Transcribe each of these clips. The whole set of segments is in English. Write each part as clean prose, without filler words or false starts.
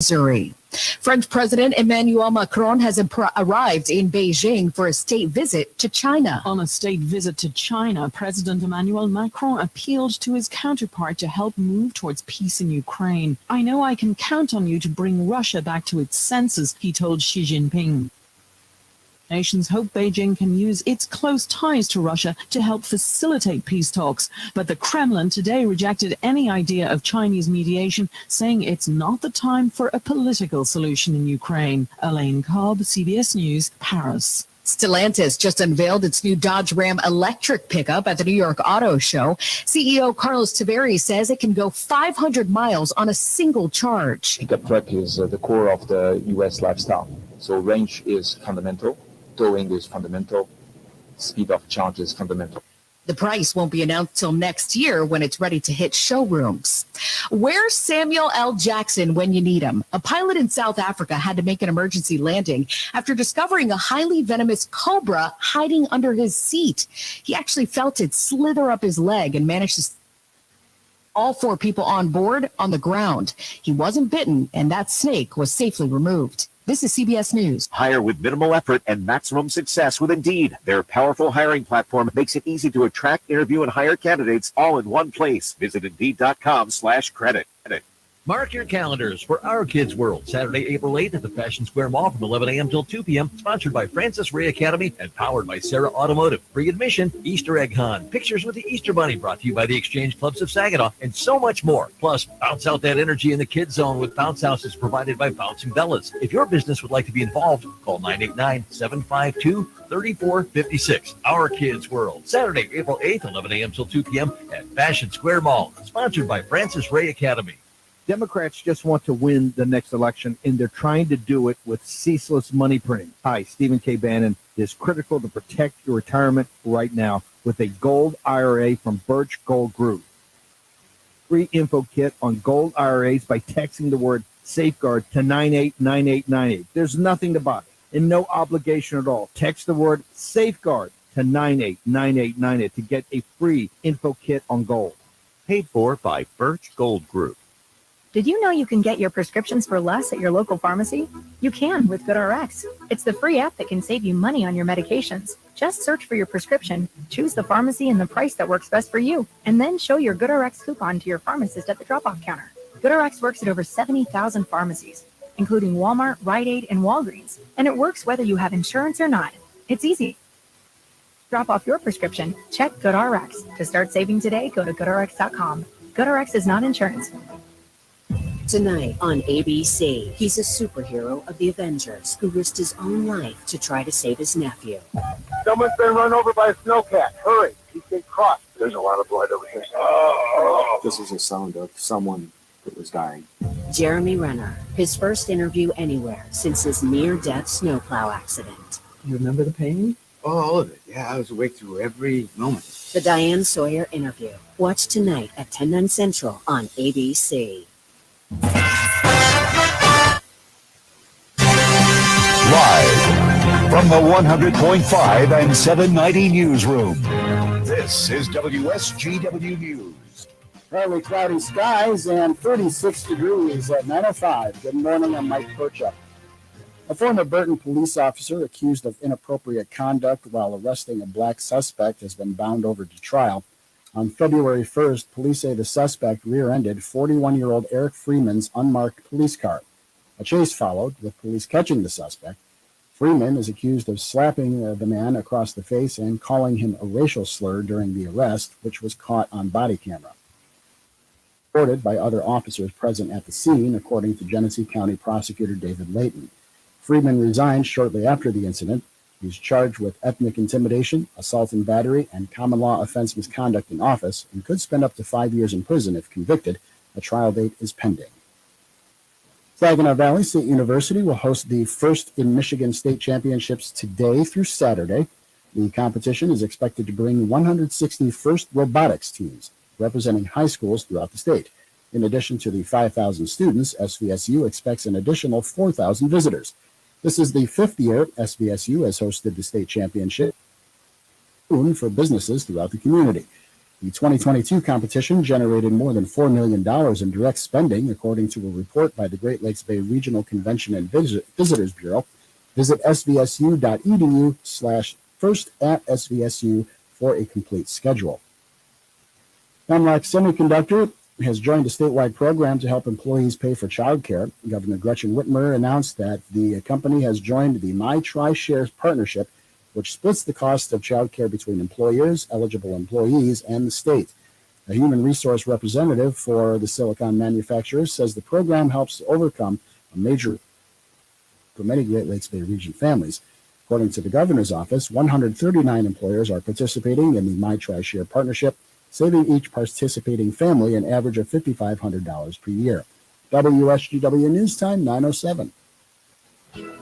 Missouri. French President Emmanuel Macron has arrived in Beijing for a state visit to China. On a state visit to China, President Emmanuel Macron appealed to his counterpart to help move towards peace in Ukraine. I know I can count on you to bring Russia back to its senses, he told Xi Jinping. Nations hope Beijing can use its close ties to Russia to help facilitate peace talks. But the Kremlin today rejected any idea of Chinese mediation, saying it's not the time for a political solution in Ukraine. Elaine Cobb, CBS News, Paris. Stellantis just unveiled its new Dodge Ram electric pickup at the New York Auto Show. CEO Carlos Tavares says it can go 500 miles on a single charge. Pickup truck is the core of the U.S. lifestyle. So range is fundamental. Towing is fundamental. Speed of charge is fundamental. The price won't be announced till next year when it's ready to hit showrooms. Where's Samuel L. Jackson when you need him? A pilot in South Africa had to make an emergency landing after discovering a highly venomous cobra hiding under his seat. He actually felt it slither up his leg and managed to all 4 people on board on the ground. He wasn't bitten, and that snake was safely removed. This is CBS News. Hire with minimal effort and maximum success with Indeed. Their powerful hiring platform makes it easy to attract, interview, and hire candidates all in one place. Visit Indeed.com/credit. Mark your calendars for Our Kids World, Saturday, April 8th at the Fashion Square Mall from 11 a.m. till 2 p.m., sponsored by Francis Ray Academy and powered by Sarah Automotive. Free admission, Easter egg hunt, pictures with the Easter Bunny brought to you by the Exchange Clubs of Saginaw, and so much more. Plus, bounce out that energy in the kids zone with bounce houses provided by Bouncing Bellas. If your business would like to be involved, call 989-752-3456. Our Kids World, Saturday, April 8th, 11 a.m. till 2 p.m. at Fashion Square Mall, sponsored by Francis Ray Academy. Democrats just want to win the next election, and they're trying to do it with ceaseless money printing. Hi, Stephen K. Bannon. It is critical to protect your retirement right now with a gold IRA from Birch Gold Group. Free info kit on gold IRAs by texting the word safeguard to 989898. There's nothing to buy and no obligation at all. Text the word safeguard to 989898 to get a free info kit on gold. Paid for by Birch Gold Group. Did you know you can get your prescriptions for less at your local pharmacy? You can with GoodRx. It's the free app that can save you money on your medications. Just search for your prescription, choose the pharmacy and the price that works best for you, and then show your GoodRx coupon to your pharmacist at the drop-off counter. GoodRx works at over 70,000 pharmacies, including Walmart, Rite Aid, and Walgreens, and it works whether you have insurance or not. It's easy. Drop off your prescription, check GoodRx. To start saving today, go to GoodRx.com. GoodRx is not insurance. Tonight on ABC, he's a superhero of the Avengers who risked his own life to try to save his nephew. Someone's been run over by a snowcat. Hurry, he's been crushed. There's a lot of blood over here. This is a sound of someone that was dying. Jeremy Renner, his first interview anywhere since his near-death snowplow accident. You remember the pain? Oh, all of it. Yeah, I was awake through every moment. The Diane Sawyer interview. Watch tonight at 10, 9 Central on ABC. Live from the 100.5 and 790 newsroom, this is WSGW News. Partly cloudy skies and 36 degrees at 9:05. Good morning, I'm Mike Percha. A former Burton police officer accused of inappropriate conduct while arresting a black suspect has been bound over to trial. On February 1st, police say the suspect rear-ended 41-year-old Eric Freeman's unmarked police car. A chase followed, with police catching the suspect. Freeman is accused of slapping the man across the face and calling him a racial slur during the arrest, which was caught on body camera. Reported by other officers present at the scene, according to Genesee County Prosecutor David Layton. Freeman resigned shortly after the incident. He's charged with ethnic intimidation, assault and battery, and common law offense misconduct in office, and could spend up to 5 years in prison if convicted. A trial date is pending. Saginaw Valley State University will host the first in Michigan State Championships today through Saturday. The competition is expected to bring 160 first robotics teams representing high schools throughout the state. In addition to the 5,000 students, SVSU expects an additional 4,000 visitors. This is the 5th year SVSU has hosted the state championship for businesses throughout the community. The 2022 competition generated more than $4 million in direct spending, according to a report by the Great Lakes Bay Regional Convention and Visitors Bureau. Visit svsu.edu/first@svsu for a complete schedule. Hemlock Semiconductor has joined a statewide program to help employees pay for childcare. Governor Gretchen Whitmer announced that the company has joined the My Tri-Shares partnership, which splits the cost of childcare between employers, eligible employees, and the state. A human resource representative for the silicon manufacturers says the program helps to overcome a major for many Great Lakes Bay region families. According to the governor's office, 139 employers are participating in the My Tri-Share partnership, saving each participating family an average of $5,500 per year. WSGW News Time, 9:07.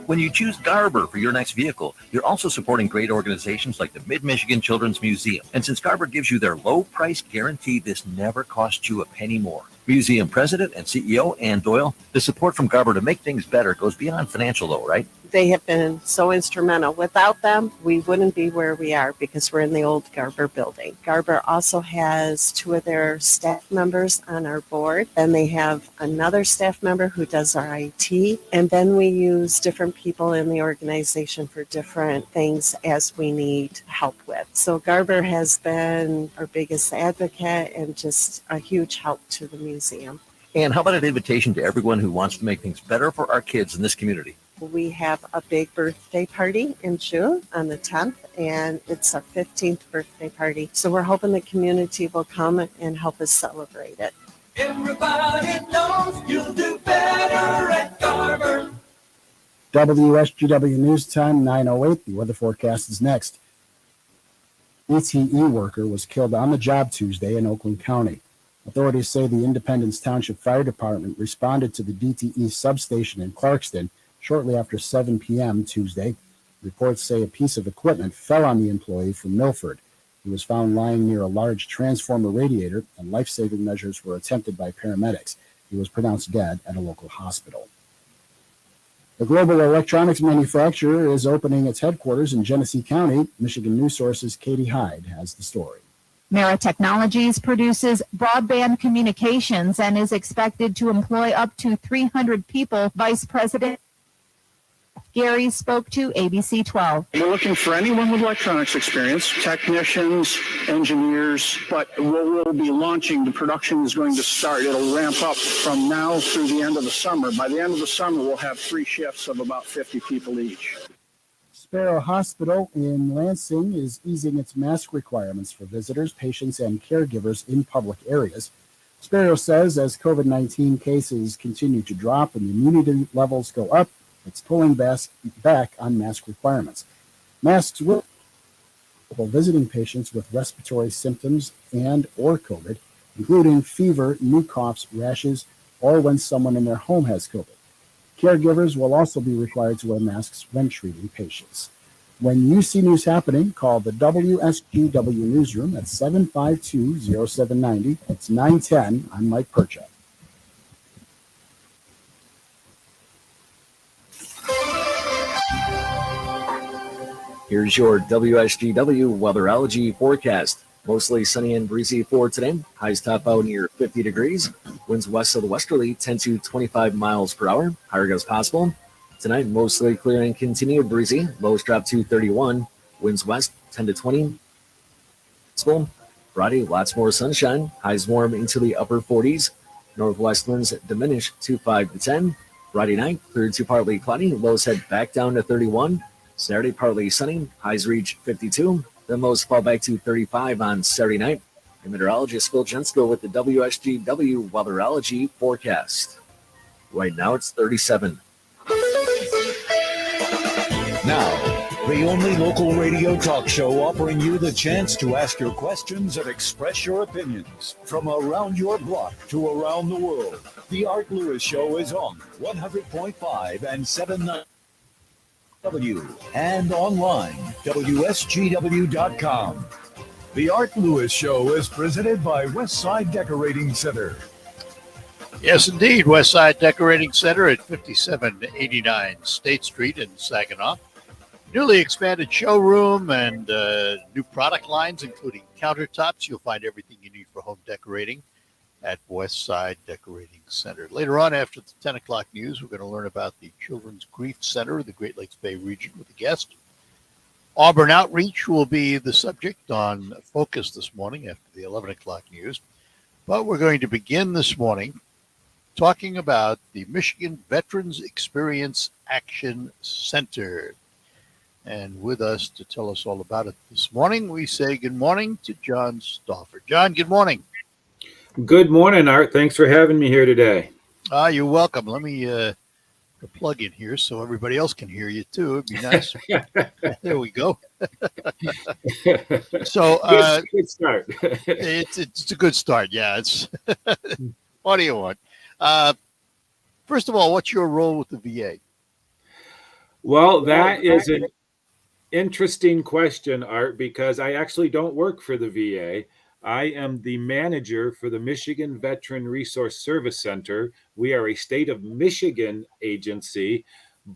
When you choose Garber for your next vehicle, you're also supporting great organizations like the Mid-Michigan Children's Museum. And since Garber gives you their low price guarantee, this never costs you a penny more. Museum President and CEO Ann Doyle, the support from Garber to make things better goes beyond financial though, right? They have been so instrumental. Without them, we wouldn't be where we are because we're in the old Garber building. Garber also has 2 of their staff members on our board. Then they have another staff member who does our IT. And then we use different people in the organization for different things as we need help with. So Garber has been our biggest advocate and just a huge help to the museum. And how about an invitation to everyone who wants to make things better for our kids in this community? We have a big birthday party in June on the 10th, and it's our 15th birthday party. So we're hoping the community will come and help us celebrate it. Everybody knows you'll do better at Garber. WSGW News Time, 9:08. The weather forecast is next. DTE worker was killed on the job Tuesday in Oakland County. Authorities say the Independence Township Fire Department responded to the DTE substation in Clarkston shortly after 7 p.m. Tuesday. Reports say a piece of equipment fell on the employee from Milford. He was found lying near a large transformer radiator, and life-saving measures were attempted by paramedics. He was pronounced dead at a local hospital. The global electronics manufacturer is opening its headquarters in Genesee County. Michigan News Source's Katie Hyde has the story. Mera Technologies produces broadband communications and is expected to employ up to 300 people. Vice President Gary spoke to ABC 12. We're looking for anyone with electronics experience, technicians, engineers, but we'll be launching. The production is going to start. It'll ramp up from now through the end of the summer. By the end of the summer, we'll have 3 shifts of about 50 people each. Sparrow Hospital in Lansing is easing its mask requirements for visitors, patients, and caregivers in public areas. Sparrow says as COVID-19 cases continue to drop and immunity levels go up, it's pulling back on mask requirements. Masks will visiting patients with respiratory symptoms and or COVID, including fever, new coughs, rashes, or when someone in their home has COVID. Caregivers will also be required to wear masks when treating patients. When you see news happening, call the WSGW newsroom at 752-0790. It's 910. I'm Mike Percha. Here's your WSGW weatherology forecast. Mostly sunny and breezy for today. Highs top out near 50 degrees. Winds west of the westerly 10 to 25 miles per hour. Higher gusts possible. Tonight, mostly clear and continued breezy. Lows drop to 31. Winds west 10 to 20. Friday, lots more sunshine. Highs warm into the upper 40s. Northwest winds diminish to 5 to 10. Friday night, clear to partly cloudy. Lows head back down to 31. Saturday, partly sunny. Highs reach 52. Then lows fall back to 35 on Saturday night. And meteorologist Phil Jensko with the WSGW weatherology forecast. Right now, it's 37. Now, the only local radio talk show offering you the chance to ask your questions and express your opinions from around your block to around the world. The Art Lewis Show is on 100.5 and 790 and online, WSGW.com. The Art Lewis Show is presented by Westside Decorating Center. Yes, indeed. Westside Decorating Center at 5789 State Street in Saginaw. newly expanded showroom and new product lines, including countertops. You'll find everything you need for home decorating at West Side Decorating Center. Later on, after the 10 o'clock news, we're going to learn about the Children's Grief Center of the Great Lakes Bay region with a guest. Auburn Outreach will be the subject on Focus this morning after the 11 o'clock news. But we're going to begin this morning talking about the Michigan Veterans Experience Action Center. And with us to tell us all about it this morning, we say good morning to John Stauffer. John, good morning. Good morning, Art. Thanks for having me here today. You're welcome. Let me plug in here so everybody else can hear you too. It'd be nice. There we go. So good start. it's a good start. Yeah. It's what do you want? First of all, what's your role with the VA? Well, that is an interesting question, Art, because I actually don't work for the VA. I am the manager for the Michigan Veteran Resource Service Center. We are a state of Michigan agency,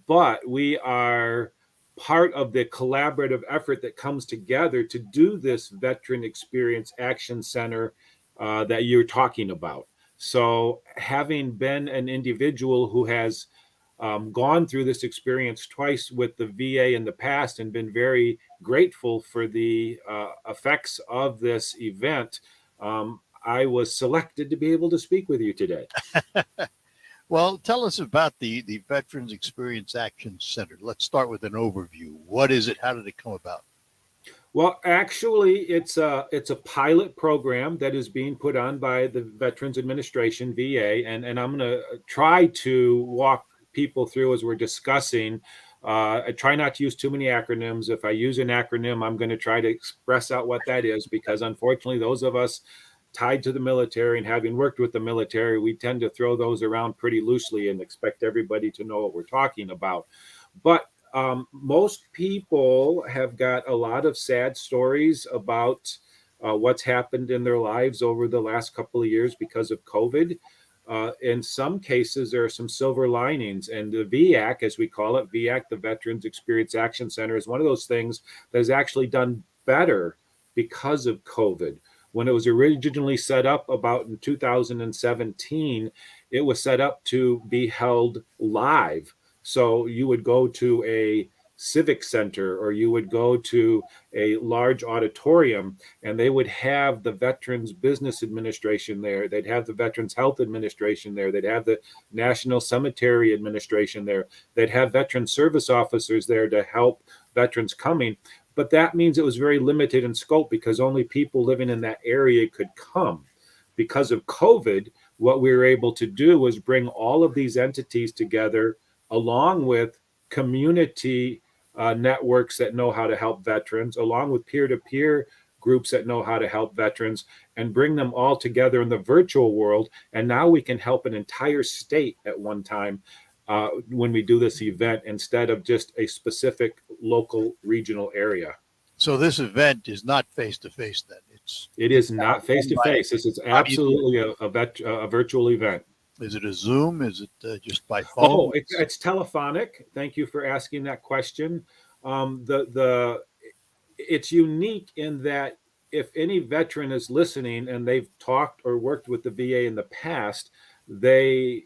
but we are part of the collaborative effort that comes together to do this Veteran Experience Action Center that you're talking about. So having been an individual who has gone through this experience twice with the VA in the past and been very grateful for the effects of this event, I was selected to be able to speak with you today. Well, tell us about the Veterans Experience Action Center. Let's start with an overview. What is it? How did it come about? Well, actually, it's a pilot program that is being put on by the Veterans Administration, VA, and I'm going to try to walk people through as we're discussing. I try not to use too many acronyms. If I use an acronym, I'm going to try to express out what that is, because unfortunately, those of us tied to the military and having worked with the military, we tend to throw those around pretty loosely and expect everybody to know what we're talking about. But most people have got a lot of sad stories about what's happened in their lives over the last couple of years because of COVID. In some cases, there are some silver linings, and the VAC, as we call it, VAC, the Veterans Experience Action Center, is one of those things that has actually done better because of COVID. When it was originally set up about in 2017, it was set up to be held live. So you would go to a civic center or you would go to a large auditorium and they would have the Veterans Business Administration there. They'd have the Veterans Health Administration there. They'd have the National Cemetery Administration there. They'd have veteran service officers there to help veterans coming. But that means it was very limited in scope because only people living in that area could come. Because of COVID, what we were able to do was bring all of these entities together along with community networks that know how to help veterans, along with peer-to-peer groups that know how to help veterans, and bring them all together in the virtual world. And now we can help an entire state at one time when we do this event instead of just a specific local regional area. So this event is not face-to-face then? It is not face-to-face. This is absolutely a virtual event. Is it a Zoom? Is it just by phone? Oh, it's telephonic. Thank you for asking that question. It's unique in that if any veteran is listening and they've talked or worked with the VA in the past, they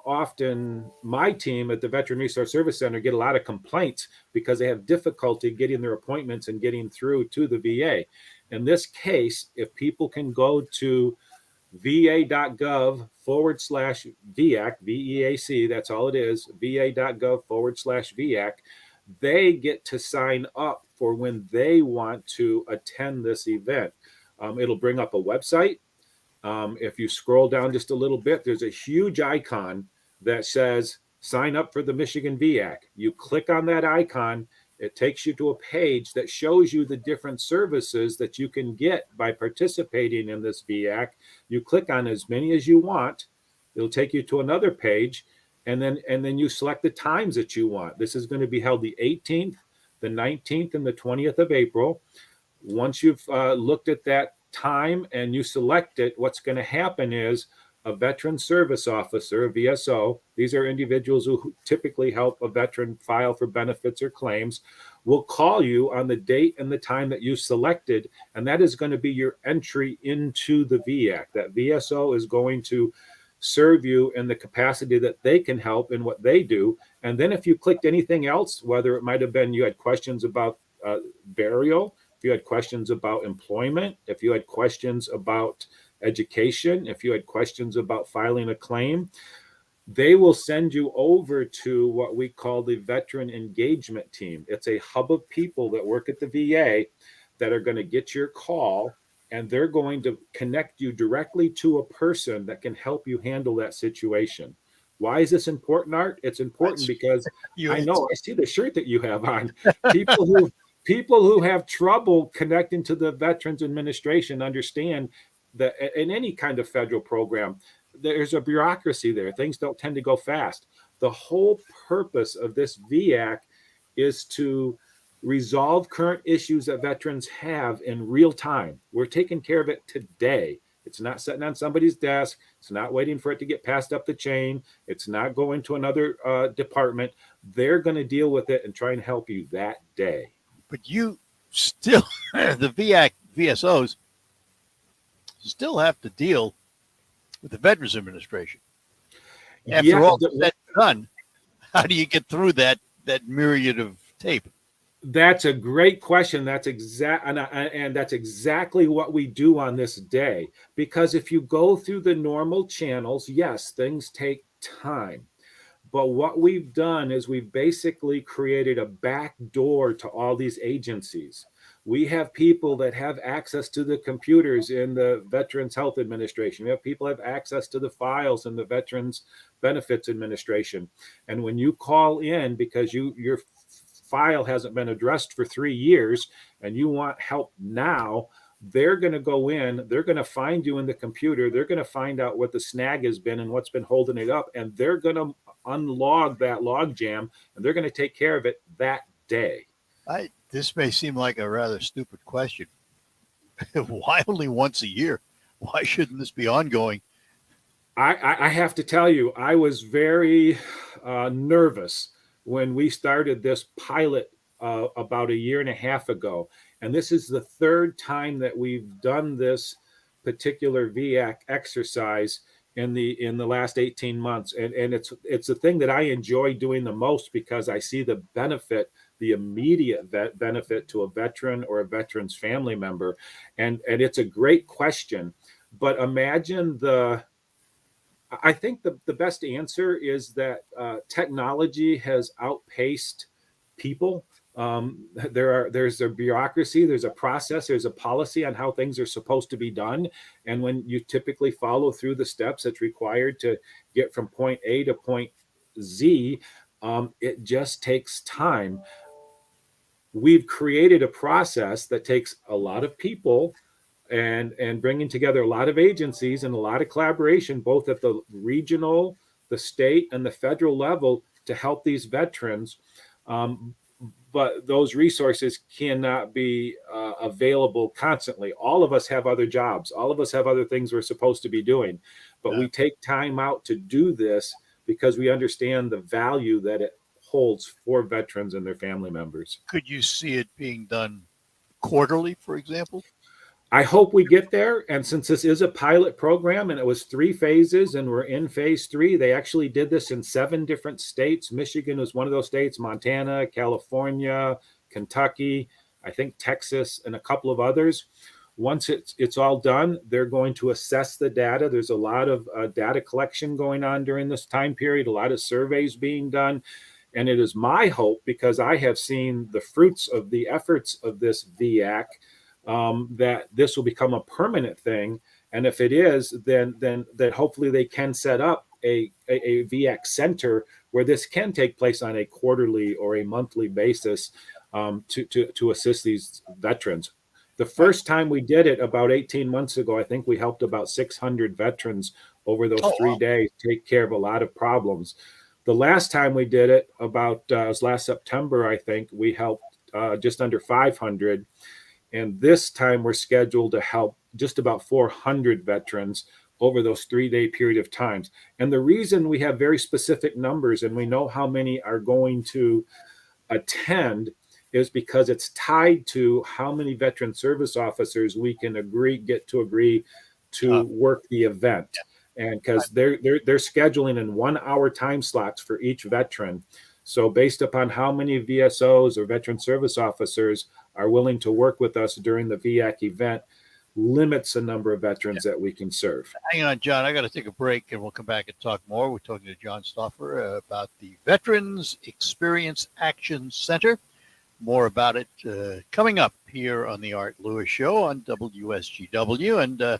often, my team at the Veteran Resource Service Center, get a lot of complaints because they have difficulty getting their appointments and getting through to the VA. In this case, if people can go to va.gov/VAC, VEAC, that's all it is, va.gov/VAC, they get to sign up for when they want to attend this event. It'll bring up a website. If you scroll down just a little bit, there's a huge icon that says sign up for the Michigan VAC. You click on that icon, it takes you to a page that shows you the different services that you can get by participating in this VAC. You click on as many as you want. It'll take you to another page, and then you select the times that you want. This is going to be held the 18th, the 19th, and the 20th of April. Once you've looked at that time and you select it, what's going to happen is a veteran service officer, a VSO, these are individuals who typically help a veteran file for benefits or claims, will call you on the date and the time that you selected, and that is going to be your entry into the VAC. That VSO is going to serve you in the capacity that they can help in what they do. And then if you clicked anything else, whether it might have been you had questions about burial, if you had questions about employment, if you had questions about education, if you had questions about filing a claim, they will send you over to what we call the Veteran Engagement Team. It's a hub of people that work at the VA that are going to get your call, and they're going to connect you directly to a person that can help you handle that situation. Why is this important, Art? It's important because I know I see the shirt that you have on. People who have trouble connecting to the Veterans Administration understand that in any kind of federal program, there's a bureaucracy there. Things don't tend to go fast. The whole purpose of this VAC is to resolve current issues that veterans have in real time. We're taking care of it today. It's not sitting on somebody's desk. It's not waiting for it to get passed up the chain. It's not going to another department. They're going to deal with it and try and help you that day. But you still, the VSOs still have to deal with the Veterans Administration. After all that's done, how do you get through that myriad of tape? That's a great question. That's exactly what we do on this day. Because if you go through the normal channels, yes, things take time. But what we've done is we've basically created a back door to all these agencies. We have people that have access to the computers in the Veterans Health Administration. We have people that have access to the files in the Veterans Benefits Administration. And when you call in because your file hasn't been addressed for 3 years and you want help now, they're going to go in, they're going to find you in the computer, they're going to find out what the snag has been and what's been holding it up, and they're going to unlog that log jam, and they're going to take care of it that day. This may seem like a rather stupid question. Why only once a year? Why shouldn't this be ongoing? I have to tell you, I was very nervous when we started this pilot about 1.5 years ago. And this is the third time that we've done this particular VAC exercise in the last 18 months. And it's the thing that I enjoy doing the most because I see the benefit, the immediate benefit to a veteran or a veteran's family member. And it's a great question. But imagine I think the best answer is that technology has outpaced people. There's a bureaucracy, there's a process, there's a policy on how things are supposed to be done. And when you typically follow through the steps that's required to get from point A to point Z, it just takes time. We've created a process that takes a lot of people and bringing together a lot of agencies and a lot of collaboration, both at the regional, the state, and the federal level to help these veterans. But those resources cannot be available constantly. All of us have other jobs. All of us have other things we're supposed to be doing. But we take time out to do this because we understand the value that it holds for veterans and their family members. Could you see it being done quarterly, for example? I hope we get there. And since this is a pilot program and it was 3 phases and we're in phase 3, they actually did this in 7 different states. Michigan was one of those states, Montana, California, Kentucky, I think Texas, and a couple of others. Once it's all done, they're going to assess the data. There's a lot of data collection going on during this time period, a lot of surveys being done. And it is my hope, because I have seen the fruits of the efforts of this VAC, that this will become a permanent thing. And if it is, then hopefully they can set up a VX center where this can take place on a quarterly or a monthly basis to assist these veterans. The first time we did it about 18 months ago, I think we helped about 600 veterans over those 3 days take care of a lot of problems. The last time we did it, about it was last September, I think, we helped just under 500. And this time we're scheduled to help just about 400 veterans over those 3-day period of times. And the reason we have very specific numbers and we know how many are going to attend is because it's tied to how many veteran service officers we can get to agree to work the event. And because they're scheduling in 1 hour time slots for each veteran. So based upon how many VSOs or veteran service officers are willing to work with us during the VAC event, limits the number of veterans that we can serve. Hang on, John. I got to take a break, and we'll come back and talk more. We're talking to John Stauffer about the Veterans Experience Action Center. More about it coming up here on the Art Lewis Show on WSGW. And I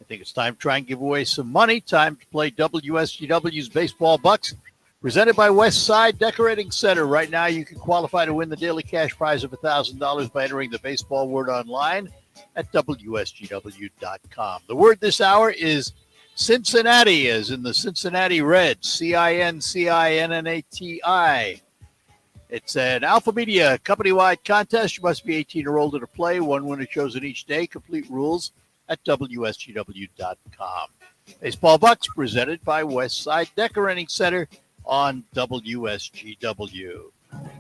think it's time to try and give away some money. Time to play WSGW's Baseball Bucks, presented by West Side Decorating Center. Right now, you can qualify to win the daily cash prize of $1,000 by entering the baseball word online at WSGW.com. The word this hour is Cincinnati, as in the Cincinnati Reds, Cincinnati. It's an Alpha Media company-wide contest. You must be 18 or older to play. One winner chosen each day. Complete rules at WSGW.com. Baseball Bucks, presented by West Side Decorating Center on WSGW.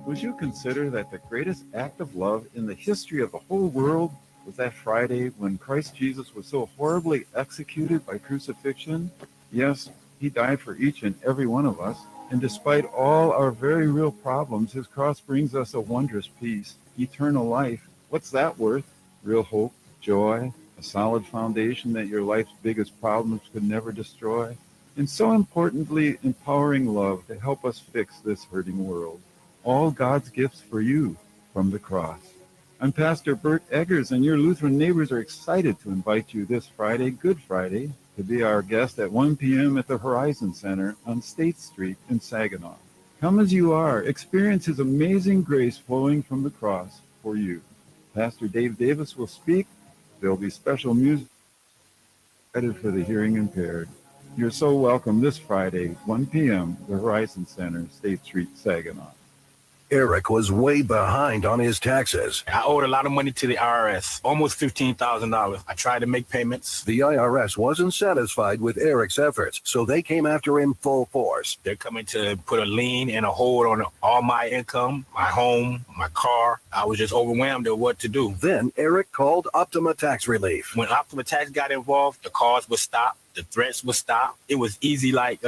Would you consider that the greatest act of love in the history of the whole world was that Friday when Christ Jesus was so horribly executed by crucifixion? Yes, he died for each and every one of us. And despite all our very real problems, his cross brings us a wondrous peace, eternal life. What's that worth? Real hope, joy, a solid foundation that your life's biggest problems could never destroy. And so importantly, empowering love to help us fix this hurting world. All God's gifts for you from the cross. I'm Pastor Bert Eggers, and your Lutheran neighbors are excited to invite you this Friday, Good Friday, to be our guest at 1 p.m. at the Horizon Center on State Street in Saginaw. Come as you are. Experience his amazing grace flowing from the cross for you. Pastor Dave Davis will speak. There'll be special music headed for the hearing impaired. You're so welcome this Friday, 1 p.m., the Horizon Center, State Street, Saginaw. Eric was way behind on his taxes. I owed a lot of money to the IRS, almost $15,000. I tried to make payments. The IRS wasn't satisfied with Eric's efforts, so they came after him full force. They're coming to put a lien and a hold on all my income, my home, my car. I was just overwhelmed at what to do. Then Eric called Optima Tax Relief. When Optima Tax got involved, the calls would stop, the threats would stop. It was easy like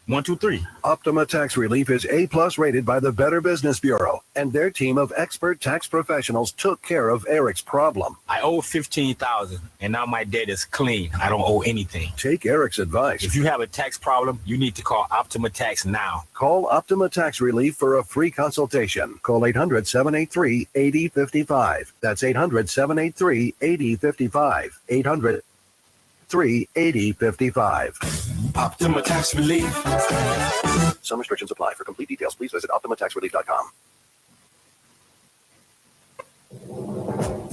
1, 2, 3. Optima Tax Relief is A+ rated by the Better Business Bureau, and their team of expert tax professionals took care of Eric's problem. I owe $15,000, and now my debt is clean. I don't owe anything. Take Eric's advice. If you have a tax problem, you need to call Optima Tax now. Call Optima Tax Relief for a free consultation. Call 800-783-8055. That's 800-783-8055. 800-380-55. Optima Tax Relief. Some restrictions apply. For complete details, please visit OptimaTaxRelief.com.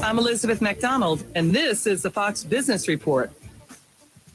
I'm Elizabeth McDonald, and this is the Fox Business Report.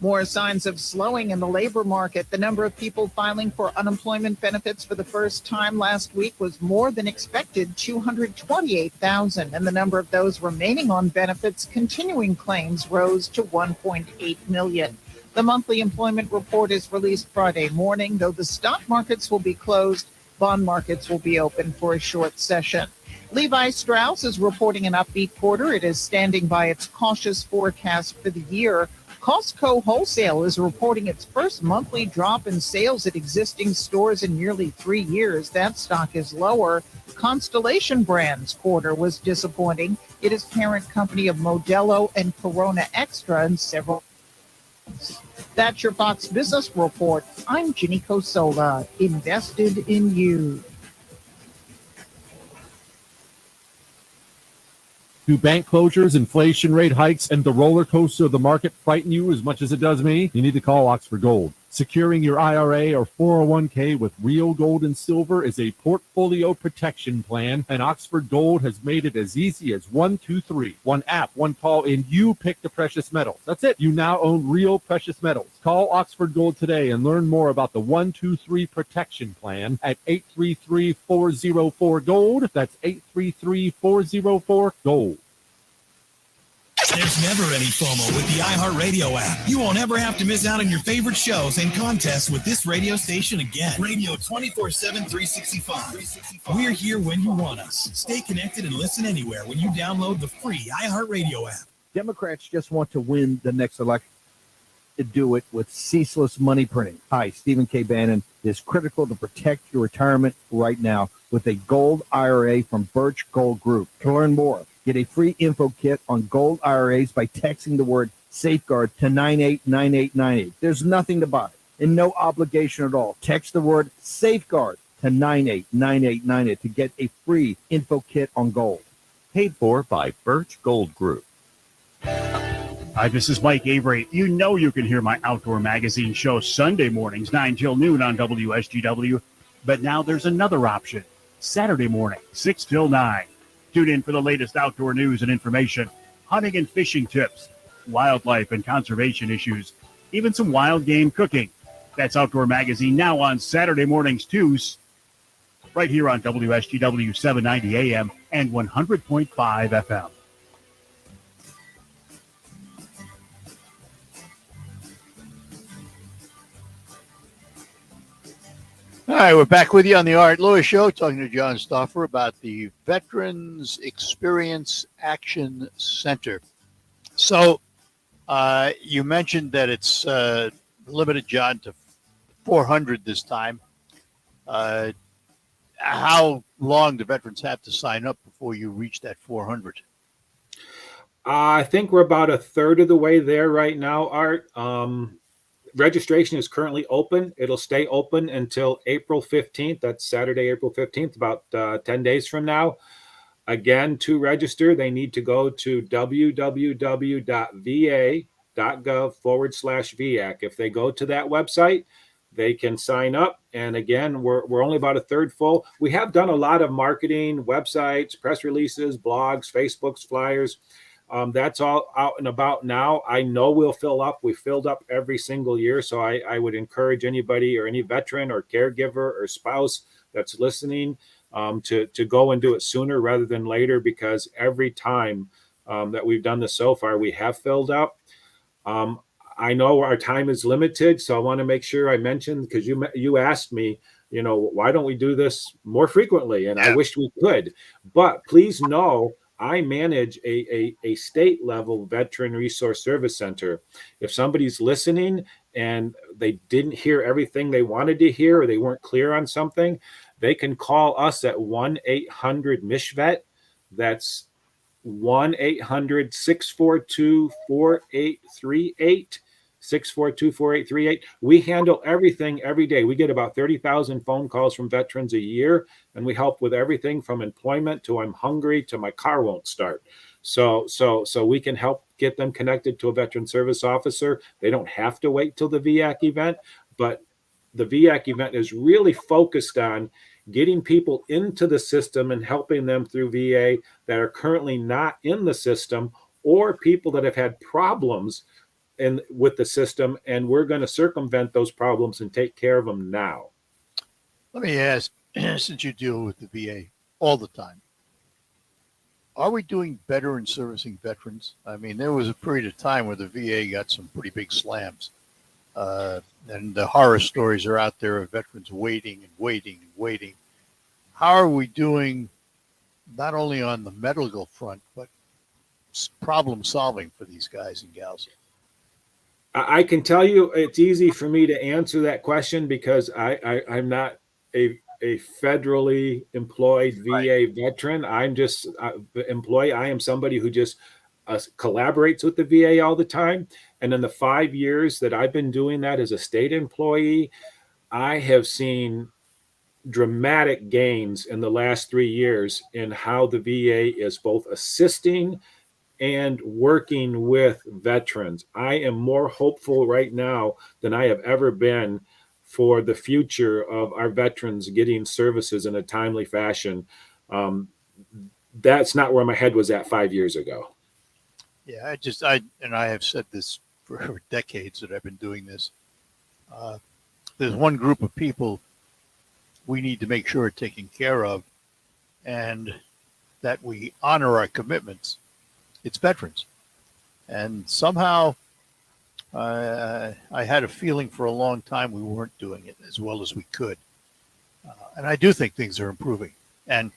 More signs of slowing in the labor market. The number of people filing for unemployment benefits for the first time last week was more than expected, 228,000. And the number of those remaining on benefits continuing claims rose to 1.8 million. The monthly employment report is released Friday morning. Though the stock markets will be closed, bond markets will be open for a short session. Levi Strauss is reporting an upbeat quarter. It is standing by its cautious forecast for the year. Costco Wholesale is reporting its first monthly drop in sales at existing stores in nearly 3 years. That stock is lower. Constellation Brands' quarter was disappointing. It is parent company of Modelo and Corona Extra and several. That's your Fox Business Report. I'm Ginny Cosola, invested in you. Do bank closures, inflation rate hikes, and the roller coaster of the market frighten you as much as it does me? You need to call Oxford Gold. Securing your IRA or 401k with real gold and silver is a portfolio protection plan, and Oxford Gold has made it as easy as 1, 2, 3. One app, one call, and you pick the precious metals. That's it. You now own real precious metals. Call Oxford Gold today and learn more about the 1, 2, 3 protection plan at 833-404-GOLD. That's 833-404-GOLD. There's never any FOMO with the iHeartRadio app. You won't ever have to miss out on your favorite shows and contests with this radio station again. Radio 24/7, 365. We're here when you want us. Stay connected and listen anywhere when you download the free iHeartRadio app. Democrats just want to win the next election to do it with ceaseless money printing. Hi, Stephen K. Bannon. It is critical to protect your retirement right now with a gold IRA from Birch Gold Group. To learn more, get a free info kit on gold IRAs by texting the word safeguard to 989898. There's nothing to buy and no obligation at all. Text the word safeguard to 989898 to get a free info kit on gold. Paid for by Birch Gold Group. Hi, this is Mike Avery. You know you can hear my Outdoor Magazine show Sunday mornings, 9 till noon on WSGW. But now there's another option. Saturday morning, 6 till 9. Tune in for the latest outdoor news and information, hunting and fishing tips, wildlife and conservation issues, even some wild game cooking. That's Outdoor Magazine now on Saturday mornings too, right here on WSGW 790 AM and 100.5 FM. All right, we're back with you on the Art Lewis Show, talking to John Stauffer about the Veterans Experience Action Center. So you mentioned that it's limited, John, to 400 this time. How long do veterans have to sign up before you reach that 400? I think we're about a third of the way there right now, Art. Registration is currently open. It'll stay open until April 15th. That's Saturday, April 15th, about 10 days from now. Again, to register, they need to go to www.va.gov/VAC. If they go to that website, they can sign up. And again, we're only about a third full. We have done a lot of marketing, websites, press releases, blogs, Facebooks, flyers. That's all out and about now. I know we'll fill up. We filled up every single year. So I would encourage anybody or any veteran or caregiver or spouse that's listening to go and do it sooner rather than later, because every time that we've done this so far, we have filled up. I know our time is limited, so I want to make sure I mention, because you asked me, why don't we do this more frequently? And I wish we could. But please know, I manage a state level veteran resource service center. If somebody's listening and they didn't hear everything they wanted to hear, or they weren't clear on something, they can call us at 1-800-MISHVET. That's 1-800-642-4838. 642-4838. We handle everything every day. We get about 30,000 phone calls from veterans a year, and we help with everything from employment to I'm hungry to my car won't start. So we can help get them connected to a veteran service officer. They don't have to wait till the VAC event, but the VAC event is really focused on getting people into the system and helping them through VA that are currently not in the system, or people that have had problems with the system, and we're going to circumvent those problems and take care of them now. Let me ask, since you deal with the VA all the time, are we doing better in servicing veterans? I mean, there was a period of time where the VA got some pretty big slams, and the horror stories are out there of veterans waiting and waiting and waiting. How are we doing, not only on the medical front, but problem solving for these guys and gals? I can tell you it's easy for me to answer that question because I'm not a federally employed VA veteran. I'm just an employee. I am somebody who just collaborates with the VA all the time. And in the 5 years that I've been doing that as a state employee, I have seen dramatic gains in the last 3 years in how the VA is both assisting and working with veterans. I am more hopeful right now than I have ever been for the future of our veterans getting services in a timely fashion. That's not where my head was at 5 years ago. Yeah, I have said this for decades that I've been doing this. There's one group of people we need to make sure are taken care of, and that we honor our commitments. It's veterans. And somehow I had a feeling for a long time we weren't doing it as well as we could. And I do think things are improving. And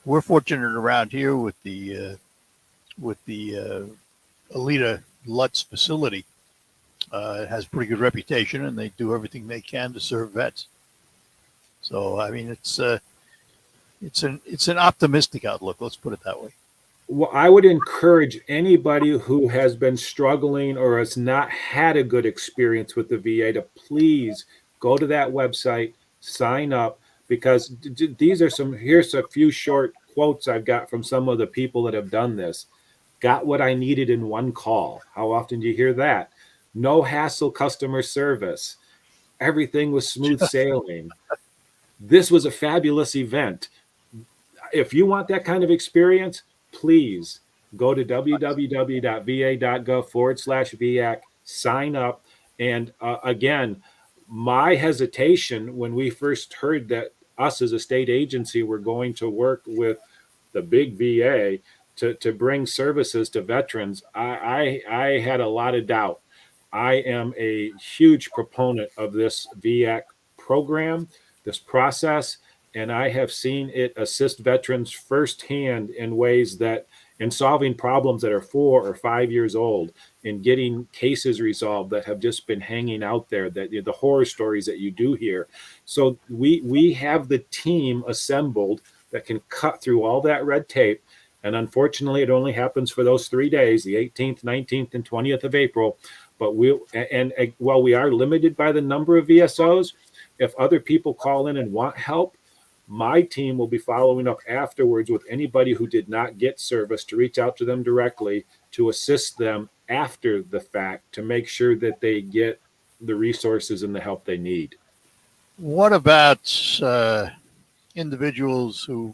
we're fortunate around here with the Alita Lutz facility. It has a pretty good reputation, and they do everything they can to serve vets. So, I mean, it's an optimistic outlook. Let's put it that way. Well, I would encourage anybody who has been struggling or has not had a good experience with the VA to please go to that website, sign up, because here's a few short quotes I've got from some of the people that have done this. Got what I needed in one call. How often do you hear that? No hassle customer service. Everything was smooth sailing. This was a fabulous event. If you want that kind of experience, please go to www.va.gov/VAC, sign up. And again, my hesitation when we first heard that us as a state agency were going to work with the big VA to bring services to veterans, I had a lot of doubt. I am a huge proponent of this VAC program, this process, and I have seen it assist veterans firsthand in ways that, in solving problems that are 4 or 5 years old, in getting cases resolved that have just been hanging out there, that the horror stories that you do hear. So we have the team assembled that can cut through all that red tape. And unfortunately, it only happens for those 3 days, the 18th, 19th, and 20th of April. But while we are limited by the number of VSOs, if other people call in and want help, my team will be following up afterwards with anybody who did not get service to reach out to them directly to assist them after the fact to make sure that they get the resources and the help they need. What about individuals who,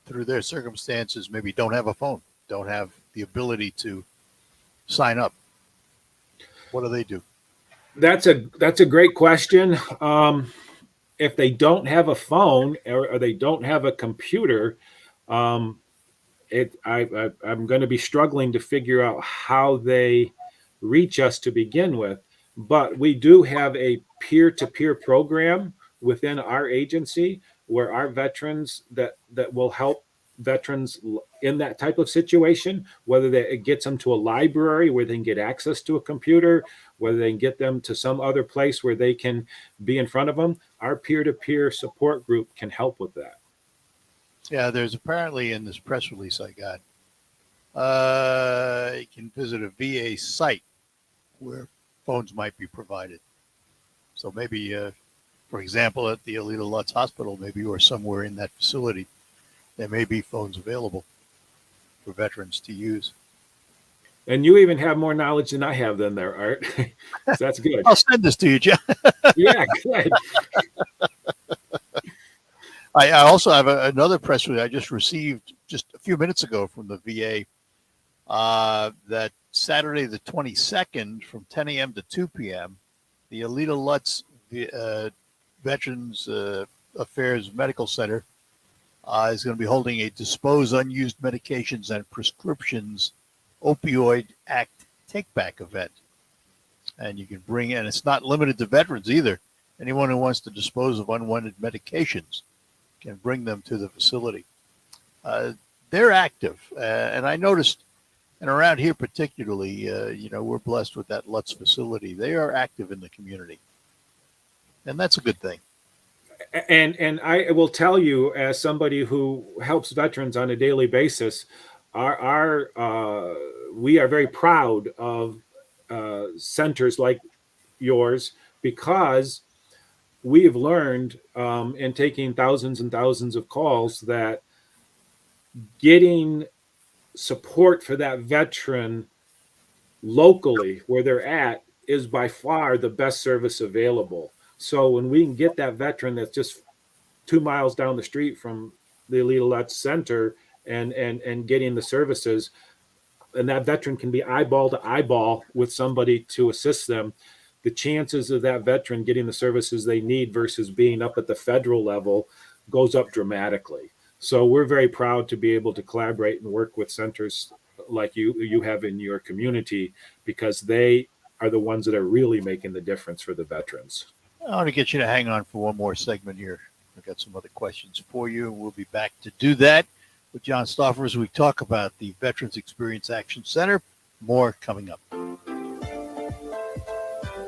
through their circumstances, maybe don't have a phone, don't have the ability to sign up? What do they do? That's a great question. If they don't have a phone or they don't have a computer, I'm going to be struggling to figure out how they reach us to begin with. But we do have a peer-to-peer program within our agency where our veterans that will help veterans in that type of situation, whether it gets them to a library where they can get access to a computer, whether they can get them to some other place where they can be in front of them. Our peer-to-peer support group can help with that. Yeah, there's apparently in this press release I got, you can visit a VA site where phones might be provided. So maybe, for example, at the Alita Lutz Hospital, maybe you are somewhere in that facility, there may be phones available for veterans to use. And you even have more knowledge than I have then there, Art. So that's good. I'll send this to you, John. Yeah, good. I also have another press release I just received just a few minutes ago from the VA that Saturday the 22nd from 10 a.m. to 2 p.m., the Alita Lutz Veterans Affairs Medical Center is going to be holding a Dispose Unused Medications and Prescriptions Opioid Act Take-Back event. And you can bring in, it's not limited to veterans either. Anyone who wants to dispose of unwanted medications can bring them to the facility. They're active. And I noticed, and around here particularly, we're blessed with that Lutz facility. They are active in the community. And that's a good thing. And I will tell you, as somebody who helps veterans on a daily basis, we are very proud of centers like yours, because we have learned in taking thousands and thousands of calls that getting support for that veteran locally where they're at is by far the best service available. So when we can get that veteran that's just 2 miles down the street from the Alita Lutz Center and getting the services, and that veteran can be eyeball to eyeball with somebody to assist them, the chances of that veteran getting the services they need versus being up at the federal level goes up dramatically. So we're very proud to be able to collaborate and work with centers like you have in your community, because they are the ones that are really making the difference for the veterans. I want to get you to hang on for one more segment here. I've got some other questions for you, and we'll be back to do that with John Stauffer as we talk about the Veterans Experience Action Center. More coming up.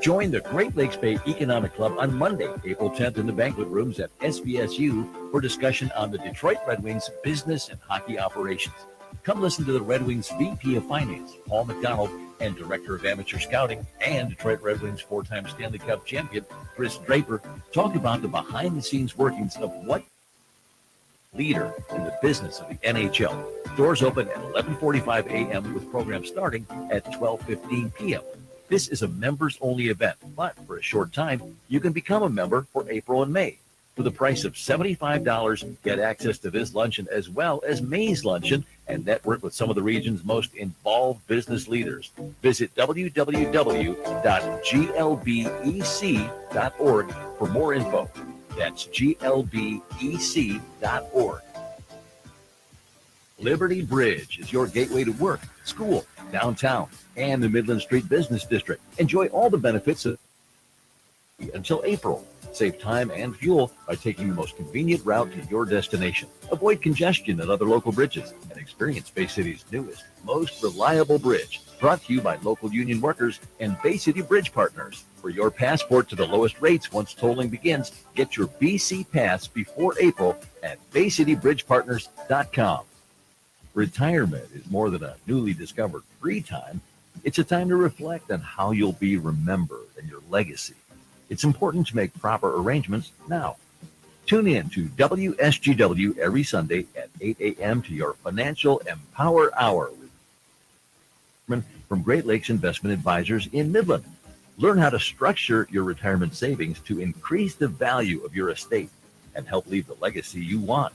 Join the Great Lakes Bay Economic Club on Monday, April 10th in the banquet rooms at SVSU for discussion on the Detroit Red Wings business and hockey operations. Come listen to the Red Wings VP of Finance, Paul McDonald, and Director of Amateur Scouting and Detroit Red Wings four-time Stanley Cup champion, Chris Draper, talk about the behind-the-scenes workings of what leader in the business of the NHL. Doors open at 11:45 a.m. with programs starting at 12:15 p.m. This is a members-only event, but for a short time, you can become a member for April and May. For the price of $75, get access to this luncheon as well as May's luncheon and network with some of the region's most involved business leaders. Visit www.glbec.org for more info. That's glbec.org. Liberty Bridge is your gateway to work, school, downtown, and the Midland Street Business District. Enjoy all the benefits until April. Save time and fuel by taking the most convenient route to your destination. Avoid congestion at other local bridges and experience Bay City's newest, most reliable bridge. Brought to you by local union workers and Bay City Bridge Partners. For your passport to the lowest rates once tolling begins, get your BC Pass before April at BayCityBridgePartners.com. Retirement is more than a newly discovered free time. It's a time to reflect on how you'll be remembered and your legacy. It's important to make proper arrangements now. Tune in to WSGW every Sunday at 8 a.m. to your Financial Empower Hour from Great Lakes Investment Advisors in Midland. Learn how to structure your retirement savings to increase the value of your estate and help leave the legacy you want.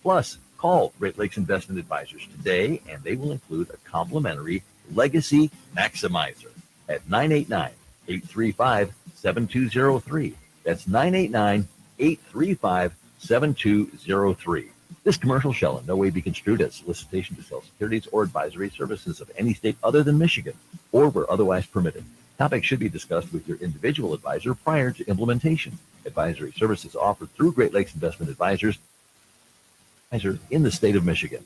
Plus, call Great Lakes Investment Advisors today, and they will include a complimentary Legacy Maximizer at 989-835-7203. That's 989-835-7203. This commercial shall in no way be construed as solicitation to sell securities or advisory services of any state other than Michigan or where otherwise permitted. Topics should be discussed with your individual advisor prior to implementation. Advisory services offered through Great Lakes Investment Advisors in the state of Michigan.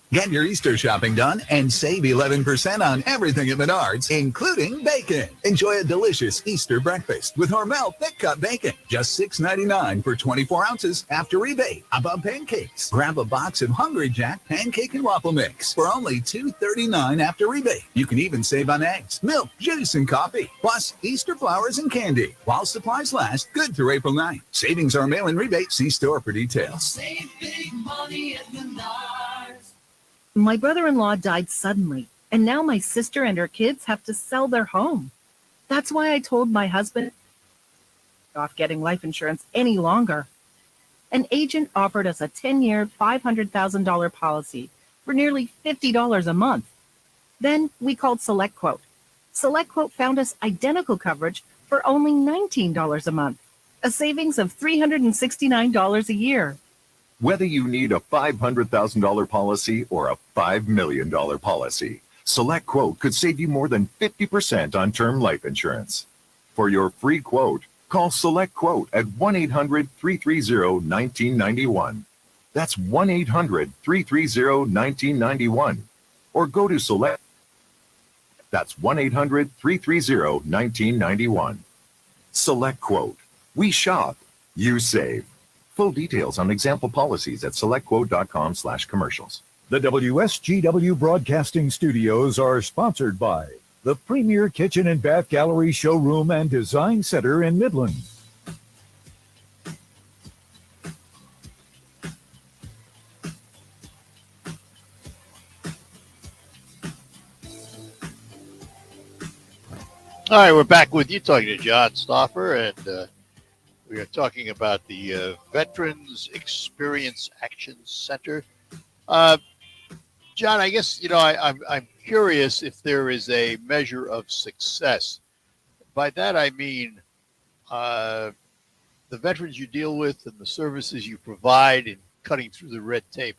Get your Easter shopping done and save 11% on everything at Menards, including bacon. Enjoy a delicious Easter breakfast with Hormel thick cut bacon, just $6.99 for 24 ounces after rebate. Above pancakes, grab a box of Hungry Jack pancake and waffle mix for only $2.39 after rebate. You can even save on eggs, milk, juice, and coffee, plus Easter flowers and candy. While supplies last, good through April 9th. Savings are mail and rebate. See store for details. Save big money at Menards. My brother-in-law died suddenly, and now my sister and her kids have to sell their home. That's why I told my husband off getting life insurance any longer. An agent offered us a 10-year, $500,000 policy for nearly $50 a month. Then we called SelectQuote. SelectQuote found us identical coverage for only $19 a month, a savings of $369 a year. Whether you need a $500,000 policy or a $5 million policy, SelectQuote could save you more than 50% on term life insurance. For your free quote, call SelectQuote at 1-800-330-1991. That's 1-800-330-1991. Or go to Select. That's 1-800-330-1991. SelectQuote. We shop, you save. Full details on example policies at selectquote.com/commercials. The WSGW Broadcasting Studios are sponsored by the Premier Kitchen and Bath Gallery Showroom and Design Center in Midland. All right, we're back with you, talking to John Stauffer, and we are talking about the Veterans Experience Action Center. John, I guess, I'm curious if there is a measure of success. By that, I mean the veterans you deal with and the services you provide in cutting through the red tape.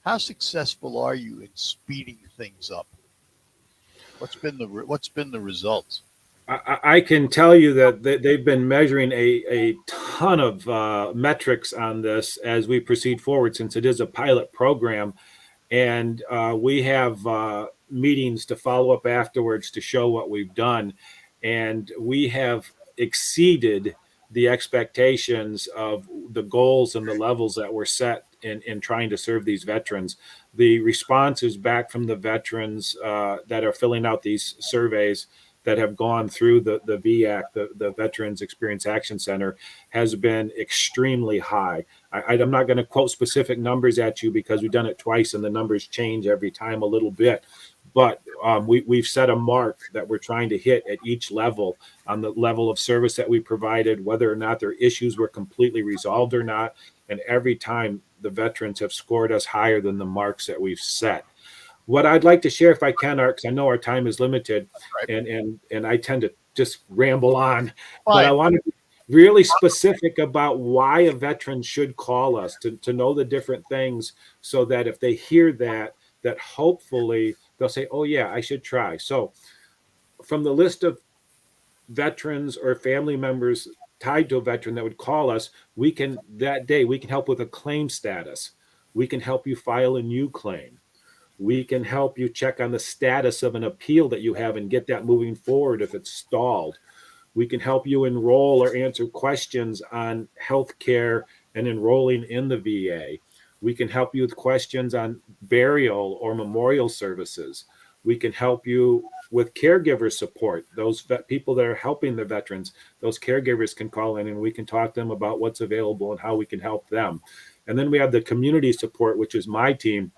How successful are you in speeding things up? What's been the results? I can tell you that they've been measuring a ton of metrics on this as we proceed forward, since it is a pilot program. And we have meetings to follow up afterwards to show what we've done. And we have exceeded the expectations of the goals and the levels that were set in trying to serve these veterans. The responses back from the veterans that are filling out these surveys that have gone through the VAC, the Veterans Experience Action Center, has been extremely high. I'm not going to quote specific numbers at you because we've done it twice and the numbers change every time a little bit. But we've set a mark that we're trying to hit at each level on the level of service that we provided, whether or not their issues were completely resolved or not. And every time the veterans have scored us higher than the marks that we've set. What I'd like to share, if I can, Art, because I know our time is limited, and I tend to just ramble on, but I want to be really specific about why a veteran should call us to know the different things, so that if they hear that hopefully they'll say, oh yeah, I should try. So from the list of veterans or family members tied to a veteran that would call us, we can help with a claim status. We can help you file a new claim. We can help you check on the status of an appeal that you have and get that moving forward if it's stalled. We can help you enroll or answer questions on healthcare and enrolling in the VA. We can help you with questions on burial or memorial services. We can help you with caregiver support. Those people that are helping the veterans, those caregivers can call in and we can talk to them about what's available and how we can help them. And then we have the community support, which is my team.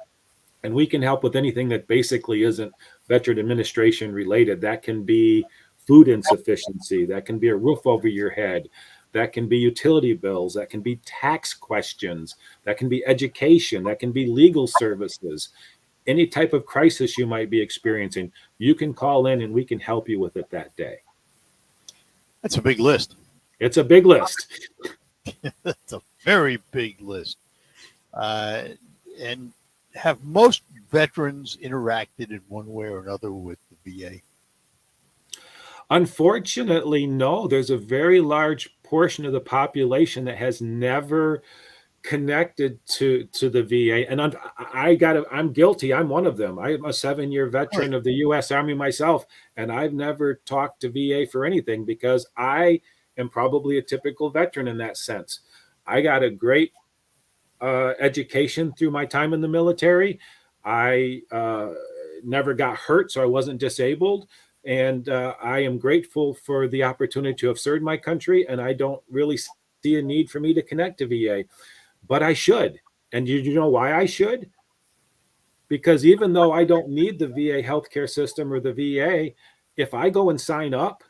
And we can help with anything that basically isn't veteran administration related. That can be food insufficiency. That can be a roof over your head. That can be utility bills. That can be tax questions. That can be education. That can be legal services. Any type of crisis you might be experiencing, you can call in and we can help you with it that day. That's a big list. It's a big list. That's a very big list. And have most veterans interacted in one way or another with the VA? Unfortunately, no. There's a very large portion of the population that has never connected to the VA. And I'm guilty. I'm one of them. I'm a 7-year veteran of the U.S. Army myself, and I've never talked to VA for anything because I am probably a typical veteran in that sense. I got a great education through my time in the military. I never got hurt, so I wasn't disabled. And I am grateful for the opportunity to have served my country. And I don't really see a need for me to connect to VA, but I should. And you know why I should? Because even though I don't need the VA healthcare system or the VA, if I go and sign up,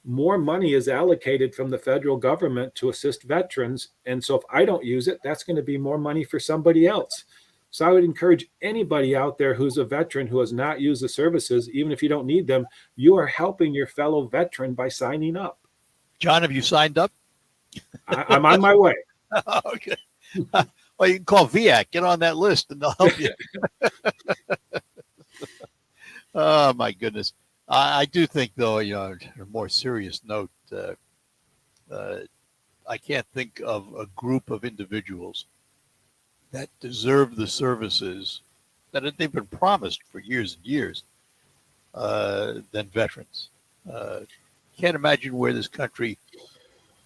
more money is allocated from the federal government to assist veterans. And so if I don't use it, that's going to be more money for somebody else. So I would encourage anybody out there who's a veteran who has not used the services, even if you don't need them, you are helping your fellow veteran by signing up. John, have you signed up? I'm on my way. Okay. Well, you can call VAC, get on that list, and they'll help you. Oh, my goodness. I do think, though, on a more serious note, I can't think of a group of individuals that deserve the services that they've been promised for years and years than veterans. Can't imagine where this country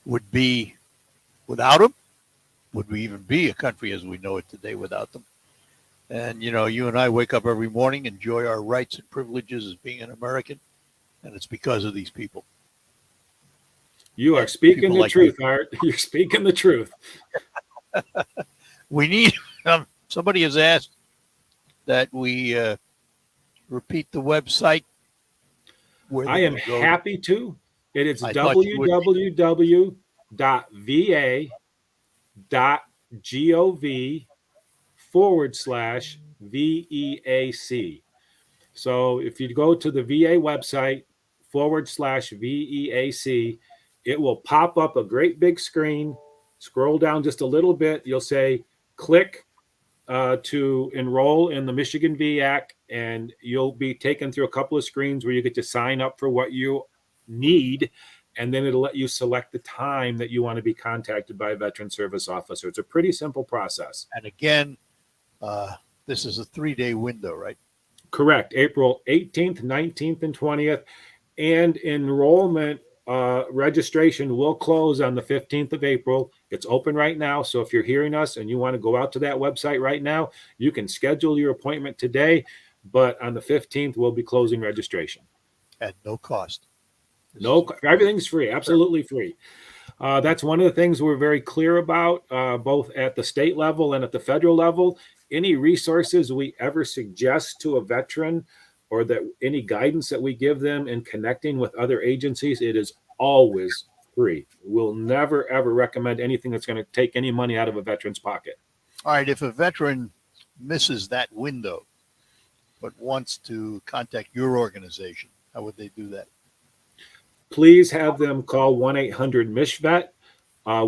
would be without them. Would we even be a country as we know it today without them? And, you and I wake up every morning, enjoy our rights and privileges as being an American, and it's because of these people. You are speaking the truth, Art. You're speaking the truth. We need, somebody has asked that we repeat the website. I am happy to. It is www.va.gov/VEAC. So if you go to the VA website /VEAC, it will pop up a great big screen. Scroll down just a little bit. You'll say, click to enroll in the Michigan VAC, and you'll be taken through a couple of screens where you get to sign up for what you need, and then it'll let you select the time that you want to be contacted by a veteran service officer. It's a pretty simple process. And again, this is a 3-day window, right? Correct. April 18th, 19th, and 20th. And enrollment registration will close on the 15th of April. It's open right now. So if you're hearing us and you want to go out to that website right now, you can schedule your appointment today. But on the 15th, we'll be closing registration. At no cost. Everything's free, absolutely free. That's one of the things we're very clear about, both at the state level and at the federal level. Any resources we ever suggest to a veteran or that any guidance that we give them in connecting with other agencies, it is always free. We'll never, ever recommend anything that's going to take any money out of a veteran's pocket. All right, if a veteran misses that window but wants to contact your organization, how would they do that? Please have them call 1-800-MISHVET.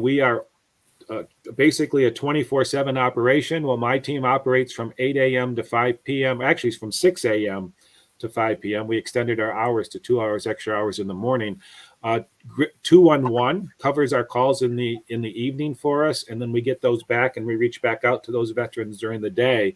We are basically a 24/7 operation. Well, my team operates from 8 a.m. to 5 p.m. Actually, it's from 6 a.m. to 5 p.m. We extended our hours to 2 hours, extra hours in the morning. 211 covers our calls in the evening for us, and then we get those back and we reach back out to those veterans during the day.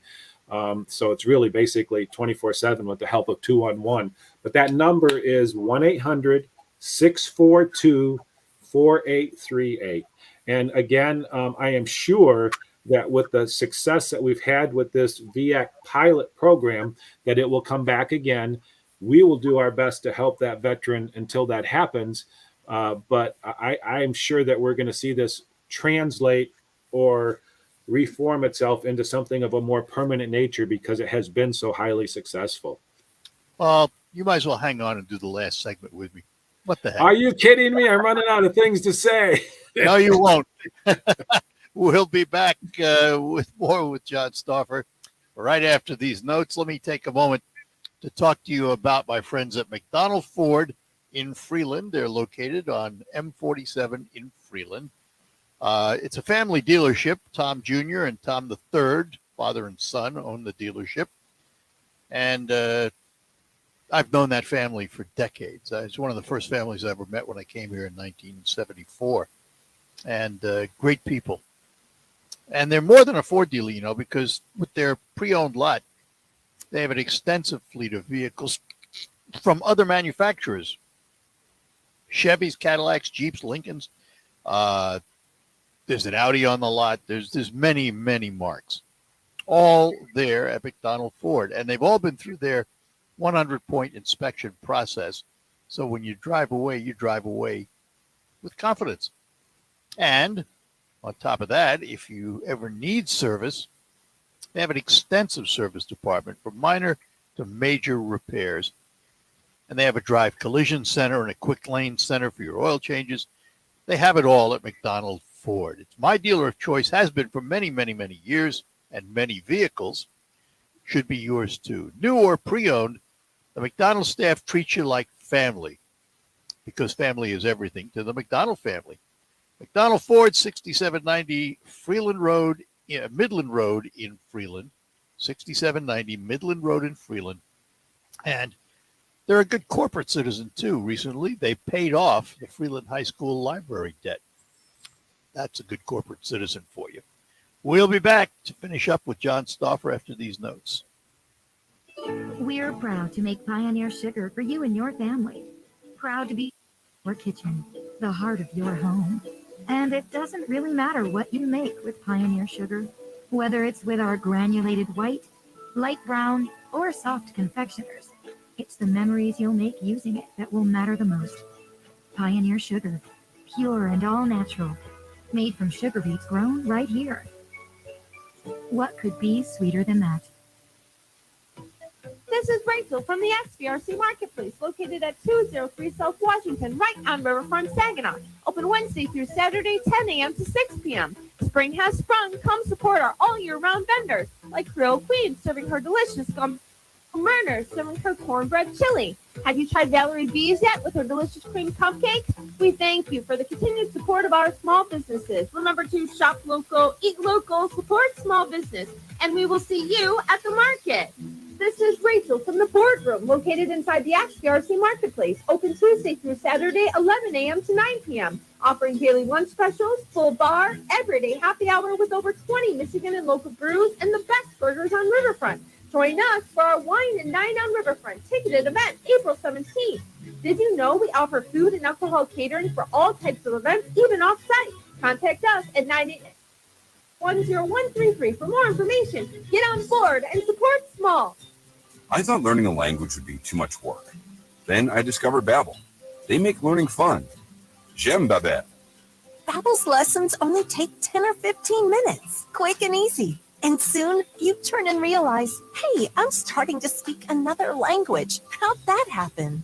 So it's really basically 24/7 with the help of 211. But that number is 1-800-642-4838. And again, I am sure that with the success that we've had with this VAC pilot program, that it will come back again. We will do our best to help that veteran until that happens. But I'm sure that we're going to see this translate or reform itself into something of a more permanent nature because it has been so highly successful. Well, you might as well hang on and do the last segment with me. What the heck? Are you kidding me? I'm running out of things to say. No, you won't. We'll be back with more with John Stauffer right after these notes. Let me take a moment to talk to you about my friends at McDonald Ford in Freeland. They're located on M47 in Freeland. It's a family dealership. Tom Jr. and Tom III, father and son, own the dealership. And I've known that family for decades. It's one of the first families I ever met when I came here in 1974. And great people. And they're more than a Ford dealer, you know, because with their pre-owned lot, they have an extensive fleet of vehicles from other manufacturers. Chevys, Cadillacs, Jeeps, Lincolns. There's an Audi on the lot. There's many, many marks. All there at McDonald Ford. And they've all been through their 100-point inspection process. So when you drive away with confidence. And on top of that, if you ever need service, they have an extensive service department from minor to major repairs. And they have a drive collision center and a quick lane center for your oil changes. They have it all at McDonald Ford. It's my dealer of choice, has been for many, many, many years, and many vehicles. Should be yours too. New or pre-owned, the McDonald staff treats you like family because family is everything to the McDonald family. McDonald Ford, 6790 Freeland Road, Midland Road in Freeland, 6790 Midland Road in Freeland. And they're a good corporate citizen too. Recently, they paid off the Freeland High School library debt. That's a good corporate citizen for you. We'll be back to finish up with John Stauffer after these notes. We're proud to make Pioneer Sugar for you and your family. Proud to be your kitchen, the heart of your home. And it doesn't really matter what you make with Pioneer Sugar, whether it's with our granulated white, light brown, or soft confectioners. It's the memories you'll make using it that will matter the most. Pioneer Sugar, pure and all natural, made from sugar beets grown right here. What could be sweeter than that? This is Rachel from the XBRC Marketplace, located at 203 South Washington, right on Riverfront, Saginaw. Open Wednesday through Saturday, 10 a.m. to 6 p.m. Spring has sprung. Come support our all-year-round vendors, like Creole Queen, serving her delicious gum Murner serving her cornbread chili. Have you tried Valerie B's yet with her delicious cream cupcakes? We thank you for the continued support of our small businesses. Remember to shop local, eat local, support small business, and we will see you at the market. This is Rachel from the boardroom, located inside the XPRC Marketplace, open Tuesday through Saturday, 11 a.m. to 9 p.m., offering daily lunch specials, full bar, everyday happy hour with over 20 Michigan and local brews, and the best burgers on Riverfront. Join us for our Wine and Dine on Riverfront ticketed event, April 17th. Did you know we offer food and alcohol catering for all types of events, even off-site? Contact us at 988-10133 for more information. Get on board and support small. I thought learning a language would be too much work. Then I discovered Babbel. They make learning fun. J'aime Babette. Babbel's lessons only take 10 or 15 minutes, quick and easy. And soon you turn and realize, hey, I'm starting to speak another language. How'd that happen?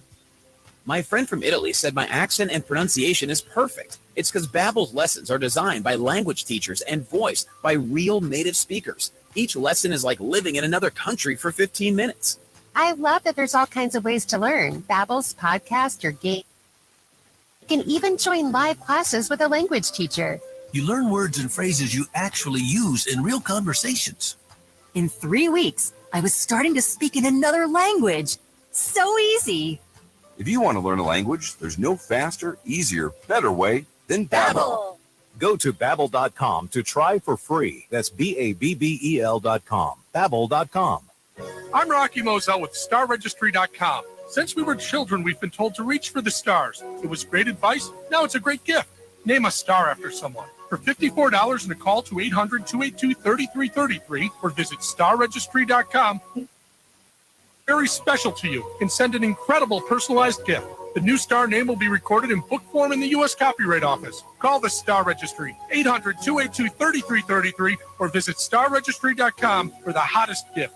My friend from Italy said my accent and pronunciation is perfect. It's because Babbel's lessons are designed by language teachers and voiced by real native speakers. Each lesson is like living in another country for 15 minutes. I love that there's all kinds of ways to learn. Babbel's podcast or game. You can even join live classes with a language teacher. You learn words and phrases you actually use in real conversations. In 3 weeks, I was starting to speak in another language. So easy. If you want to learn a language, there's no faster, easier, better way than Babbel. Go to Babbel.com to try for free. That's Babbel.com. Babbel.com. I'm Rocky Moselle with StarRegistry.com. Since we were children, we've been told to reach for the stars. It was great advice. Now it's a great gift. Name a star after someone. For $54 and a call to 800-282-3333 or visit StarRegistry.com. Very special to you and send an incredible personalized gift. The new star name will be recorded in book form in the U.S. Copyright Office. Call the Star Registry, 800-282-3333 or visit StarRegistry.com for the hottest gift.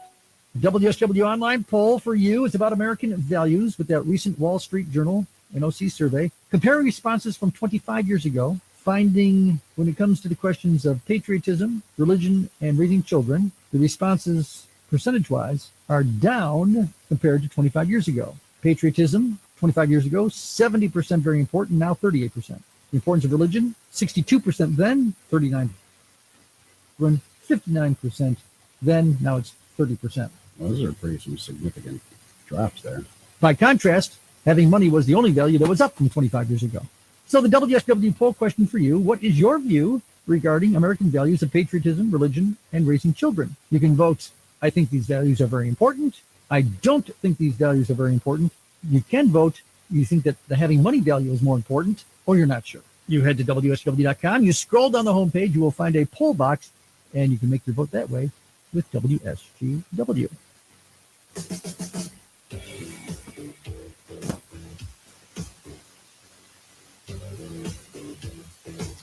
WSW Online poll for you is about American values with that recent Wall Street Journal NOC survey, comparing responses from 25 years ago, finding when it comes to the questions of patriotism, religion, and raising children, the responses percentage-wise are down compared to 25 years ago. Patriotism, 25 years ago, 70% very important, now 38%. The importance of religion, 62% then, 39%. 59% then, now it's 30%. Well, those are some significant drops there. By contrast, having money was the only value that was up from 25 years ago. So the WSW poll question for you, what is your view regarding American values of patriotism, religion, and raising children? You can vote, I think these values are very important. I don't think these values are very important. You can vote, you think that the having money value is more important, or you're not sure. You head to WSW.com, you scroll down the homepage, you will find a poll box, and you can make your vote that way with WSGW.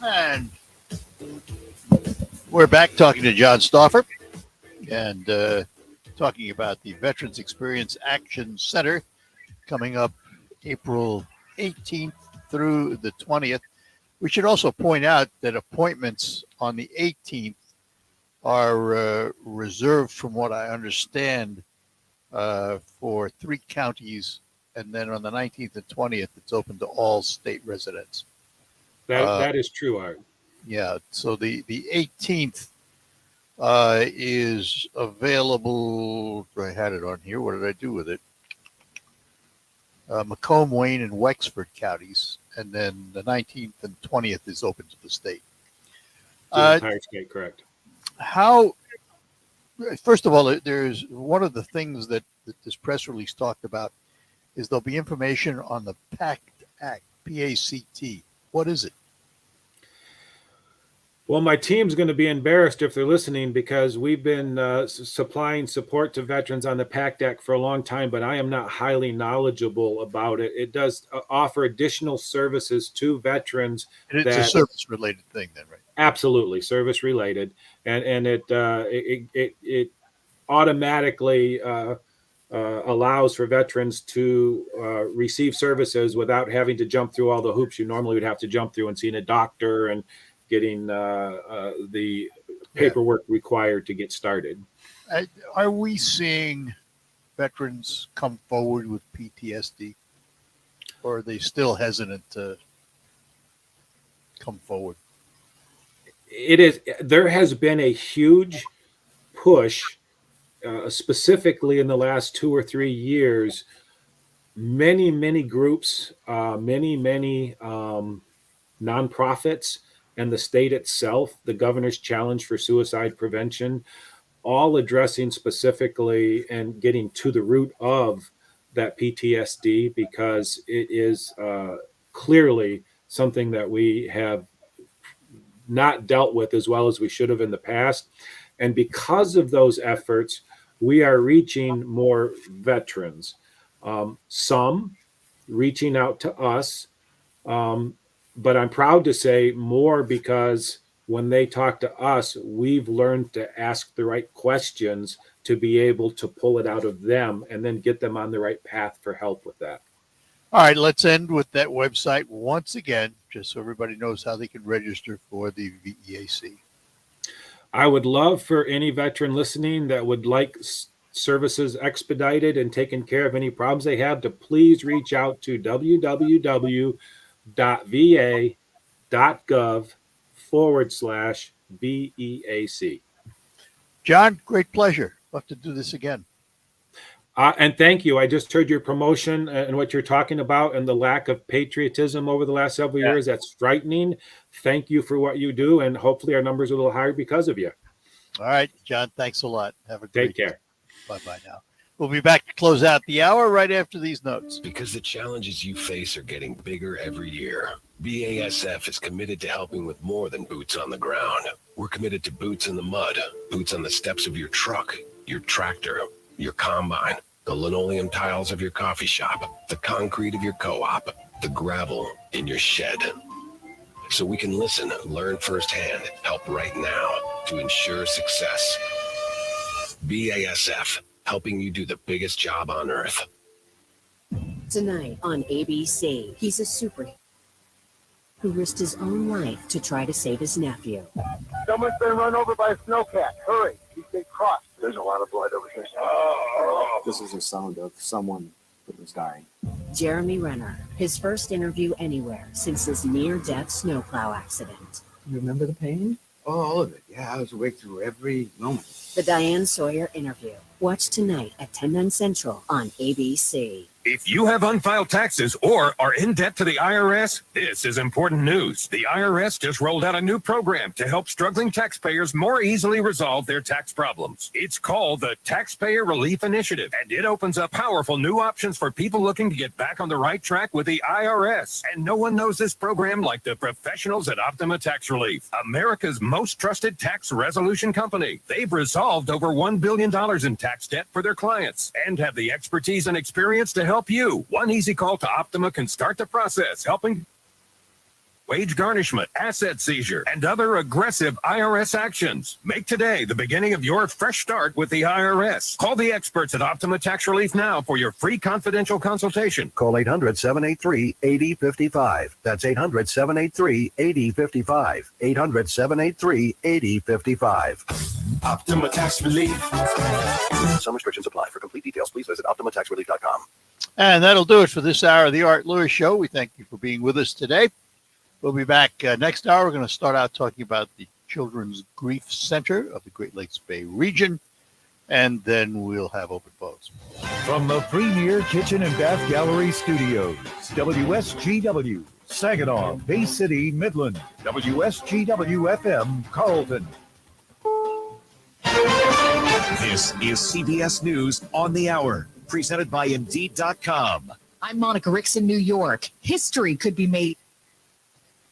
And we're back talking to John Stauffer and talking about the Veterans Experience Action Center coming up April 18th through the 20th. We should also point out that appointments on the 18th are reserved, from what I understand, for 3 counties, and then on the 19th and 20th, it's open to all state residents. That is true, Art. Yeah, so the 18th is available. I had it on here. What did I do with it? Macomb, Wayne, and Wexford counties, and then the 19th and 20th is open to the state. The entire state, correct. How? First of all, there's one of the things that this press release talked about is there'll be information on the PACT Act, PACT. What is it? Well, my team's going to be embarrassed if they're listening because we've been supplying support to veterans on the PACT Act for a long time, but I am not highly knowledgeable about it. It does offer additional services to veterans. And it's a service-related thing then, right? Absolutely, service-related. And it automatically allows for veterans to receive services without having to jump through all the hoops you normally would have to jump through and seeing a doctor and getting the paperwork required to get started. Are we seeing veterans come forward with PTSD, or are they still hesitant to come forward? There has been a huge push, specifically in the last 2 or 3 years. Many groups, many nonprofits, and the state itself, the governor's challenge for suicide prevention, all addressing specifically and getting to the root of that PTSD, because it is clearly something that we have not dealt with as well as we should have in the past. And because of those efforts, we are reaching more veterans. Some reaching out to us, but I'm proud to say more, because when they talk to us, we've learned to ask the right questions to be able to pull it out of them and then get them on the right path for help with that. All right, let's end with that website once again, just so everybody knows how they can register for the VEAC. I would love for any veteran listening that would like services expedited and taken care of any problems they have to please reach out to www.va.gov/VEAC. John, great pleasure. We'll have to do this again. And thank you. I just heard your promotion and what you're talking about and the lack of patriotism over the last several years. That's frightening. Thank you for what you do. And hopefully our numbers are a little higher because of you. All right, John, thanks a lot. Have a great Take care. Bye-bye now. We'll be back to close out the hour right after these notes. Because the challenges you face are getting bigger every year, BASF is committed to helping with more than boots on the ground. We're committed to boots in the mud, boots on the steps of your truck, your tractor, your combine, the linoleum tiles of your coffee shop, the concrete of your co-op, the gravel in your shed. So we can listen, learn firsthand, help right now to ensure success. BASF, helping you do the biggest job on earth. Tonight on ABC, he's a superhero who risked his own life to try to save his nephew. Someone's been run over by a snowcat. Hurry, he's been crossed. There's a lot of blood over here. This is the sound of someone who was dying. Jeremy Renner, his first interview anywhere since his near-death snowplow accident. You remember the pain? Oh, all of it. Yeah, I was awake through every moment. The Diane Sawyer interview. Watch tonight at 10/9 Central on ABC. If you have unfiled taxes or are in debt to the IRS, this is important news. The IRS just rolled out a new program to help struggling taxpayers more easily resolve their tax problems. It's called the Taxpayer Relief Initiative, and it opens up powerful new options for people looking to get back on the right track with the IRS. And no one knows this program like the professionals at Optima Tax Relief, America's most trusted tax resolution company. They've resolved over $1 billion in tax debt for their clients and have the expertise and experience to help you. One easy call to Optima can start the process, helping wage garnishment, asset seizure, and other aggressive IRS actions. Make today the beginning of your fresh start with the IRS. Call the experts at Optima Tax Relief now for your free confidential consultation. Call 800-783-8055. That's 800-783-8055. 800-783-8055. Optima Tax Relief. Some restrictions apply. For complete details, please visit OptimaTaxRelief.com. And that'll do it for this hour of the Art Lewis Show. We thank you for being with us today. We'll be back next hour. We're going to start out talking about the Children's Grief Center of the Great Lakes Bay region, and then we'll have open votes. From the Premier Kitchen and Bath Gallery Studios, WSGW, Saginaw, Bay City, Midland, WSGW-FM, Carlton. This is CBS News on the Hour, presented by Indeed.com. I'm Monica Ricks in New York. History could be made.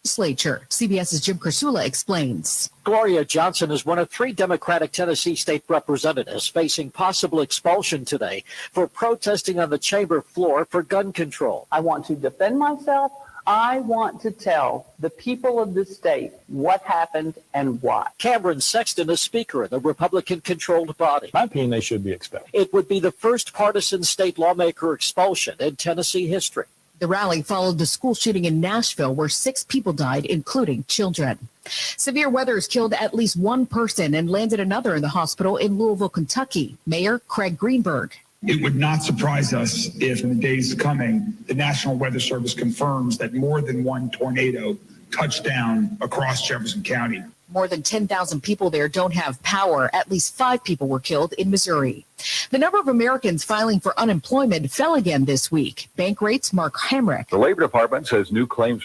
Legislature. CBS's Jim Kursula explains. Gloria Johnson is one of 3 Democratic Tennessee state representatives facing possible expulsion today for protesting on the chamber floor for gun control. I want to defend myself. I want to tell the people of this state what happened and why. Cameron Sexton is speaker of the Republican-controlled body. In my opinion, they should be expelled. It would be the first partisan state lawmaker expulsion in Tennessee history. The rally followed the school shooting in Nashville, where 6 people died, including children. Severe weather has killed at least 1 person and landed another in the hospital in Louisville, Kentucky. Mayor Craig Greenberg. It would not surprise us if in the days coming, the National Weather Service confirms that more than one tornado touched down across Jefferson County. More than 10,000 people there don't have power. At least 5 people were killed in Missouri. The number of Americans filing for unemployment fell again this week. Bank rates, Mark Hamrick. The Labor Department says new claims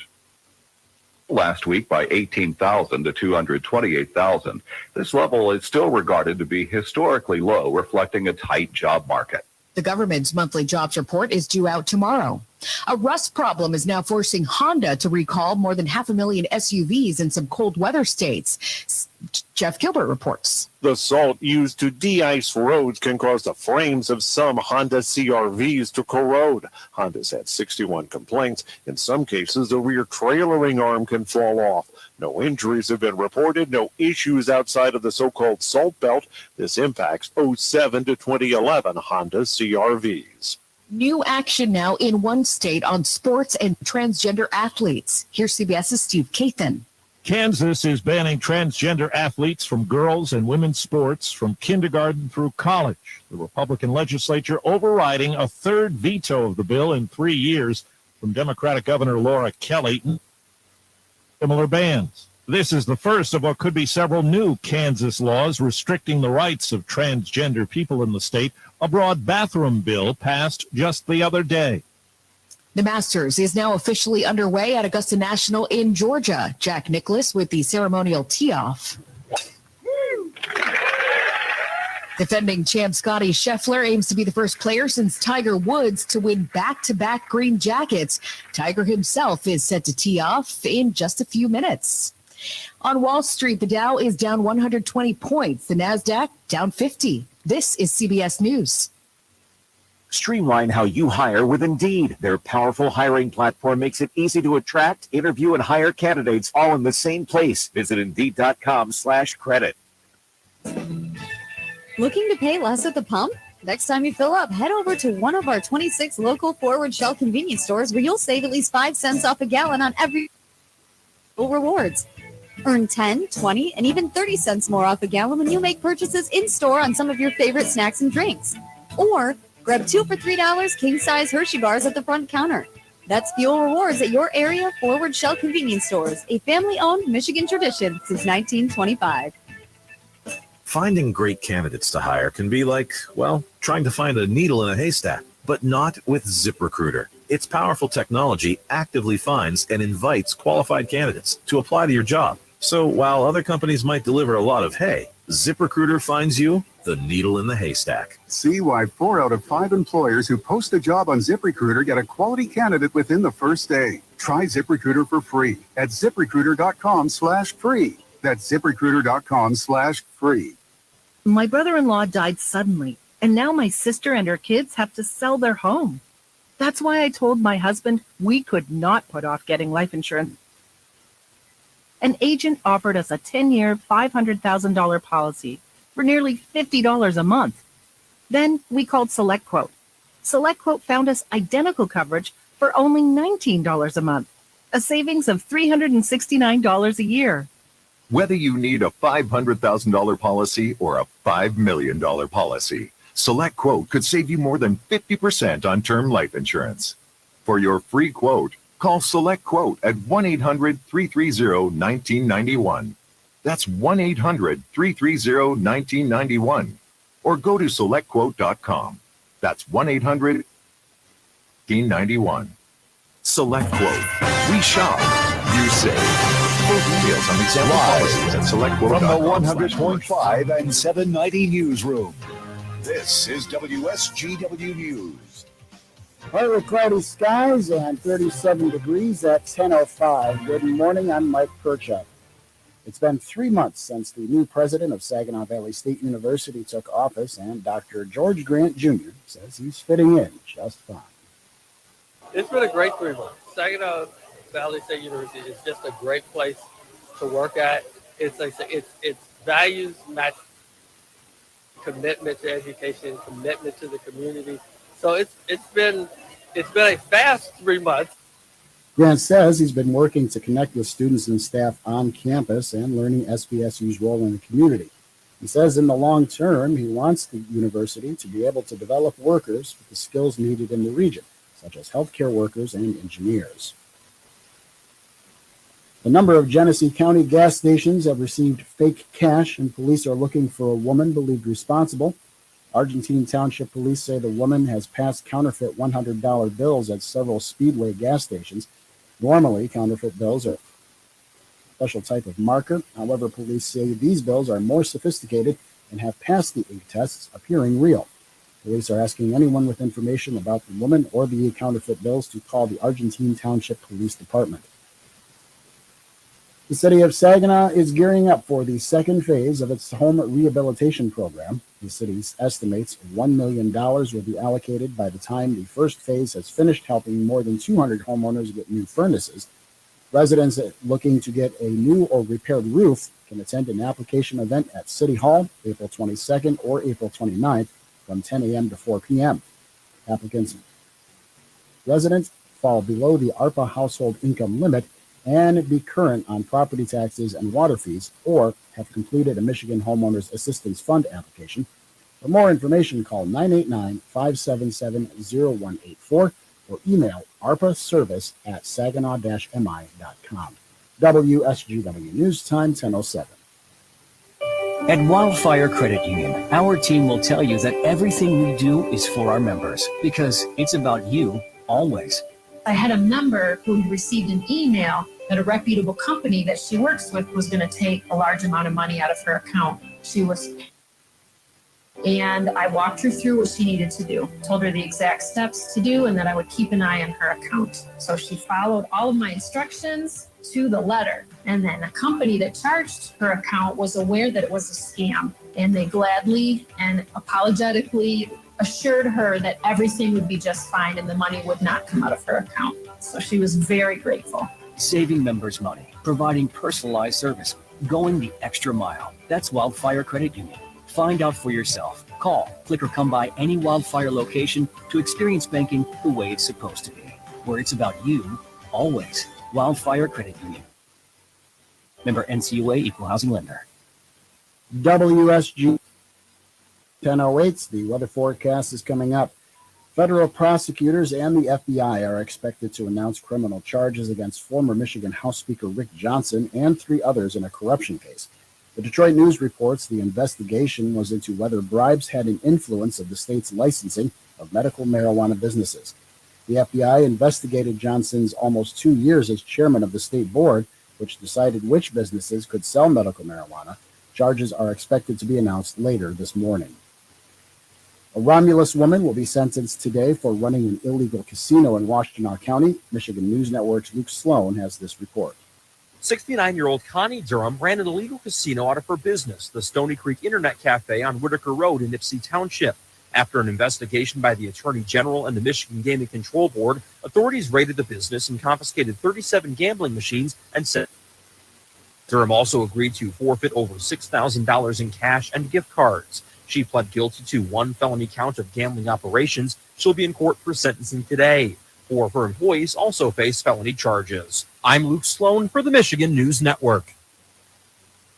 last week by 18,000 to 228,000. This level is still regarded to be historically low, reflecting a tight job market. The government's monthly jobs report is due out tomorrow. A rust problem is now forcing Honda to recall more than 500,000 SUVs in some cold weather states. Jeff Gilbert reports. The salt used to de-ice roads can cause the frames of some Honda CR-Vs to corrode. Honda's had 61 complaints. In some cases, the rear trailering arm can fall off. No injuries have been reported, no issues outside of the so-called salt belt. This impacts 07 to 2011 Honda CR-Vs. New action now in one state on sports and transgender athletes. Here's CBS's Steve Kathan. Kansas is banning transgender athletes from girls' and women's sports from kindergarten through college. The Republican legislature overriding a third veto of the bill in 3 years from Democratic Governor Laura Kelly. Similar bans. This is the first of what could be several new Kansas laws restricting the rights of transgender people in the state. A broad bathroom bill passed just the other day. The Masters is now officially underway at Augusta National in Georgia. Jack Nicklaus with the ceremonial tee-off. Defending champ Scottie Scheffler aims to be the first player since Tiger Woods to win back-to-back green jackets. Tiger himself is set to tee off in just a few minutes. On Wall Street, the Dow is down 120 points. The NASDAQ down 50. This is CBS News. Streamline how you hire with Indeed. Their powerful hiring platform makes it easy to attract, interview, and hire candidates all in the same place. Visit Indeed.com/credit. Looking to pay less at the pump? Next time you fill up, head over to one of our 26 local Forward Shell convenience stores where you'll save at least 5 cents off a gallon on every rewards. Earn 10, 20, and even 30 cents more off a gallon when you make purchases in-store on some of your favorite snacks and drinks. Or grab 2 for $3 king-size Hershey bars at the front counter. That's fuel rewards at your area Forward Shell convenience stores, a family-owned Michigan tradition since 1925. Finding great candidates to hire can be like, well, trying to find a needle in a haystack, but not with ZipRecruiter. Its powerful technology actively finds and invites qualified candidates to apply to your job. So while other companies might deliver a lot of hay, ZipRecruiter finds you the needle in the haystack. See why 4 out of 5 employers who post a job on ZipRecruiter get a quality candidate within the first day. Try ZipRecruiter for free at ZipRecruiter.com/free. That's ZipRecruiter.com/free. My brother-in-law died suddenly, and now my sister and her kids have to sell their home. That's why I told my husband we could not put off getting life insurance. An agent offered us a 10-year, $500,000 policy for nearly $50 a month. Then we called SelectQuote. SelectQuote found us identical coverage for only $19 a month, a savings of $369 a year. Whether you need a $500,000 policy or a $5 million policy, SelectQuote could save you more than 50% on term life insurance. For your free quote, call SelectQuote at 1-800-330-1991. That's 1-800-330-1991. Or go to SelectQuote.com. That's 1-800-1991. SelectQuote. We shop. You save. Full details on example policies at SelectQuote.com. From the 100.5 and 790 newsroom, this is WSGW News. Partly cloudy skies and 37 degrees at 10:05. Good morning, I'm Mike Perchuk. It's been 3 months since the new president of Saginaw Valley State University took office, and Dr. George Grant Jr. says he's fitting in just fine. It's been a great 3 months. Saginaw Valley State University is just a great place to work at. It's values match commitment to education, commitment to the community. So it's been a fast 3 months. Grant says he's been working to connect with students and staff on campus and learning SVSU's role in the community. He says in the long term, he wants the university to be able to develop workers with the skills needed in the region, such as healthcare workers and engineers. The number of Genesee County gas stations have received fake cash, and police are looking for a woman believed responsible. Argentine Township Police say the woman has passed counterfeit $100 bills at several Speedway gas stations. Normally, counterfeit bills are a special type of marker. However, police say these bills are more sophisticated and have passed the ink tests, appearing real. Police are asking anyone with information about the woman or the counterfeit bills to call the Argentine Township Police Department. The city of Saginaw is gearing up for the second phase of its home rehabilitation program. The city estimates $1 million will be allocated by the time the first phase has finished, helping more than 200 homeowners get new furnaces. Residents looking to get a new or repaired roof can attend an application event at City Hall April 22nd or April 29th from 10 a.m. to 4 p.m. Residents fall below the ARPA household income limit and be current on property taxes and water fees, or have completed a Michigan Homeowners Assistance Fund application. For more information, call 989-577-0184 or email arpaservice@saginaw-mi.com. WSGW News Time, 10:07. At Wildfire Credit Union, our team will tell you that everything we do is for our members, because it's about you, always. I had a member who received an email that a reputable company that she works with was going to take a large amount of money out of her account. And I walked her through what she needed to do, told her the exact steps to do, and that I would keep an eye on her account. So she followed all of my instructions to the letter. And then a company that charged her account was aware that it was a scam, and they gladly and apologetically assured her that everything would be just fine and the money would not come out of her account. So she was very grateful. Saving members money, providing personalized service, going the extra mile. That's Wildfire Credit Union. Find out for yourself. Call, click, or come by any Wildfire location to experience banking the way it's supposed to be, where it's about you, always. Wildfire Credit Union. Member NCUA, Equal Housing Lender. WSG 10:08. The weather forecast is coming up. Federal prosecutors and the FBI are expected to announce criminal charges against former Michigan House Speaker Rick Johnson and 3 others in a corruption case. The Detroit News reports the investigation was into whether bribes had an influence of the state's licensing of medical marijuana businesses. The FBI investigated Johnson's almost 2 years as chairman of the state board, which decided which businesses could sell medical marijuana. Charges are expected to be announced later this morning. A Romulus woman will be sentenced today for running an illegal casino in Washtenaw County. Michigan News Network's Luke Sloan has this report. 69-year-old Connie Durham ran an illegal casino out of her business, the Stony Creek Internet Cafe on Whitaker Road in Nipsey Township. After an investigation by the Attorney General and the Michigan Gaming Control Board, authorities raided the business and confiscated 37 gambling machines and said Durham also agreed to forfeit over $6,000 in cash and gift cards. She pled guilty to 1 felony count of gambling operations. She'll be in court for sentencing today. 4 of her employees also face felony charges. I'm Luke Sloan for the Michigan News Network.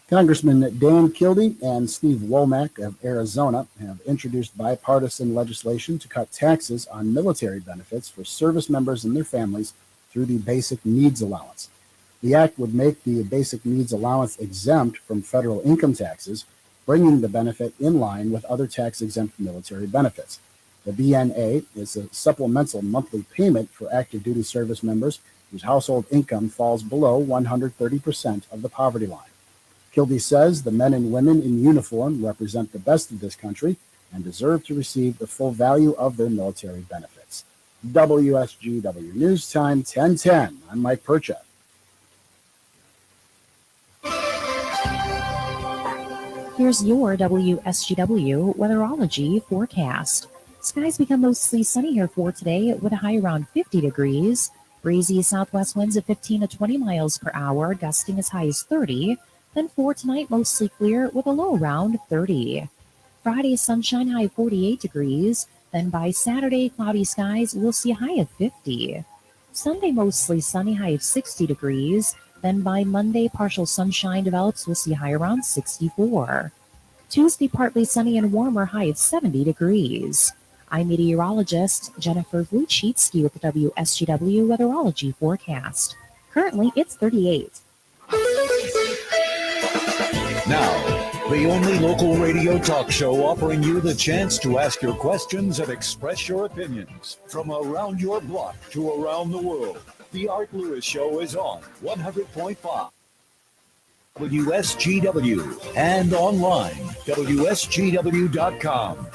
Congressman Dan Kildee and Steve Womack of Arizona have introduced bipartisan legislation to cut taxes on military benefits for service members and their families through the Basic Needs Allowance. The act would make the Basic Needs Allowance exempt from federal income taxes, bringing the benefit in line with other tax-exempt military benefits. The BNA is a supplemental monthly payment for active duty service members whose household income falls below 130% of the poverty line. Kildee says the men and women in uniform represent the best of this country and deserve to receive the full value of their military benefits. WSGW News Time, 10:10. I'm Mike Percha. Here's your WSGW weatherology forecast. Skies become mostly sunny here for today with a high around 50 degrees. Breezy southwest winds at 15 to 20 miles per hour, gusting as high as 30. Then for tonight, mostly clear with a low around 30. Friday, sunshine, high 48 degrees. Then by Saturday, cloudy skies, we'll see a high of 50. Sunday, mostly sunny, high of 60 degrees. Then by Monday, partial sunshine develops, we'll see a high around 64. Tuesday, partly sunny and warmer, high of 70 degrees. I'm meteorologist Jennifer Vluchitsky with the WSGW Weatherology Forecast. Currently, it's 38. Now, the only local radio talk show offering you the chance to ask your questions and express your opinions from around your block to around the world. The Art Lewis Show is on 100.5 WSGW and online, WSGW.com.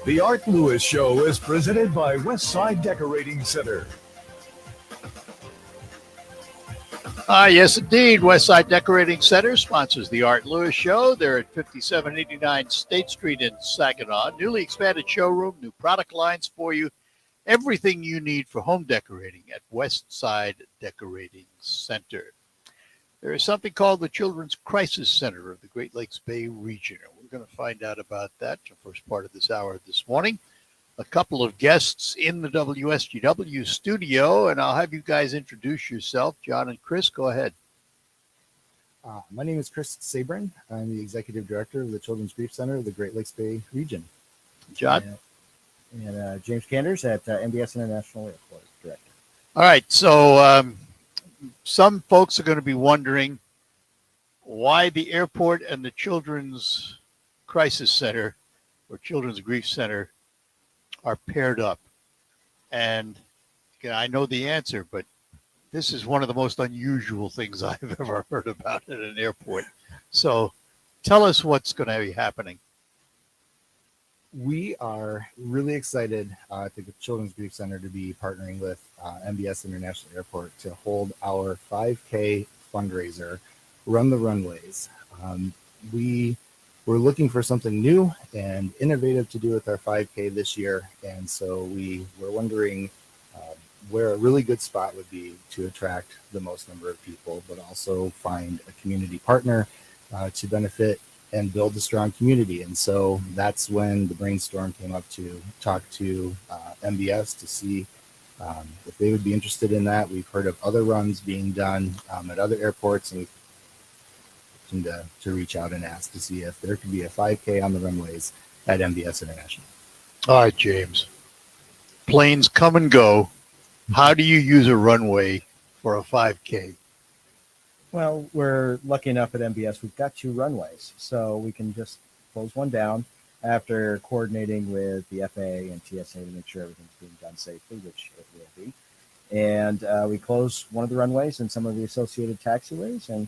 The Art Lewis Show is presented by Westside Decorating Center. Yes, indeed. Westside Decorating Center sponsors the Art Lewis Show. They're at 5789 State Street in Saginaw. Newly expanded showroom, new product lines for you. Everything you need for home decorating at Westside Decorating Center. There is something called the Children's Crisis Center of the Great Lakes Bay region. We're going to find out about that the first part of this hour this morning. A couple of guests in the WSGW studio, and I'll have you guys introduce yourself. John and Chris, go ahead. My name is Chris Sabourin. I'm the Executive Director of the Children's Grief Center of the Great Lakes Bay region. John? And James Canders at MBS International Airport Director. All right, so some folks are going to be wondering why the airport and the Children's Crisis Center or Children's Grief Center are paired up. And again, I know the answer, but this is one of the most unusual things I've ever heard about at an airport. So tell us what's going to be happening. We are really excited at the Children's Grief Center to be partnering with MBS International Airport to hold our 5K fundraiser, Run the Runways. We were looking for something new and innovative to do with our 5K this year, and so we were wondering where a really good spot would be to attract the most number of people, but also find a community partner to benefit and build a strong community. And so that's when the brainstorm came up to talk to MBS to see if they would be interested in that. We've heard of other runs being done at other airports, and we've to reach out and ask to see if there could be a 5K on the runways at MBS International. All right, James. Planes come and go. How do you use a runway for a 5K? Well, we're lucky enough at MBS, we've got 2 runways, so we can just close one down after coordinating with the FAA and TSA to make sure everything's being done safely, which it will be. And we close one of the runways and some of the associated taxiways and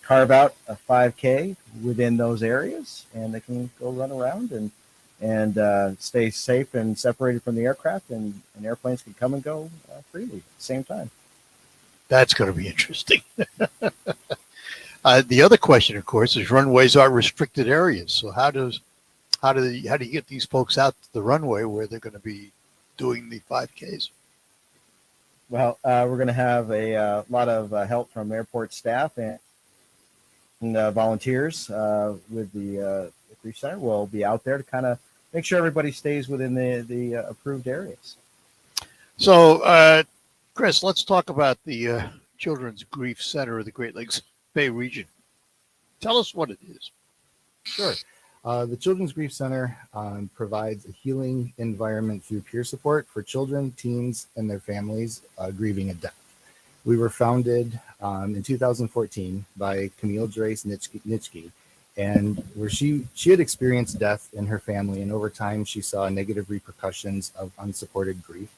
carve out a 5K within those areas, and they can go run around and stay safe and separated from the aircraft, and airplanes can come and go freely at the same time. That's going to be interesting. The other question, of course, is runways are restricted areas. So how do you get these folks out to the runway where they're going to be doing the 5Ks? Well, we're going to have a lot of help from airport staff and volunteers with the Grief Center. We'll be out there to kind of make sure everybody stays within the approved areas. So, Chris, let's talk about the Children's Grief Center of the Great Lakes Bay region. Tell us what it is. Sure. The Children's Grief Center provides a healing environment through peer support for children, teens, and their families grieving a death. We were founded in 2014 by Camille Drace Nitschke, and where she had experienced death in her family, and over time she saw negative repercussions of unsupported grief.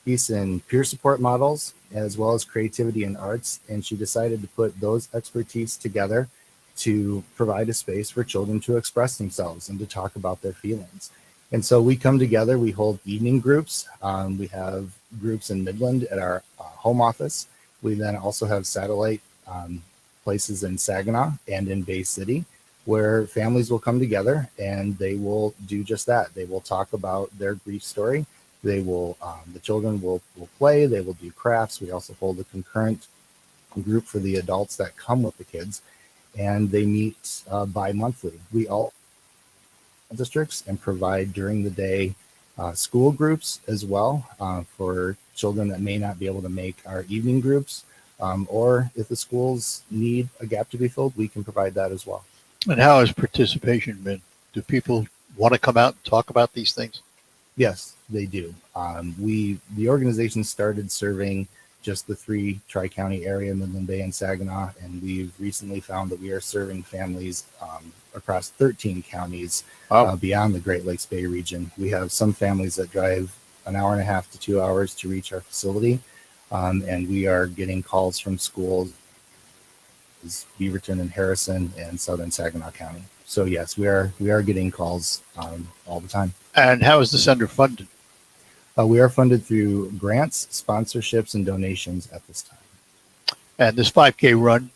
Piece in peer support models as well as creativity and arts, and she decided to put those expertise together to provide a space for children to express themselves and to talk about their feelings. And so we come together, we hold evening groups. We have groups in Midland at our home office. We then also have satellite places in Saginaw and in Bay City where families will come together and they will do just that. They will talk about their grief story. They will, the children will play, they will do crafts. We also hold a concurrent group for the adults that come with the kids, and they meet bi-monthly. We all districts and provide during the day school groups as well for children that may not be able to make our evening groups, or if the schools need a gap to be filled, we can provide that as well. And how has participation been? Do people want to come out and talk about these things? Yes, they do. The organization started serving just the 3 Tri-County area, Midland Bay and Saginaw, and we've recently found that we are serving families across 13 counties beyond the Great Lakes Bay region. We have some families that drive an hour and a half to 2 hours to reach our facility, and we are getting calls from schools, Beaverton and Harrison and Southern Saginaw County. So yes, we are getting calls all the time. And how is the center funded? We are funded through grants, sponsorships, and donations at this time. And this 5K run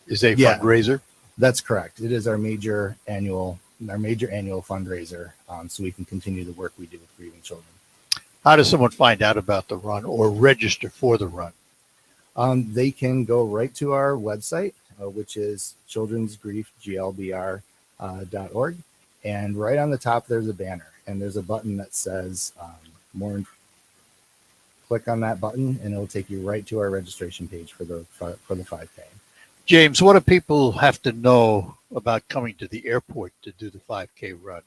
is a fundraiser? That's correct. It is our major annual fundraiser, so we can continue the work we do with grieving children. How does someone find out about the run or register for the run? They can go right to our website, which is childrensgriefglbr.org. And right on the top, there's a banner, and there's a button that says more. Click on that button, and it'll take you right to our registration page for the 5K. James, what do people have to know about coming to the airport to do the 5K run?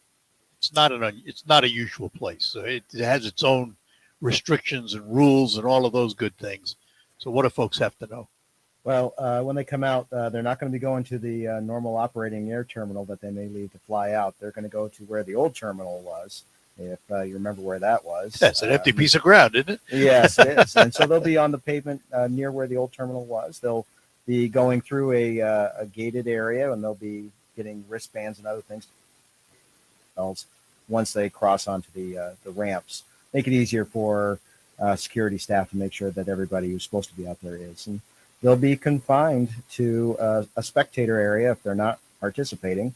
It's not a usual place. So it has its own restrictions and rules and all of those good things. So what do folks have to know? Well, when they come out, they're not going to be going to the normal operating air terminal that they may leave to fly out. They're going to go to where the old terminal was, if you remember where that was. That's an empty piece of ground, isn't it? Yes, it is. And so they'll be on the pavement near where the old terminal was. They'll be going through a gated area, and they'll be getting wristbands and other things once they cross onto the ramps. Make it easier for security staff to make sure that everybody who's supposed to be out there is. And they'll be confined to a spectator area if they're not participating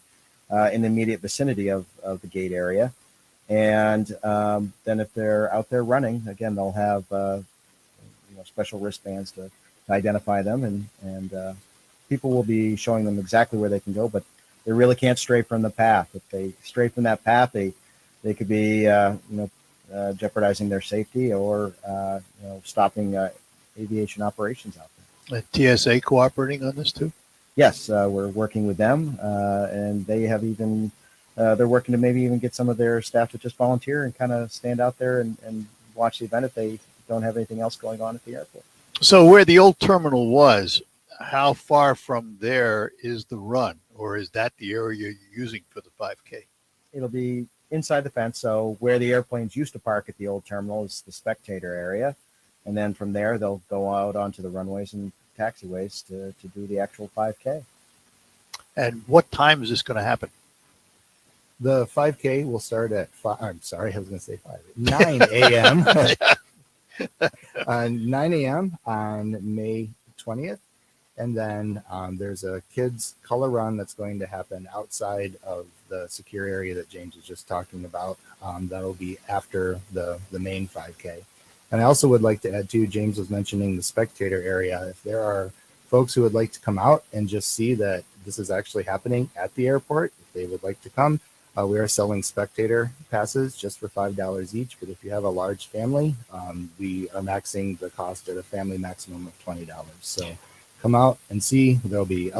in the immediate vicinity of the gate area. And then if they're out there running, again, they'll have special wristbands to identify them. And people will be showing them exactly where they can go, but they really can't stray from the path. If they stray from that path, they could be jeopardizing their safety or stopping aviation operations out there. TSA cooperating on this too? Yes, we're working with them, and they have even they're working to maybe even get some of their staff to just volunteer and kind of stand out there and watch the event if they don't have anything else going on at the airport. So where the old terminal was, how far from there is the run, or is that the area you're using for the 5K? It'll be inside the fence. So where the airplanes used to park at the old terminal is the spectator area. And then from there, they'll go out onto the runways and taxiways to do the actual 5K. And what time is this going to happen? The 5K will start at 9 a.m. 9 a.m. on May 20th. And then there's a kids color run that's going to happen outside of the secure area that James was just talking about. That'll be after the main 5K. And I also would like to add too, James was mentioning the spectator area. If there are folks who would like to come out and just see that this is actually happening at the airport, if they would like to come, we are selling spectator passes just for $5 each. But if you have a large family, we are maxing the cost at a family maximum of $20. So come out and see. There'll be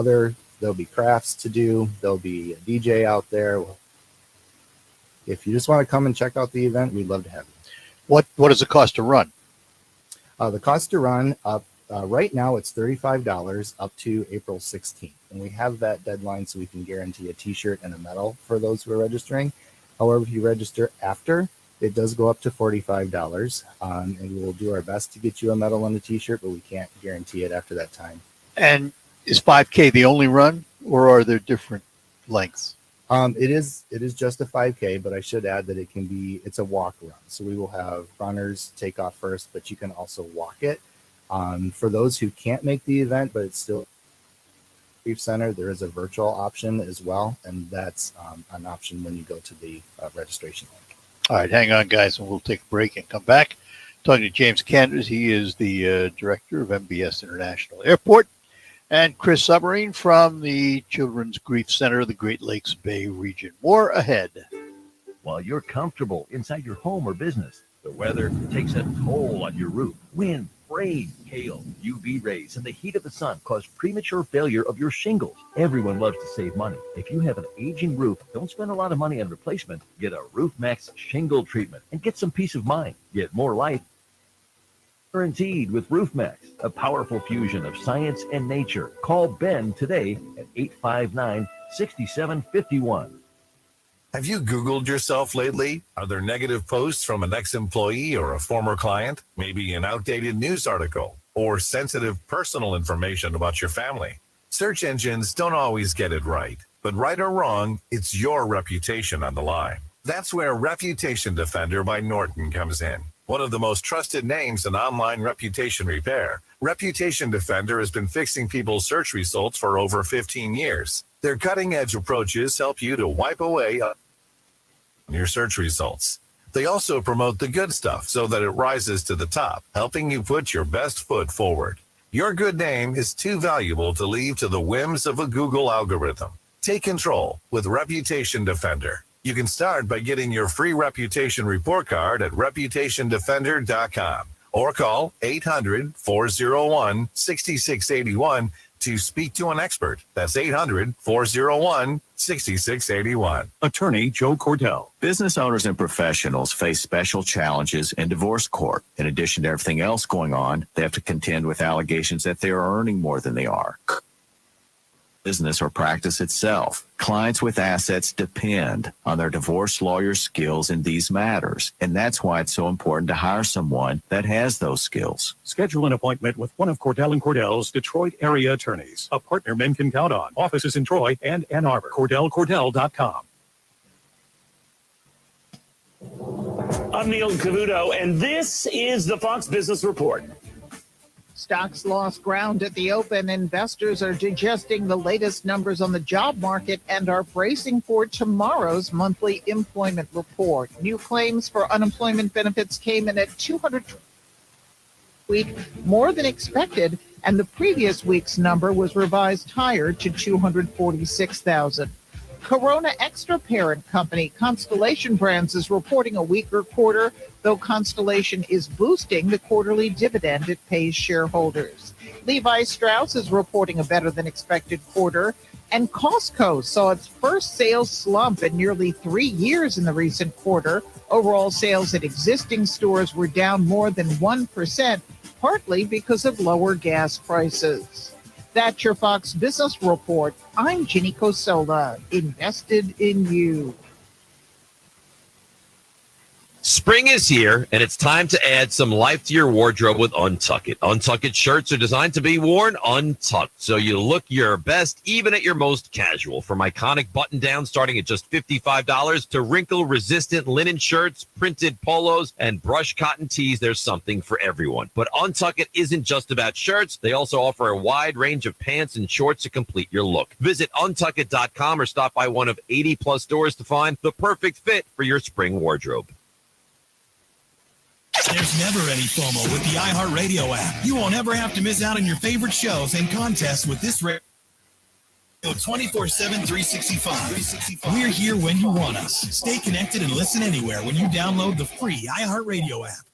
crafts to do. There'll be a DJ out there. If you just want to come and check out the event, we'd love to have you. What does it cost to run? The cost to run up right now it's $35 up to April 16th, and we have that deadline so we can guarantee a T-shirt and a medal for those who are registering. However, if you register after, it does go up to $45, and we will do our best to get you a medal and a T-shirt, but we can't guarantee it after that time. And is 5K the only run, or are there different lengths? It is just a 5K, but I should add that it's a walk run. So we will have runners take off first, but you can also walk it. For those who can't make the event, but it's still Grief Center, there is a virtual option as well, and that's an option when you go to the registration link. All right, hang on, guys, and we'll take a break and come back. Talking to James Canders, he is the director of MBS International Airport, and Chris Sabourin from the Children's Grief Center of the Great Lakes Bay region. More ahead. While you're comfortable inside your home or business, the weather takes a toll on your roof. Wind, Rain, hail, UV rays, and the heat of the sun cause premature failure of your shingles. Everyone loves to save money. If you have an aging roof, don't spend a lot of money on replacement. Get a Roof Max shingle treatment and get some peace of mind. Get more life guaranteed with Roof Max, a powerful fusion of science and nature. Call Ben today at 859-6751. Have you Googled yourself lately? Are there negative posts from an ex-employee or a former client? Maybe an outdated news article or sensitive personal information about your family? Search engines don't always get it right, but right or wrong, it's your reputation on the line. That's where Reputation Defender by Norton comes in. One of the most trusted names in online reputation repair, Reputation Defender has been fixing people's search results for over 15 years. Their cutting-edge approaches help you to wipe away your search results. They also promote the good stuff so that it rises to the top, helping you put your best foot forward. Your good name is too valuable to leave to the whims of a Google algorithm. Take control with Reputation Defender. You can start by getting your free reputation report card at reputationdefender.com or call 800-401-6681 to speak to an expert. That's 800-401-6681. Attorney Joe Cordell. Business owners and professionals face special challenges in divorce court. In addition to everything else going on, they have to contend with allegations that they are earning more than they are. Business or practice itself. Clients with assets depend on their divorce lawyer's skills in these matters, and that's why it's so important to hire someone that has those skills. Schedule an appointment with one of Cordell & Cordell's Detroit area attorneys, a partner men can count on. Offices in Troy and Ann Arbor. CordellCordell.com. I'm Neil Cavuto, and this is the Fox Business Report. Stocks lost ground at the open. Investors are digesting the latest numbers on the job market and are bracing for tomorrow's monthly employment report. New claims for unemployment benefits came in at 200 week, more than expected, and the previous week's number was revised higher to 246,000. Corona Extra parent company Constellation Brands is reporting a weaker quarter, though Constellation is boosting the quarterly dividend it pays shareholders. Levi Strauss is reporting a better than expected quarter, and Costco saw its first sales slump in nearly 3 years in the recent quarter. Overall sales at existing stores were down more than 1%, partly because of lower gas prices. That's your Fox Business Report. I'm Ginny Cosola, invested in you. Spring is here, and it's time to add some life to your wardrobe with Untuck It. Untuck It shirts are designed to be worn untucked, so you look your best even at your most casual. From iconic button-downs starting at just $55 to wrinkle-resistant linen shirts, printed polos, and brush cotton tees, there's something for everyone. But Untuck It isn't just about shirts. They also offer a wide range of pants and shorts to complete your look. Visit untuckit.com or stop by one of 80-plus stores to find the perfect fit for your spring wardrobe. There's never any FOMO with the iHeartRadio app. You won't ever have to miss out on your favorite shows and contests with this radio 24/7, 365. We're here when you want us. Stay connected and listen anywhere when you download the free iHeartRadio app.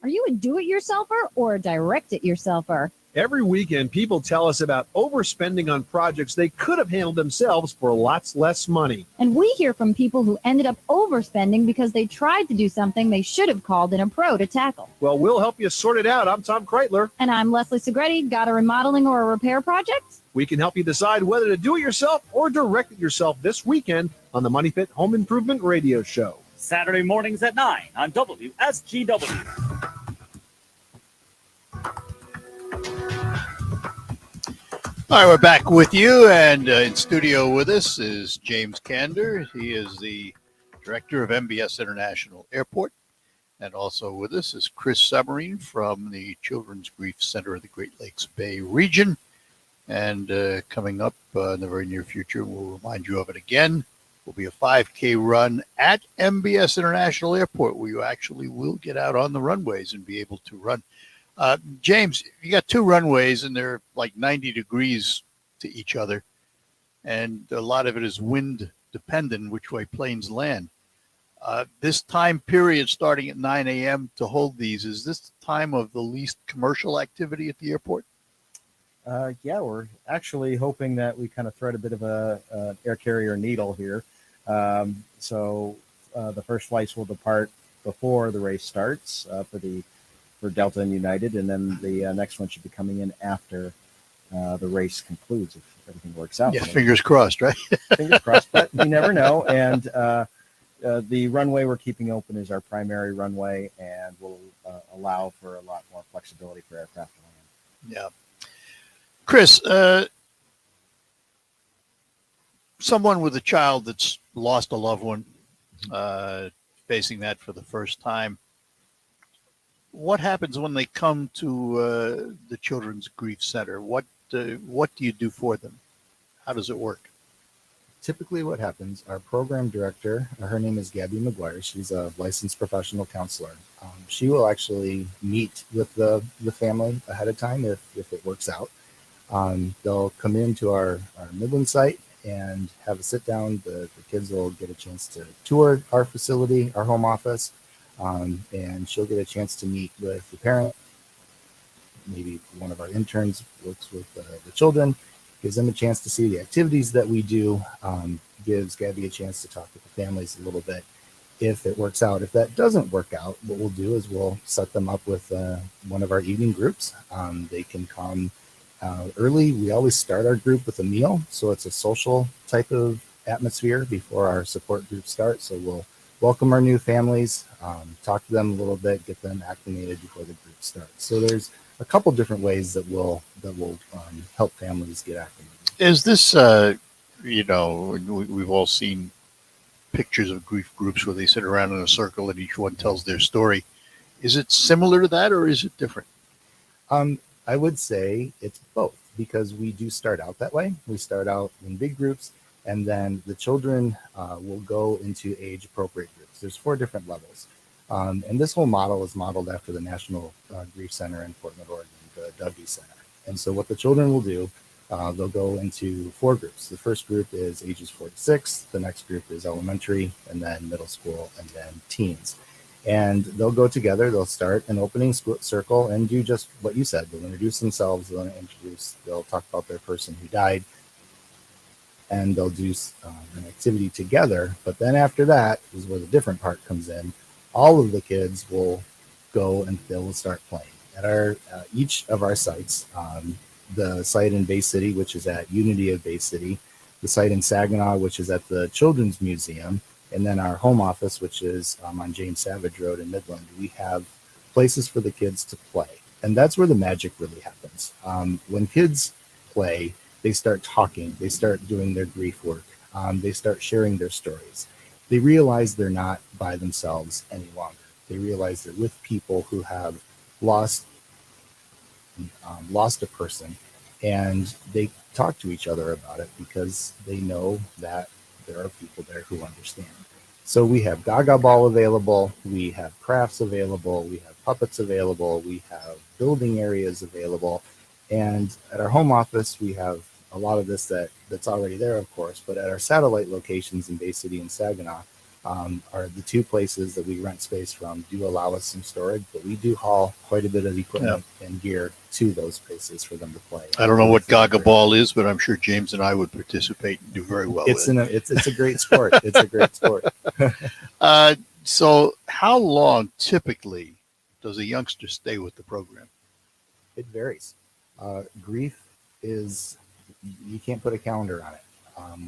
Are you a do-it-yourselfer or a direct-it-yourselfer? Every weekend, people tell us about overspending on projects they could have handled themselves for lots less money. And we hear from people who ended up overspending because they tried to do something they should have called in a pro to tackle. Well, we'll help you sort it out. I'm Tom Kreitler. And I'm Leslie Segretti. Got a remodeling or a repair project? We can help you decide whether to do it yourself or direct it yourself this weekend on the Money Pit Home Improvement Radio Show. Saturday mornings at 9 on WSGW. All right, we're back with you, and in studio with us is James Kander. He is the director of MBS International Airport, and also with us is Chris Sabourin from the Children's Grief Center of the Great Lakes Bay region. And coming up in the very near future, we'll remind you of it again, will be a 5K run at MBS International Airport, where you actually will get out on the runways and be able to run. James, you got two runways and they're like 90 degrees to each other. And a lot of it is wind dependent, which way planes land. This time period starting at 9 a.m. to hold these, is this the time of the least commercial activity at the airport? Yeah, we're actually hoping that we kind of thread a bit of a air carrier needle here. So the first flights will depart before the race starts for Delta and United, and then the next one should be coming in after the race concludes if everything works out. Yeah, fingers crossed, right? Fingers crossed, but you never know. And the runway we're keeping open is our primary runway, and will allow for a lot more flexibility for aircraft to land. Yeah. Chris, someone with a child that's lost a loved one, facing that for the first time, what happens when they come to the Children's Grief Center? What do you do for them? How does it work? Typically what happens, our program director, her name is Gabby McGuire. She's a licensed professional counselor. She will actually meet with the family ahead of time if it works out. They'll come into our Midland site and have a sit down. The kids will get a chance to tour our facility, our home office, and she'll get a chance to meet with the parent. Maybe one of our interns works with the children, gives them a chance to see the activities that we do, gives Gabby a chance to talk with the families a little bit if it works out. If that doesn't work out, what we'll do is we'll set them up with one of our evening groups. They can come early. We always start our group with a meal, so it's a social type of atmosphere before our support group starts. So we'll welcome our new families, talk to them a little bit, get them acclimated before the group starts. So there's a couple different ways that will help families get acclimated. Is this, we've all seen pictures of grief groups where they sit around in a circle and each one tells their story. Is it similar to that, or is it different? I would say it's both, because we do start out that way. We start out in big groups, and then the children will go into age-appropriate groups. There's 4 different levels. And this whole model is modeled after the National Grief Center in Portland, Oregon, the Dougie Center. And so what the children will do, they'll go into 4 groups. The first group is ages 4 to 6. The next group is elementary, and then middle school, and then teens. And they'll go together. They'll start an opening circle and do just what you said. They'll introduce themselves. They'll talk about their person who died, and they'll do an activity together. But then after that is where the different part comes in. All of the kids will go and they will start playing at our each of our sites. The site in Bay City, which is at Unity of Bay City, the site in Saginaw, which is at the Children's Museum, and then our home office, which is on James Savage Road in Midland. We have places for the kids to play, and that's where the magic really happens. When kids play, they start talking, they start doing their grief work, they start sharing their stories. They realize they're not by themselves any longer. They realize they're with people who have lost a person, and they talk to each other about it because they know that there are people there who understand. So we have Gaga Ball available, we have crafts available, we have puppets available, we have building areas available, and at our home office we have a lot of this that's already there, of course, but at our satellite locations in Bay City and Saginaw are the 2 places that we rent space from, do allow us some storage, but we do haul quite a bit of equipment and gear to those places for them to play. I don't know what Gaga Ball is, but I'm sure James and I would participate and do very well it's with it. It's a great sport. It's a great sport. So how long typically does a youngster stay with the program? It varies. Grief is, you can't put a calendar on it.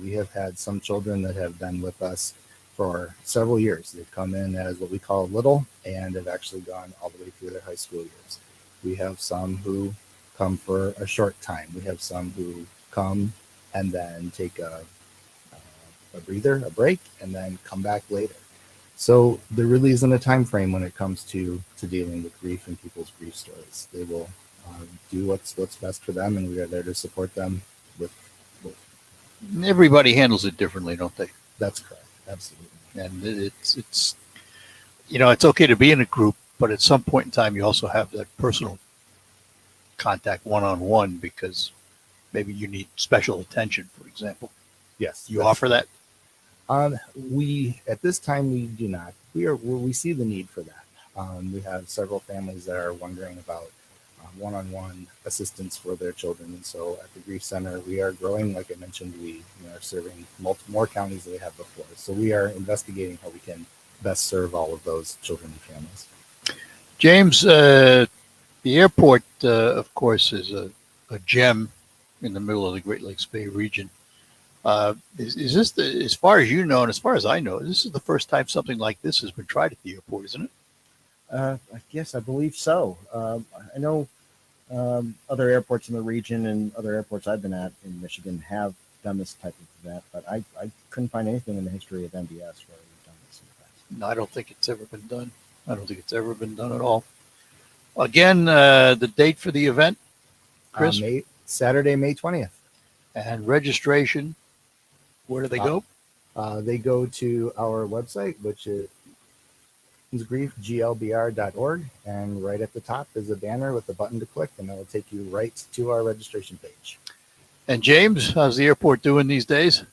We have had some children that have been with us for several years. They've come in as what we call little and have actually gone all the way through their high school years. We have some who come for a short time. We have some who come and then take a breather, a break, and then come back later. So there really isn't a time frame when it comes to dealing with grief and people's grief stories. They will do what's best for them, and we are there to support them with. Everybody handles it differently, don't they? That's correct. Absolutely. And it's it's okay to be in a group, but at some point in time you also have that personal contact one-on-one because maybe you need special attention, for example. Yes. You offer that? We at this time we do not. We see the need for that. We have several families that are wondering about one-on-one assistance for their children, and so at the Grief Center we are growing. Like I mentioned, we are serving more counties than we have before. So we are investigating how we can best serve all of those children and families. James, the airport, of course, is a gem in the middle of the Great Lakes Bay region. Is this, as far as you know, and as far as I know, this is the first time something like this has been tried at the airport, isn't it? Yes, I believe so. I know other airports in the region and other airports I've been at in Michigan have done this type of event, but I couldn't find anything in the history of MBS where we've done this in the past. No, I don't think it's ever been done. I don't think it's ever been done at all. Again, the date for the event, Chris? Saturday, May 20th. And registration, where do they go? They go to our website, which is griefglbr.org, and right at the top is a banner with a button to click, and it'll take you right to our registration page. And James, how's the airport doing these days?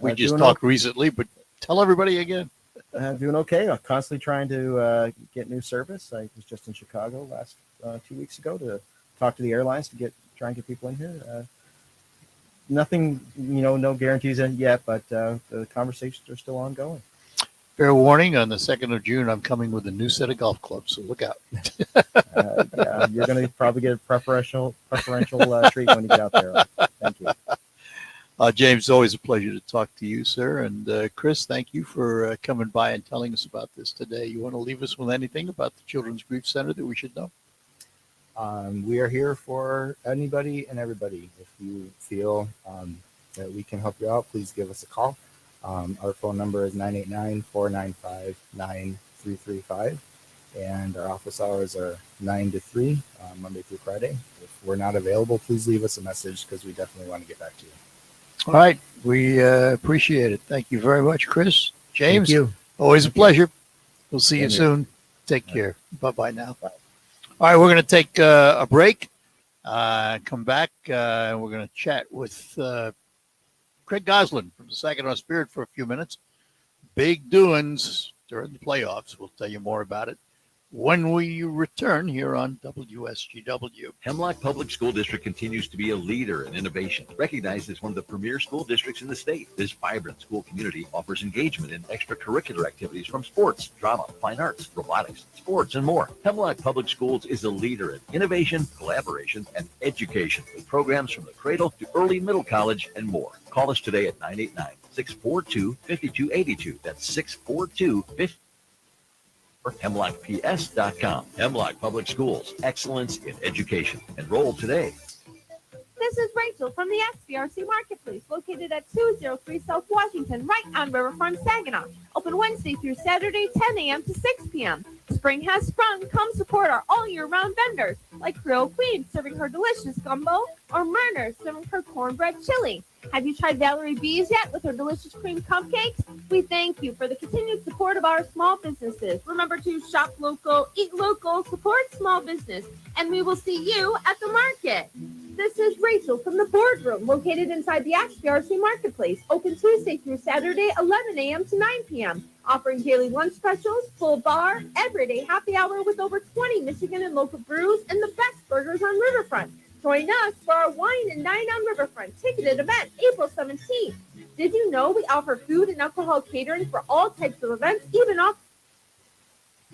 We just talked recently, but tell everybody again. Doing okay. I'm constantly trying to get new service. I was just in Chicago last 2 weeks ago to talk to the airlines to try and get people in here. Nothing, no guarantees yet, but the conversations are still ongoing. Fair warning, on the 2nd of June, I'm coming with a new set of golf clubs, so look out. Yeah, you're going to probably get a preferential treat when you get out there. Thank you. James, always a pleasure to talk to you, sir. And Chris, thank you for coming by and telling us about this today. You want to leave us with anything about the Children's Grief Center that we should know? We are here for anybody and everybody. If you feel that we can help you out, please give us a call. Our phone number is 989-495-9335, and our office hours are 9 to 3, Monday through Friday. If we're not available, please leave us a message because we definitely want to get back to you. All right. We appreciate it. Thank you very much, Chris. James, Thank you. Always a pleasure. We'll see you soon. Take care. Bye-bye now. Bye. All right, we're going to take a break, come back, and we're going to chat with Craig Goslin from the Saginaw Spirit for a few minutes. Big doings during the playoffs. We'll tell you more about it when we return here on WSGW. Hemlock Public School District continues to be a leader in innovation, recognized as one of the premier school districts in the state. This vibrant school community offers engagement in extracurricular activities from sports, drama, fine arts, robotics, sports, and more. Hemlock Public Schools is a leader in innovation, collaboration, and education with programs from the cradle to early middle college and more. Call us today at 989-642-5282. That's 642-5282. Or hemlockps.com. Hemlock Public Schools, excellence in education. Enroll today. This is Rachel from the XBRC Marketplace, located at 203 South Washington, right on Riverfront, Saginaw. Open Wednesday through Saturday, 10 a.m. to 6 p.m. Spring has sprung. Come support our all-year-round vendors, like Creole Queen serving her delicious gumbo, or Myrner serving her cornbread chili. Have you tried Valerie B's yet with her delicious cream cupcakes? We thank you for the continued support of our small businesses. Remember to shop local, eat local, support small business, and we will see you at the market. This is Rachel from the boardroom, located inside the XBRC Marketplace, open Tuesday through Saturday, 11 a.m. to 9 p.m., offering daily lunch specials, full bar, everyday happy hour with over 20 Michigan and local brews, and the best burgers on Riverfront. Join us for our Wine and Dine on Riverfront ticketed event, April 17th. Did you know we offer food and alcohol catering for all types of events, even off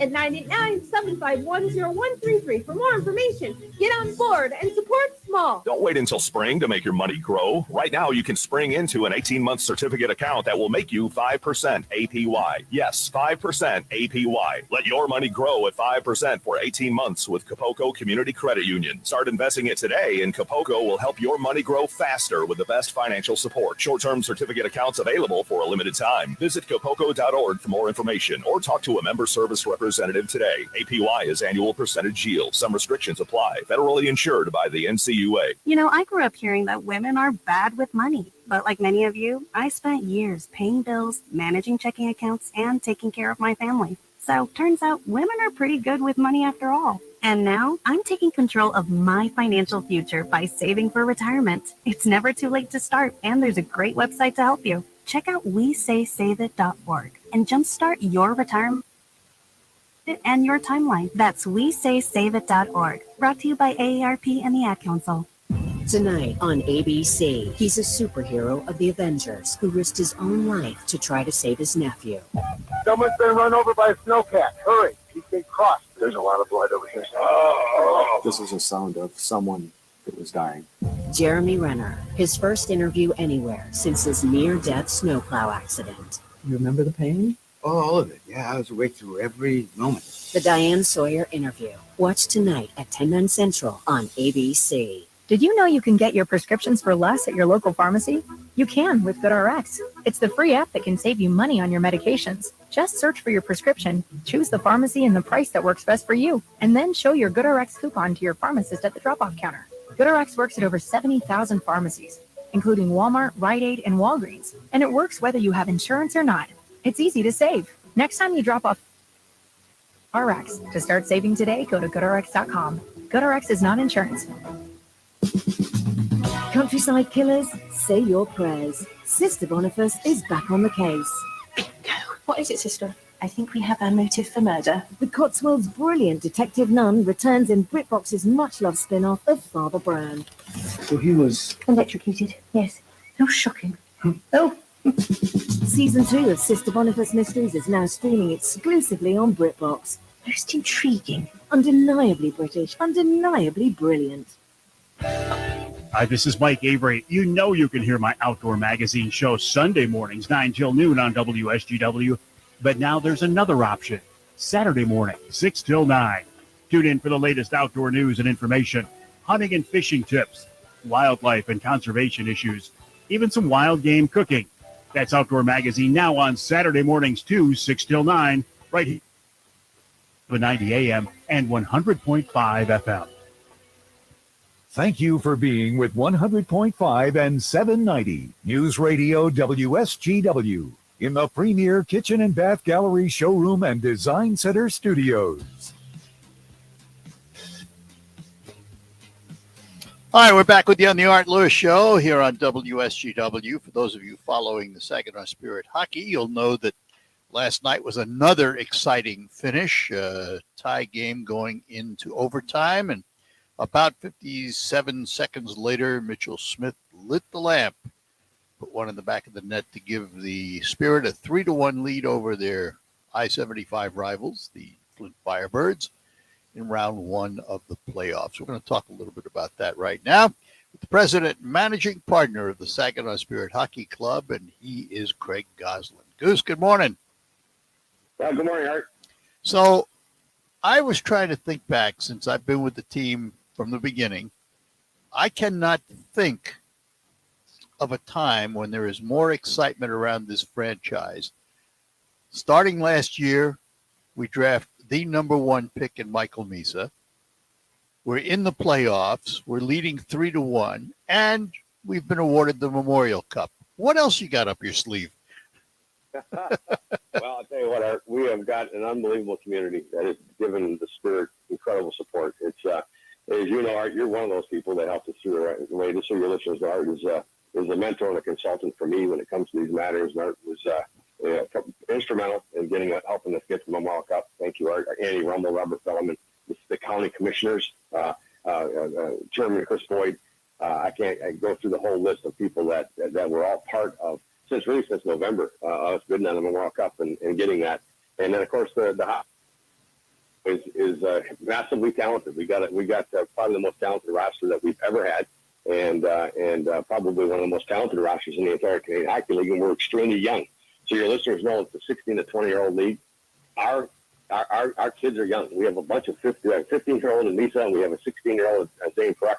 at 989-751-0133. For more information, get on board and support small. Don't wait until spring to make your money grow. Right now, you can spring into an 18-month certificate account that will make you 5% APY. Yes, 5% APY. Let your money grow at 5% for 18 months with Kapoco Community Credit Union. Start investing it today, and Kapoco will help your money grow faster with the best financial support. Short-term certificate accounts available for a limited time. Visit kapoco.org for more information or talk to a member service representative today. APY is annual percentage yield. Some restrictions apply. Federally insured by the NCUA. You know, I grew up hearing that women are bad with money. But like many of you, I spent years paying bills, managing checking accounts, and taking care of my family. So turns out women are pretty good with money after all. And now I'm taking control of my financial future by saving for retirement. It's never too late to start, and there's a great website to help you. check out WeSaySaveIt.org and jumpstart your retirement and your timeline. That's WeSaySaveIt.org. Brought to you by AARP and the Ad Council. Tonight on ABC, he's a superhero of the Avengers who risked his own life to try to save his nephew. Someone's been run over by a snowcat. Hurry, he's been crushed. There's a lot of blood over here. This is a sound of someone that was dying. Jeremy Renner, his first interview anywhere since his near-death snowplow accident. You remember the pain? Oh, all of it. Yeah, I was awake through every moment. The Diane Sawyer interview. Watch tonight at 10, 9 Central on ABC. Did you know you can get your prescriptions for less at your local pharmacy? You can with GoodRx. It's the free app that can save you money on your medications. Just search for your prescription, choose the pharmacy and the price that works best for you, and then show your GoodRx coupon to your pharmacist at the drop-off counter. GoodRx works at over 70,000 pharmacies, including Walmart, Rite Aid, and Walgreens, and it works whether you have insurance or not. It's easy to save. Next time you drop off RX, to start saving today, go to GoodRx.com. GoodRx is not insurance. Countryside Killers, say your prayers. Sister Boniface is back on the case. What is it, sister? I think we have our motive for murder. The Cotswolds' brilliant Detective Nunn returns in BritBox's much-loved spin-off of Father Brown. So he was electrocuted. Yes. How shocking. Oh. Season 2 of Sister Boniface Mysteries is now streaming exclusively on BritBox. Most intriguing. Undeniably British, undeniably brilliant. Hi, this is Mike Avery. You know you can hear my outdoor magazine show Sunday mornings, 9 till noon on WSGW. But now there's another option. Saturday morning, 6 till 9. Tune in for the latest outdoor news and information, hunting and fishing tips, wildlife and conservation issues, even some wild game cooking. That's Outdoor Magazine now on Saturday mornings too, 6 till 9, right here at 90 AM and 100.5 FM. Thank you for being with 100.5 and 790 News Radio WSGW in the premier kitchen and bath gallery showroom and design center studios. All right, we're back with you on the Art Lewis Show here on WSGW. For those of you following the Saginaw Spirit hockey, you'll know that last night was another exciting finish, tie game going into overtime, and about 57 seconds later, Mitchell Smith lit the lamp, put one in the back of the net to give the Spirit a 3-1 lead over their I-75 rivals, the Flint Firebirds, in round one of the playoffs. We're going to talk a little bit about that right now with the president and managing partner of the Saginaw Spirit Hockey Club, and he is Craig Goslin. Goose, good morning. Well, good morning, Art. So I was trying to think back since I've been with the team from the beginning. I cannot think of a time when there is more excitement around this franchise. Starting last year, we draft the number one pick in Michael Misa. We're in the playoffs. We're leading 3-1, and we've been awarded the Memorial Cup. What else you got up your sleeve? Well, I'll tell you what, Art, we have got an unbelievable community that has given the Spirit incredible support. It's as you know, Art, you're one of those people that helped us through the way. Just so your listeners know, Art is a mentor and a consultant for me when it comes to these matters. And Art was instrumental in helping us get to the Memorial Cup. Thank you, Art. Andy Rumble, Robert Fellman, the county commissioners, Chairman Chris Boyd. I go through the whole list of people that were all part of since November, us bidding on the Memorial Cup and getting that. And then, of course, the hockey is massively talented. We got probably the most talented roster that we've ever had, and probably one of the most talented rosters in the entire Canadian Hockey League. And we're extremely young. So your listeners know it's a 16 to 20-year-old league. Our kids are young. We have a bunch of 15-year-old in Misa, and we have a 16-year-old Zane Kruk.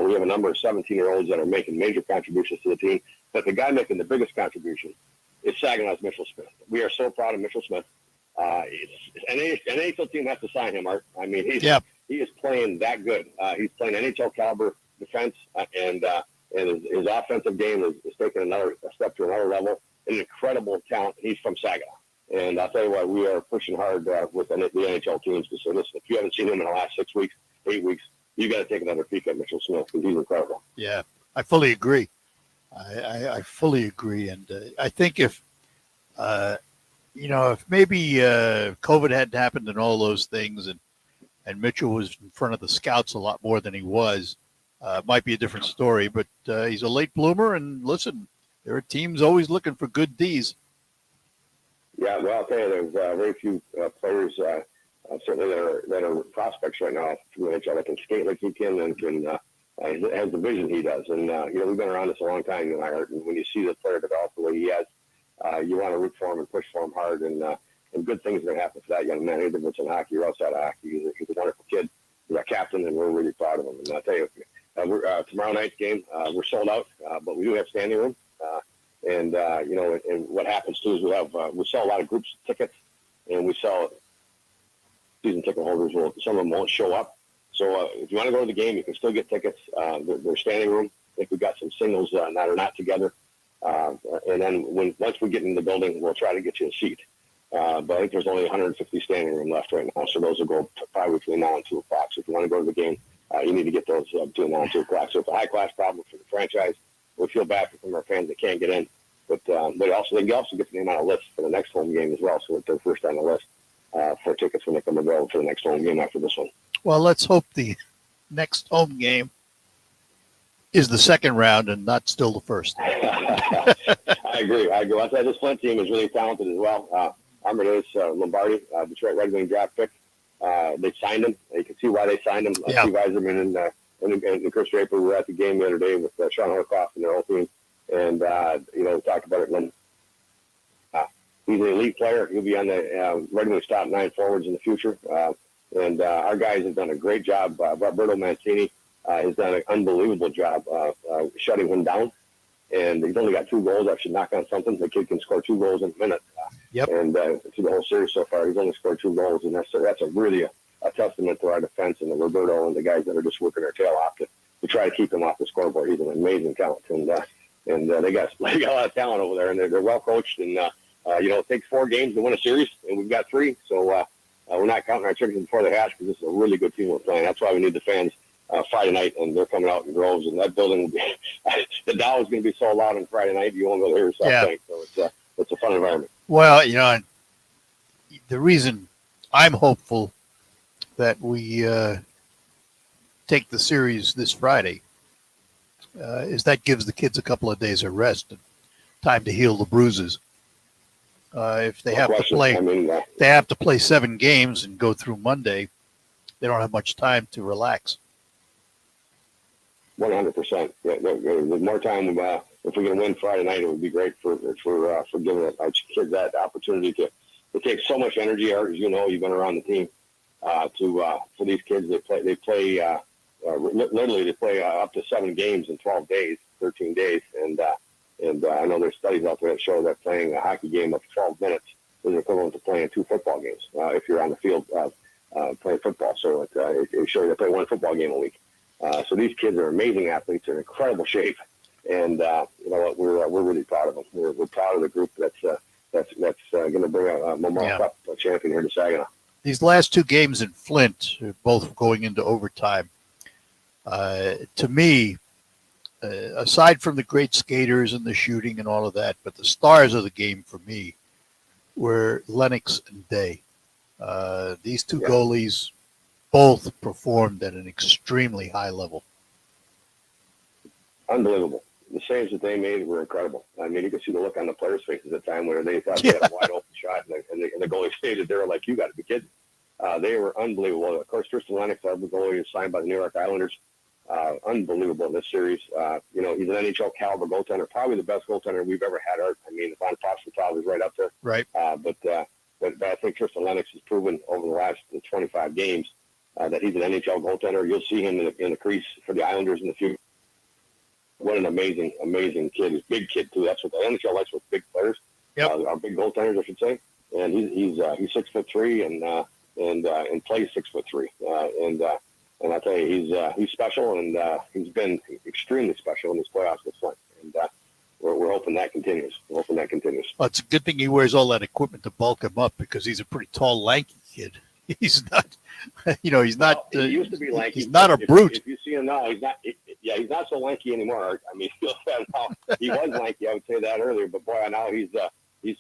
We have a number of 17-year-olds that are making major contributions to the team. But the guy making the biggest contribution is Saginaw's Mitchell Smith. We are so proud of Mitchell Smith. An NHL team has to sign him, Art. I mean, he is playing that good. He's playing NHL caliber defense, and his offensive game is taking a step to another level. An incredible talent. He's from Saginaw. And I'll tell you what, we are pushing hard with the NHL teams to say, listen, if you haven't seen him in the last 6 weeks, 8 weeks, you got to take another peek at Mitchell Smith because he's incredible. Yeah, I fully agree. I fully agree, and I think if if maybe COVID hadn't happened and all those things, and Mitchell was in front of the scouts a lot more than he was, might be a different story. But he's a late bloomer, and listen, there are teams always looking for good Ds. Yeah, well, I'll tell you, there's very few players certainly that are prospects right now from the NHL that can skate like he can and can has the vision he does. And we've been around this a long time, Art. And when you see the player develop the way he has, you want to root for him and push for him hard. And good things are going to happen for that young man, either if it's in hockey or outside of hockey. He's a wonderful kid. He's our captain, and we're really proud of him. And I'll tell you, tomorrow night's game, we're sold out, but we do have standing room. And what happens too is we sell a lot of groups tickets, and we sell season ticket holders. Some of them won't show up. So if you want to go to the game, you can still get tickets. They're standing room. I think we've got some singles that are not together. And then once we get in the building, we'll try to get you a seat. But I think there's only 150 standing room left right now. So those will go probably between now and 2 o'clock. So if you want to go to the game, you need to get those between now and 2 o'clock. So it's a high-class problem for the franchise. We feel bad for some of our fans that can't get in. But they can also get the name on a list for the next home game as well. So that they're first on the list for tickets when they come available for the next home game after this one. Well, let's hope the next home game is the second round and not still the first. I agree. I'll say this Flint team is really talented as well. Amadeus Lombardi, Detroit Red Wing draft pick. They signed him. You can see why they signed him. Yeah. Steve Eiserman and Chris Draper were at the game the other day with Sean Horkoff and their whole team. And, we talked about it. And he's an elite player. He'll be on the Red Wings top 9 forwards in the future. And our guys have done a great job. Roberto Mancini has done an unbelievable job shutting him down. And he's only got 2 goals. That should knock on something. The kid can score 2 goals in a minute. Yep. And through the whole series so far, he's only scored 2 goals. And that's really a testament to our defense and the Roberto and the guys that are just working their tail off to try to keep him off the scoreboard. He's an amazing talent. And they got a lot of talent over there, and they're well coached. And, it takes 4 games to win a series, and we've got 3. So we're not counting our chickens before they hatch because this is a really good team we're playing. That's why we need the fans Friday night, and they're coming out in droves. And that building will be the Dow is going to be so loud on Friday night, you won't be able to hear yourself think. So it's a fun environment. Well, the reason I'm hopeful that we take the series this Friday is that gives the kids a couple of days of rest and time to heal the bruises. If they have to play, they have to play 7 games and go through Monday. They don't have much time to relax. 100%. With more time, if we can win Friday night, it would be great for giving our kids that opportunity to take so much energy. Art, as you know, you've been around the team. For these kids, they play up to 7 games in 12 days, 13 days, and I know there's studies out there that show that playing a hockey game of 12 minutes is equivalent to playing 2 football games if you're on the field playing football. So it shows they play 1 football game a week. So these kids are amazing athletes. They're in incredible shape, and we're really proud of them. We're proud of the group that's going to bring a Memorial Cup champion here to Saginaw. These last 2 games in Flint, both going into overtime, to me, aside from the great skaters and the shooting and all of that, but the stars of the game for me were Lennox and Day. These 2 goalies both performed at an extremely high level. Unbelievable. The saves that they made were incredible. I mean, you could see the look on the players' faces at the time where they thought they had a wide open shot, and the goalie stated, they were like, "You got to be kidding." They were unbelievable. Of course, Tristan Lennox, our goalie, is signed by the New York Islanders. Unbelievable in this series. He's an NHL caliber goaltender, probably the best goaltender we've ever had. Art. I mean, Von Foster probably is right up there. Right. But I think Tristan Lennox has proven over the last 25 games that he's an NHL goaltender. You'll see him in the crease for the Islanders in the future. What an amazing, amazing kid. He's a big kid, too. That's what the NHL likes with big players. Yep. Our big goaltenders, I should say. And he's 6'3" and plays 6'3". And I tell you, he's special, and he's been extremely special in these playoffs this time. And we're hoping that continues. Well, it's a good thing he wears all that equipment to bulk him up because he's a pretty tall, lanky kid. He's not, he's not. He used to be lanky. He's not a brute. If you see him now, he's not. Yeah, he's not so lanky anymore, Art. I mean, he was lanky, I would say that earlier, but boy, now he's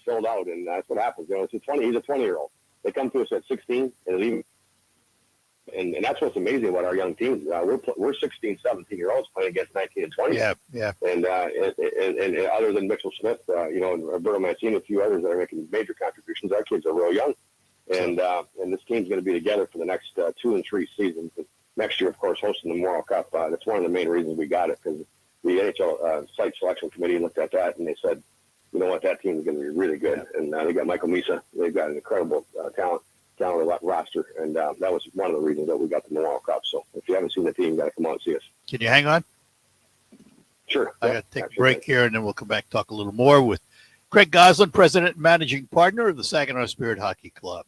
filled out, and that's what happens. He's a 20-year-old. They come to us at 16, and that's what's amazing about our young teams. We're 16, 17-year-olds playing against 19 and 20. Yeah. And other than Mitchell Smith, and Roberto Mancini, a few others that are making major contributions, our kids are real young. And this team's going to be together for the next 2 and 3 seasons. And next year, of course, hosting the Memorial Cup. That's one of the main reasons we got it, because the NHL site selection committee looked at that and they said, you know what, that team is going to be really good. And they got Michael Misa. They've got an incredible talented roster, and that was one of the reasons that we got the Memorial Cup. So if you haven't seen the team, you got to come out and see us. Can you hang on? Sure. I got to take a break here, and then we'll come back and talk a little more with Craig Goslin, President and Managing Partner of the Saginaw Spirit Hockey Club.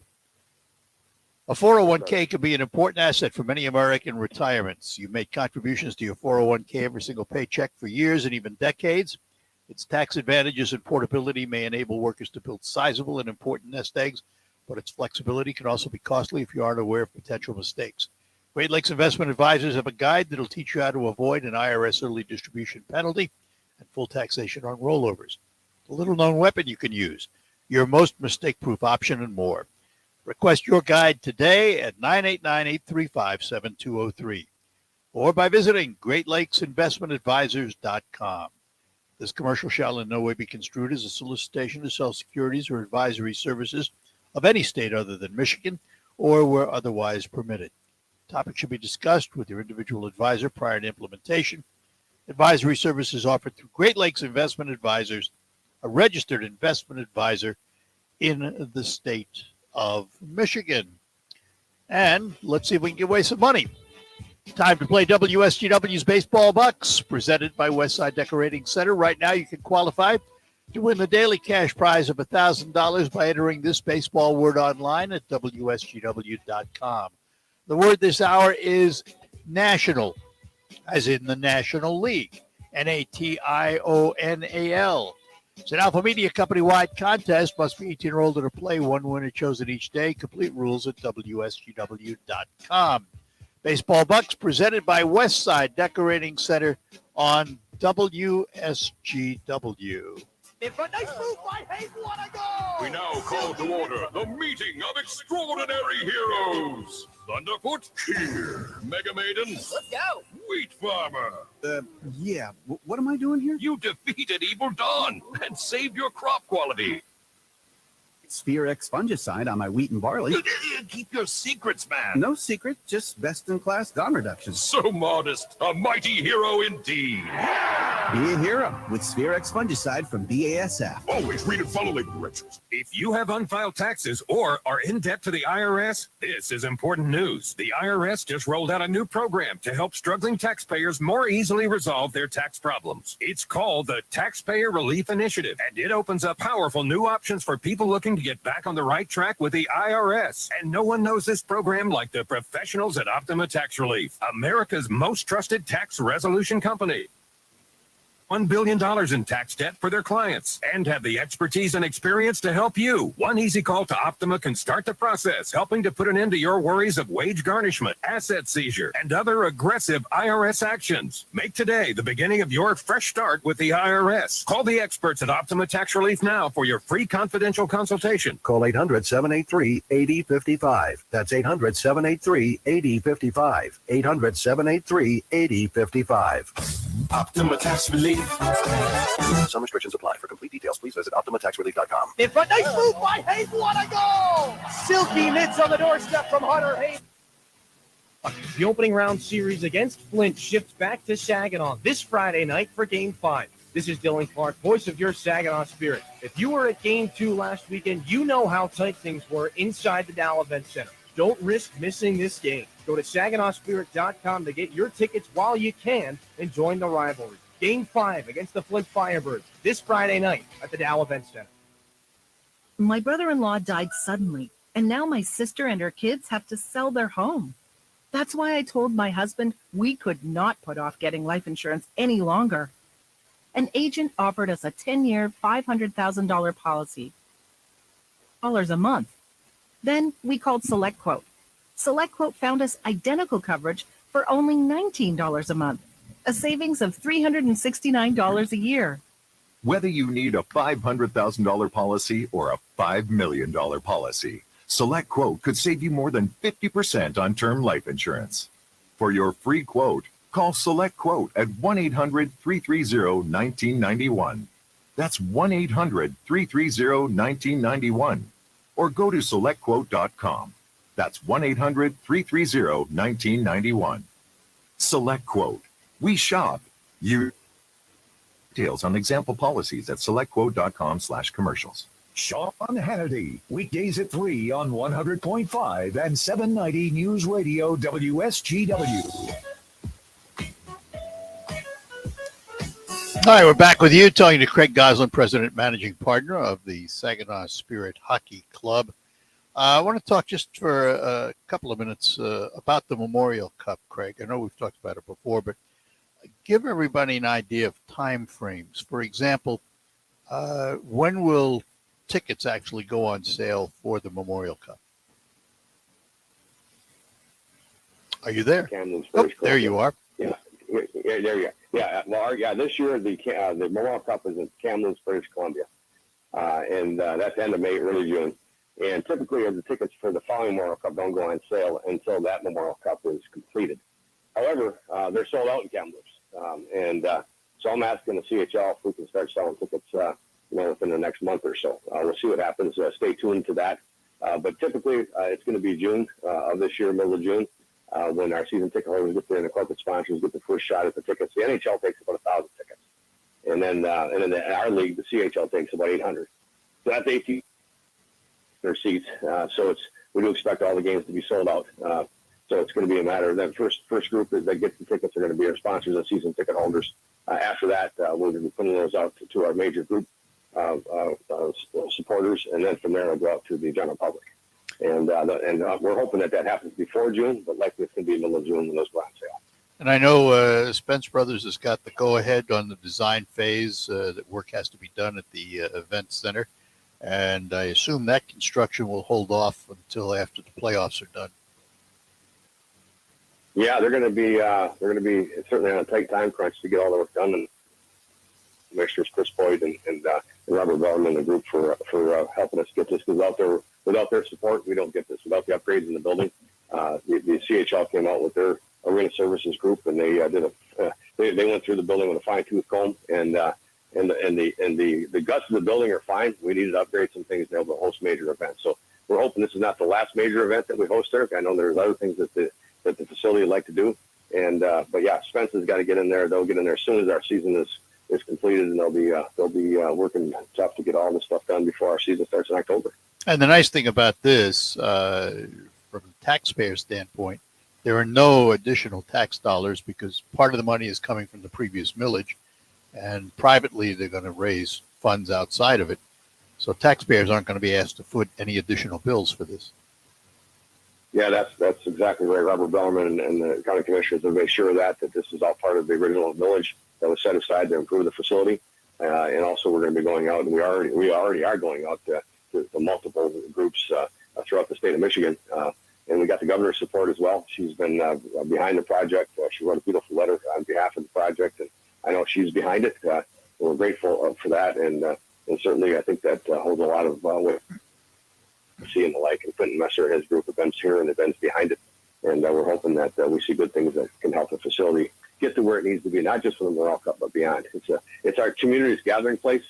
A 401k can be an important asset for many American retirements. You've made contributions to your 401k every single paycheck for years and even decades. Its tax advantages and portability may enable workers to build sizable and important nest eggs, but its flexibility can also be costly if you aren't aware of potential mistakes. Great Lakes Investment Advisors have a guide that'll teach you how to avoid an IRS early distribution penalty and full taxation on rollovers. A little-known weapon you can use, your most mistake-proof option, and more. Request your guide today at 989-835-7203 or by visiting GreatLakesInvestmentAdvisors.com. This commercial shall in no way be construed as a solicitation to sell securities or advisory services of any state other than Michigan or where otherwise permitted. Topic should be discussed with your individual advisor prior to implementation. Advisory services offered through Great Lakes Investment Advisors, a registered investment advisor in the state of Michigan. And let's see if we can give away some money. Time to play WSGW's Baseball Bucks, presented by Westside Decorating Center. Right now, you can qualify to win the daily cash prize of $1,000 by entering this baseball word online at WSGW.com. The word this hour is national, as in the National League, National. It's an Alpha Media Company-wide contest. Must be 18 or older to play. One winner chosen each day. Complete rules at WSGW.com. Baseball Bucks presented by Westside Decorating Center on WSGW. If a nice move by Hayes, what a goal! We now call to order the meeting of extraordinary heroes. Thunderfoot, here. Mega Maidens. Let's go. Wheat Farmer. Yeah. What am I doing here? You defeated Evil Dawn and saved your crop quality. Sphere X fungicide on my wheat and barley. Keep your secrets, man. No secret, just best-in-class dawn reduction. So modest. A mighty hero indeed. Be a hero with Sphere X fungicide from BASF. Always read and follow label directions. If you have unfiled taxes or are in debt to the IRS, this is important news. The IRS just rolled out a new program to help struggling taxpayers more easily resolve their tax problems. It's called the Taxpayer Relief Initiative, and it opens up powerful new options for people looking to get back on the right track with the IRS. And no one knows this program like the professionals at Optima Tax Relief, America's most trusted tax resolution company. $1 billion in tax debt for their clients and have the expertise and experience to help you. One easy call to Optima can start the process, helping to put an end to your worries of wage garnishment, asset seizure, and other aggressive IRS actions. Make today the beginning of your fresh start with the IRS. Call the experts at Optima Tax Relief now for your free confidential consultation. Call 800-783-8055. That's 800-783-8055. 800-783-8055. Optima Tax Relief. Some restrictions apply. For complete details, please visit OptimaTaxRelief.com. If a nice move by Hayes, what a goal! Silky mitts on the doorstep from Hunter Hayes. The opening round series against Flint shifts back to Saginaw this Friday night for Game 5. This is Dylan Clark, voice of your Saginaw Spirit. If you were at Game 2 last weekend, you know how tight things were inside the Dow Event Center. Don't risk missing this game. Go to SaginawSpirit.com to get your tickets while you can and join the rivalry. Game 5 against the Flint Firebirds this Friday night at the Dow Event Center. My brother-in-law died suddenly, and now my sister and her kids have to sell their home. That's why I told my husband we could not put off getting life insurance any longer. An agent offered us a 10-year, $500,000 policy. $1 a month. Then we called SelectQuote. SelectQuote found us identical coverage for only $19 a month. a savings of $369 a year. Whether you need a $500,000 policy or a $5 million policy, Select Quote could save you more than 50% on term life insurance. For your free quote, call Select Quote at 1-800-330-1991. That's 1-800-330-1991. Or go to SelectQuote.com. That's 1-800-330-1991. Select Quote. We shop. You. Details on example policies at SelectQuote.com/commercials. Sean Hannity, weekdays at 3 on 100.5 and 790 News Radio WSGW. All right, we're back with you, talking to Craig Goslin, President Managing Partner of the Saginaw Spirit Hockey Club. I want to talk just for a couple of minutes about the Memorial Cup, Craig. I know we've talked about it before, but give everybody an idea of time frames. For example, when will tickets actually go on sale for the Memorial Cup? Are you there? There you are. Yeah, there you are. Yeah, well, this year the Memorial Cup is in Kamloops, British Columbia, and that's end of May, early June. And typically, the tickets for the following Memorial Cup don't go on sale until that Memorial Cup is completed. However, they're sold out in Kamloops, so I'm asking the CHL if we can start selling tickets, within the next month or so. We'll see what happens. Stay tuned to that. But typically, it's going to be June of this year, middle of June, when our season ticket holders get there and the corporate sponsors get the first shot at the tickets. The NHL takes about 1,000 tickets, and then in our league, the CHL takes about 800. So that's 18 their seats. So we do expect all the games to be sold out. So it's going to be a matter of that first group that gets the tickets are going to be our sponsors and season ticket holders. After that, we're going to be putting those out to our major group supporters, and then from there it'll go out to the general public. And we're hoping that happens before June, but likely it's going to be middle of June when those go on sale. And I know Spence Brothers has got the go-ahead on the design phase. That work has to be done at the event center, and I assume that construction will hold off until after the playoffs are done. Yeah, they're going to be certainly on a tight time crunch to get all the work done. And Commissioners Chris Boyd and Robert Bellman and the group for helping us get this, because without their support, we don't get this. Without the upgrades in the building, the CHL came out with their arena services group, and they they went through the building with a fine-tooth comb, and the guts of the building are fine. We needed to upgrade some things to be able to host major events. So we're hoping this is not the last major event that we host there. I know there's other things that the facility would like to do, but yeah, Spence has got to get in there. They'll get in there as soon as our season is completed, and they'll be working tough to get all this stuff done before our season starts in October. And the nice thing about this, from a taxpayer standpoint, there are no additional tax dollars because part of the money is coming from the previous millage, and privately they're going to raise funds outside of it. So taxpayers aren't going to be asked to foot any additional bills for this. Yeah, that's exactly right. Robert Bellerman and the county commissioners have made sure that this is all part of the original millage that was set aside to improve the facility. And also we're going to be going out, and we already are going out to multiple groups throughout the state of Michigan. And we got the governor's support as well. She's been behind the project. She wrote a beautiful letter on behalf of the project, and I know she's behind it. We're grateful for that, and certainly I think that holds a lot of weight. Seeing the like, and Quentin Messer, his group of events here and events behind it, and we're hoping that we see good things that can help the facility get to where it needs to be, not just for the Memorial Cup, but beyond. It's our community's gathering place,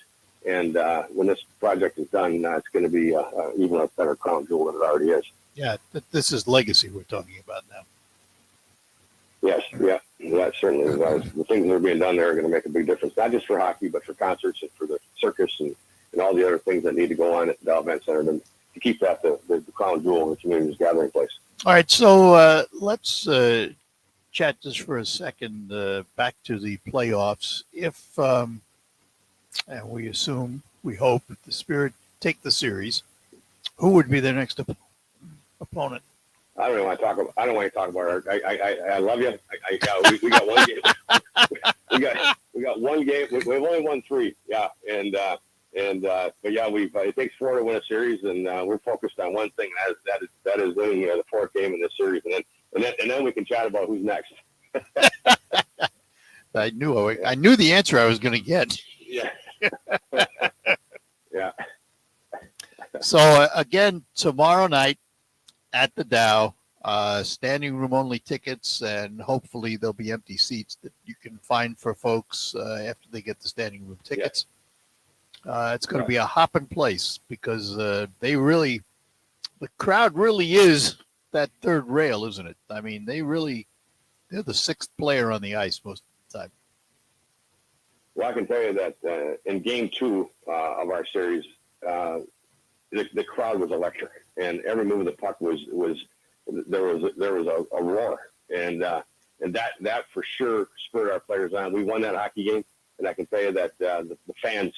and when this project is done, it's going to be even a better crown jewel than it already is. Yeah, this is legacy we're talking about now. Yes, yeah, certainly. The things that are being done there are going to make a big difference, not just for hockey, but for concerts and for the circus and all the other things that need to go on at the event center to keep that the crown jewel of the community's gathering place. All right, so let's chat just for a second back to the playoffs. If, and we assume, we hope, the Spirit take the series, who would be their next opponent? I don't want to talk about it. I love you. We got one game. we got one game. We've only won 3. Yeah, but yeah, it takes 4 to win a series, and we're focused on one thing. That is winning the 4th game in this series, and then we can chat about who's next. I knew the answer I was going to get. Yeah. Yeah. So again, tomorrow night at the Dow, standing room only tickets, and hopefully there'll be empty seats that you can find for folks after they get the standing room tickets. It's going to be a hopping place because the crowd really is that third rail, isn't it? I mean, they're the sixth player on the ice most of the time. Well, I can tell you that in Game 2 of our series, the crowd was electric, and every move of the puck was there was a roar, and that for sure spurred our players on. We won that hockey game, and I can tell you that the fans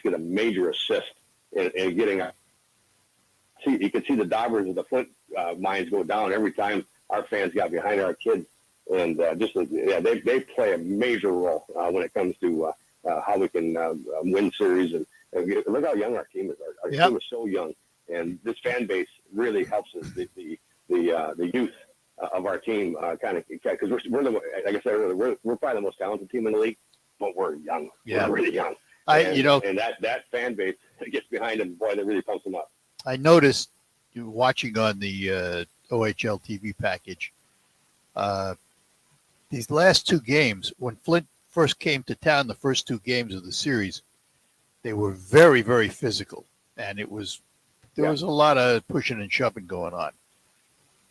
get a major assist in getting a. See, you can see the daubers of the Flint mines go down every time our fans got behind our kids, and they play a major role when it comes to how we can win series. And look how young our team is. Our team is so young, and this fan base really helps us. The youth of our team kind of, because we're like I said earlier, we're probably the most talented team in the league, but we're young. Yeah. We're really young. And that fan base gets behind them, boy, that really pumps them up. I noticed you watching on the OHL TV package these last two games, when Flint first came to town, the first two games of the series, they were very, very physical, and there was a lot of pushing and shoving going on,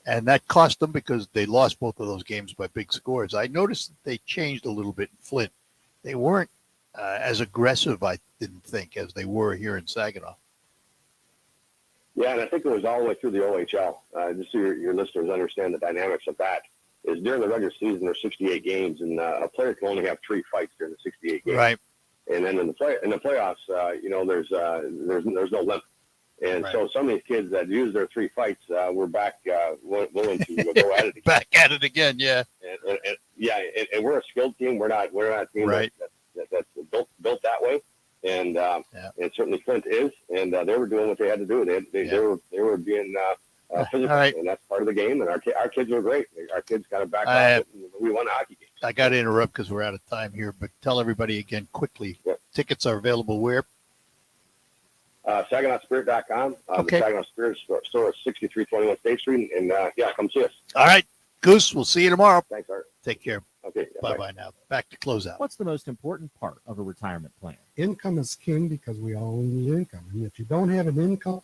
and that cost them because they lost both of those games by big scores. I noticed that they changed a little bit in Flint. They weren't as aggressive, I didn't think, as they were here in Saginaw. Yeah, and I think it was all the way through the OHL. Just so your listeners understand the dynamics of that, is during the regular season there's 68 games, and a player can only have 3 fights during the 68 games. Right. And then in the playoffs, there's no limit. And so some of these kids that use their 3 fights were back willing to go at it again. Back at it again, yeah. And we're a skilled team. We're not a team that's built that way. And certainly Flint is, and they were doing what they had to do. They were being physical, and that's part of the game. And our kids were great. Our kids kind of backed off, and we won a hockey game. I got to interrupt because we're out of time here, but tell everybody again quickly. Yep. Tickets are available where? SaginawSpirit.com. Okay. The Saginaw Spirit store is 6321 State Street, and come see us. All right, Goose. We'll see you tomorrow. Thanks, Art. Take care. Okay. Bye-bye now. Back to closeout. What's the most important part of a retirement plan? Income is king because we all need income. And if you don't have an income,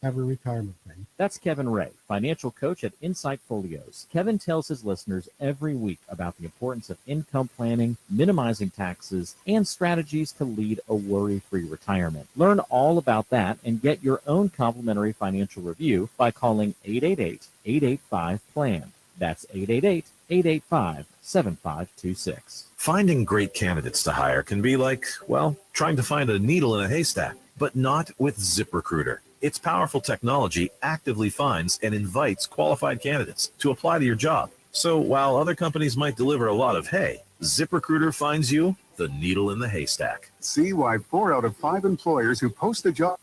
have a retirement plan. That's Kevin Ray, financial coach at Insight Folios. Kevin tells his listeners every week about the importance of income planning, minimizing taxes, and strategies to lead a worry-free retirement. Learn all about that and get your own complimentary financial review by calling 888-885-PLAN. That's 888-885-7526. Finding great candidates to hire can be like, well, trying to find a needle in a haystack, but not with ZipRecruiter. Its powerful technology actively finds and invites qualified candidates to apply to your job. So while other companies might deliver a lot of hay, ZipRecruiter finds you the needle in the haystack. See why 4 out of 5 employers who post a job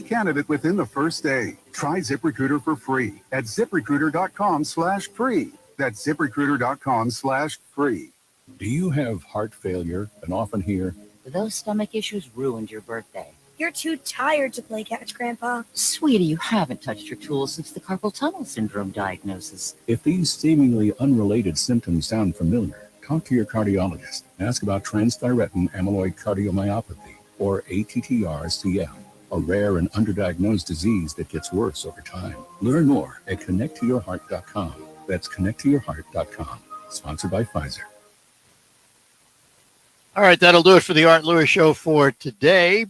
candidate within the first day. Try ZipRecruiter for free at ZipRecruiter.com/free. That's ZipRecruiter.com/free. Do you have heart failure and often hear, "Those stomach issues ruined your birthday"? "You're too tired to play catch, Grandpa." "Sweetie, you haven't touched your tools since the carpal tunnel syndrome diagnosis." If these seemingly unrelated symptoms sound familiar, talk to your cardiologist. Ask about transthyretin amyloid cardiomyopathy, or ATTR-CM, a rare and underdiagnosed disease that gets worse over time. Learn more at connecttoyourheart.com. That's connecttoyourheart.com. Sponsored by Pfizer. All right, that'll do it for the Art Lewis Show for today.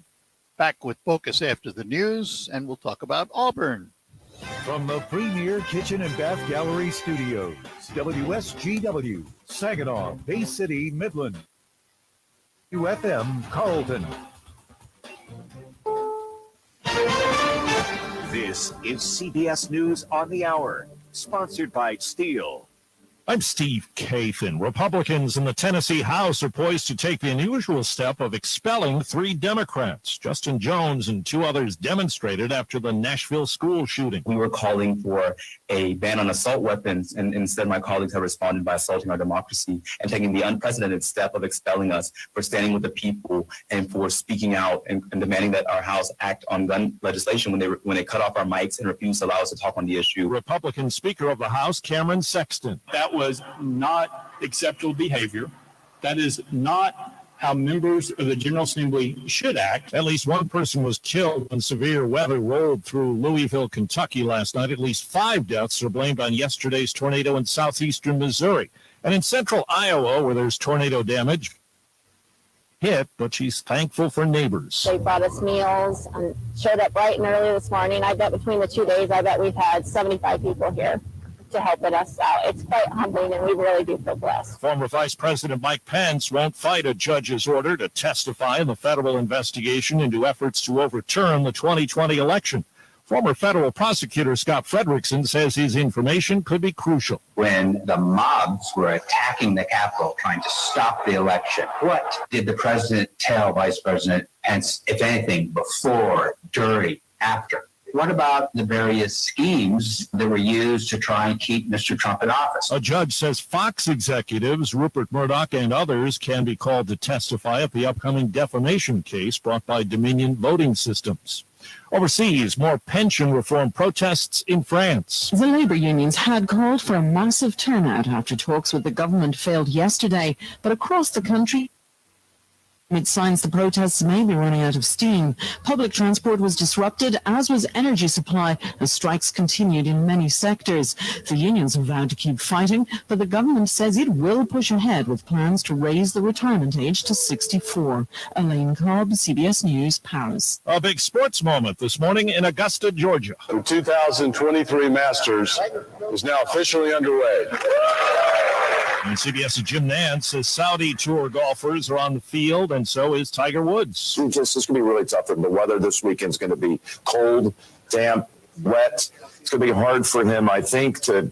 Back with Focus after the news, and we'll talk about Auburn. From the Premier Kitchen and Bath Gallery Studios, WSGW, Saginaw, Bay City, Midland, UFM, Carlton. This is CBS News on the Hour, sponsored by Steel. I'm Steve Kathan. Republicans in the Tennessee House are poised to take the unusual step of expelling 3 Democrats. Justin Jones and 2 others demonstrated after the Nashville school shooting. We were calling for a ban on assault weapons, and instead my colleagues have responded by assaulting our democracy and taking the unprecedented step of expelling us for standing with the people and for speaking out and demanding that our House act on gun legislation when they cut off our mics and refuse to allow us to talk on the issue. Republican Speaker of the House, Cameron Sexton. That was not acceptable behavior. That is not how members of the General Assembly should act. At least one person was killed when severe weather rolled through Louisville, Kentucky last night. At least 5 deaths are blamed on yesterday's tornado in southeastern Missouri. And in central Iowa, where there's tornado damage, hit, but she's thankful for neighbors. They brought us meals and showed up bright and early this morning. I bet between the 2 days, we've had 75 people here to helping us out. It's quite humbling, and we really do feel blessed. Former Vice President Mike Pence won't fight a judge's order to testify in the federal investigation into efforts to overturn the 2020 election. Former federal prosecutor Scott Frederickson says his information could be crucial. When the mobs were attacking the Capitol trying to stop the election, what did the president tell Vice President Pence, if anything, before, during, after? What about the various schemes that were used to try and keep Mr. Trump in office? A judge says Fox executives, Rupert Murdoch and others, can be called to testify at the upcoming defamation case brought by Dominion Voting Systems. Overseas, more pension reform protests in France. The labor unions had called for a massive turnout after talks with the government failed yesterday, but across the country, amid signs the protests may be running out of steam. Public transport was disrupted, as was energy supply, as strikes continued in many sectors. The unions have vowed to keep fighting, but the government says it will push ahead with plans to raise the retirement age to 64. Elaine Cobb, CBS News, Paris. A big sports moment this morning in Augusta, Georgia. The 2023 Masters is now officially underway. And CBS's Jim Nance says Saudi Tour golfers are on the field, and so is Tiger Woods. This is going to be really tough. The weather this weekend is going to be cold, damp, wet. It's going to be hard for him, I think, to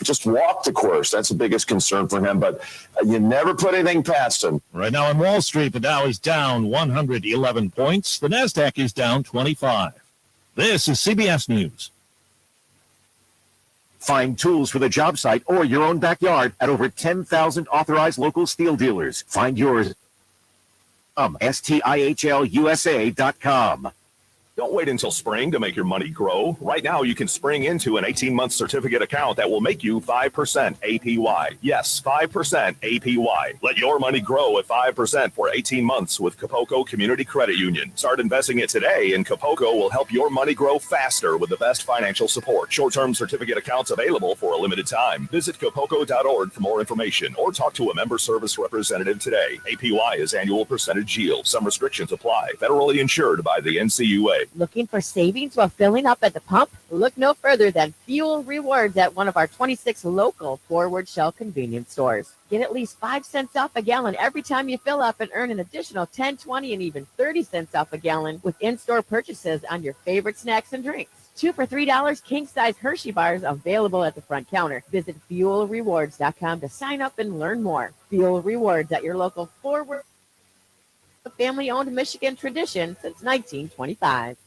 just walk the course. That's the biggest concern for him, but you never put anything past him. Right now on Wall Street, the Dow is down 111 points. The NASDAQ is down 25. This is CBS News. Find tools for the job site or your own backyard at over 10,000 authorized local steel dealers. Find yours. STIHLUSA.com. Don't wait until spring to make your money grow. Right now, you can spring into an 18-month certificate account that will make you 5% APY. Yes, 5% APY. Let your money grow at 5% for 18 months with Capoco Community Credit Union. Start investing it today, and Capoco will help your money grow faster with the best financial support. Short-term certificate accounts available for a limited time. Visit capoco.org for more information or talk to a member service representative today. APY is annual percentage yield. Some restrictions apply. Federally insured by the NCUA. Looking for savings while filling up at the pump? Look no further than Fuel Rewards at one of our 26 local Forward Shell convenience stores. Get at least 5 cents off a gallon every time you fill up and earn an additional 10, 20, and even 30 cents off a gallon with in-store purchases on your favorite snacks and drinks. 2 for $3 king-size Hershey bars available at the front counter. Visit FuelRewards.com to sign up and learn more. Fuel Rewards at your local Forward, a family-owned Michigan tradition since 1925.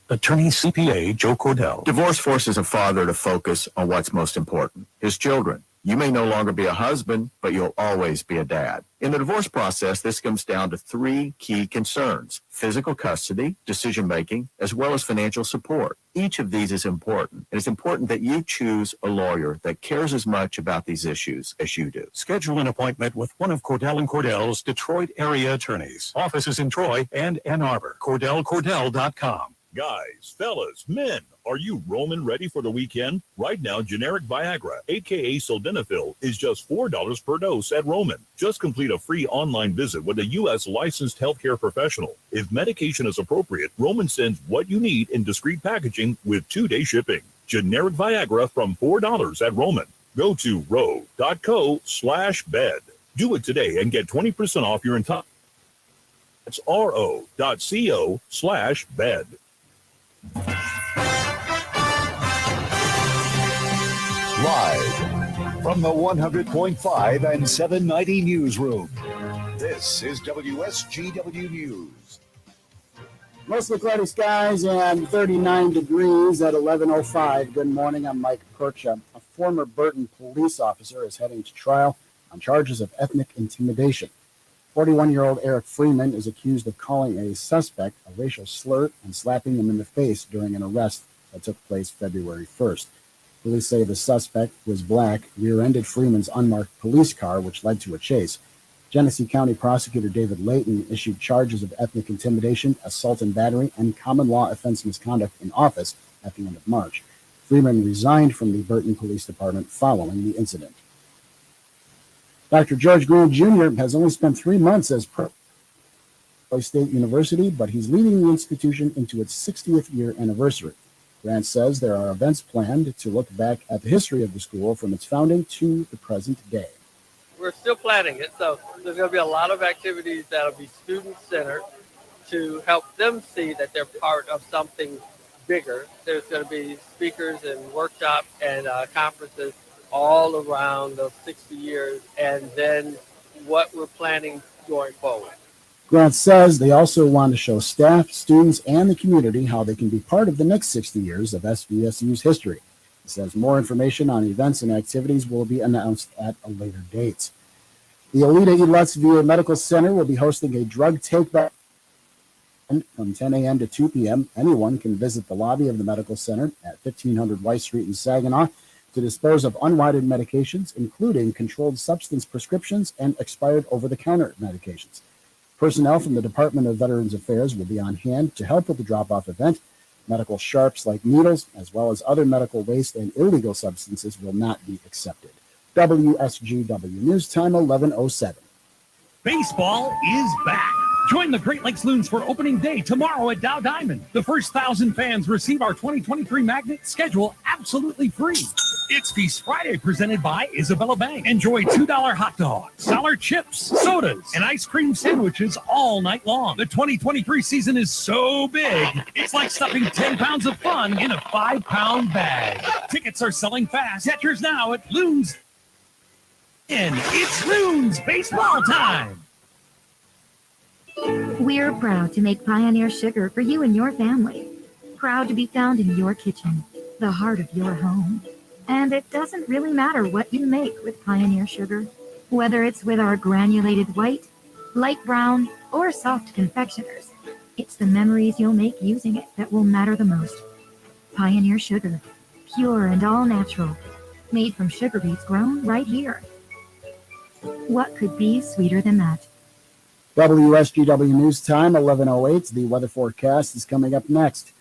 Attorney CPA Joe Cordell. Divorce forces a father to focus on what's most important, his children. You may no longer be a husband, but you'll always be a dad. In the divorce process, this comes down to 3 key concerns: physical custody, decision-making, as well as financial support. Each of these is important, and it's important that you choose a lawyer that cares as much about these issues as you do. Schedule an appointment with one of Cordell & Cordell's Detroit area attorneys. Offices in Troy and Ann Arbor. CordellCordell.com. Guys, fellas, men, are you Roman ready for the weekend? Right now, generic Viagra, aka Sildenafil, is just $4 per dose at Roman. Just complete a free online visit with a U.S. licensed healthcare professional. If medication is appropriate, Roman sends what you need in discreet packaging with 2-day shipping. Generic Viagra from $4 at Roman. Go to ro.co/bed. Do it today and get 20% off your entire. That's ro.co/bed. Live From the 100.5 and 790 newsroom, this is WSGW News. Mostly cloudy skies and 39 degrees at 11:05. Good morning, I'm Mike Percha. A former Burton police officer is heading to trial on charges of ethnic intimidation. 41-year-old Eric Freeman is accused of calling a suspect a racial slur and slapping him in the face during an arrest that took place February 1st. Police say the suspect, who is black, rear-ended Freeman's unmarked police car, which led to a chase. Genesee County Prosecutor David Layton issued charges of ethnic intimidation, assault and battery, and common law offense misconduct in office at the end of March. Freeman resigned from the Burton Police Department following the incident. Dr. George Grant Jr. has only spent 3 months as State University, but he's leading the institution into its 60th year anniversary. Grant says there are events planned to look back at the history of the school from its founding to the present day. We're still planning it, so there's going to be a lot of activities that'll be student-centered to help them see that they're part of something bigger. There's going to be speakers and workshops and conferences all around those 60 years, and then what we're planning going forward. Grant says they also want to show staff, students, and the community how they can be part of the next 60 years of SVSU's history. He says more information on events and activities will be announced at a later date. The Alida E. Lutz VA Medical Center will be hosting a drug take-back from 10 a.m. to 2 p.m. Anyone can visit the lobby of the medical center at 1500 Weiss Street in Saginaw to dispose of unwanted medications, including controlled substance prescriptions and expired over-the-counter medications. Personnel from the Department of Veterans Affairs will be on hand to help with the drop-off event. Medical sharps like needles, as well as other medical waste and illegal substances, will not be accepted. WSGW News Time, 11:07. Baseball is back. Join the Great Lakes Loons for opening day tomorrow at Dow Diamond. The first 1,000 fans receive our 2023 magnet schedule absolutely free. It's Feast Friday presented by Isabella Bank. Enjoy $2 hot dogs, dollar chips, sodas, and ice cream sandwiches all night long. The 2023 season is so big, it's like stuffing 10 pounds of fun in a 5-pound bag. Tickets are selling fast. Get yours now at Loons. And it's Loons baseball time. We're proud to make Pioneer Sugar for you and your family. Proud to be found in your kitchen, the heart of your home. And it doesn't really matter what you make with Pioneer Sugar, whether it's with our granulated white, light brown, or soft confectioners. It's the memories you'll make using it that will matter the most. Pioneer Sugar, pure and all natural, made from sugar beets grown right here. What could be sweeter than that? WSGW News Time, 11:08. The weather forecast is coming up next.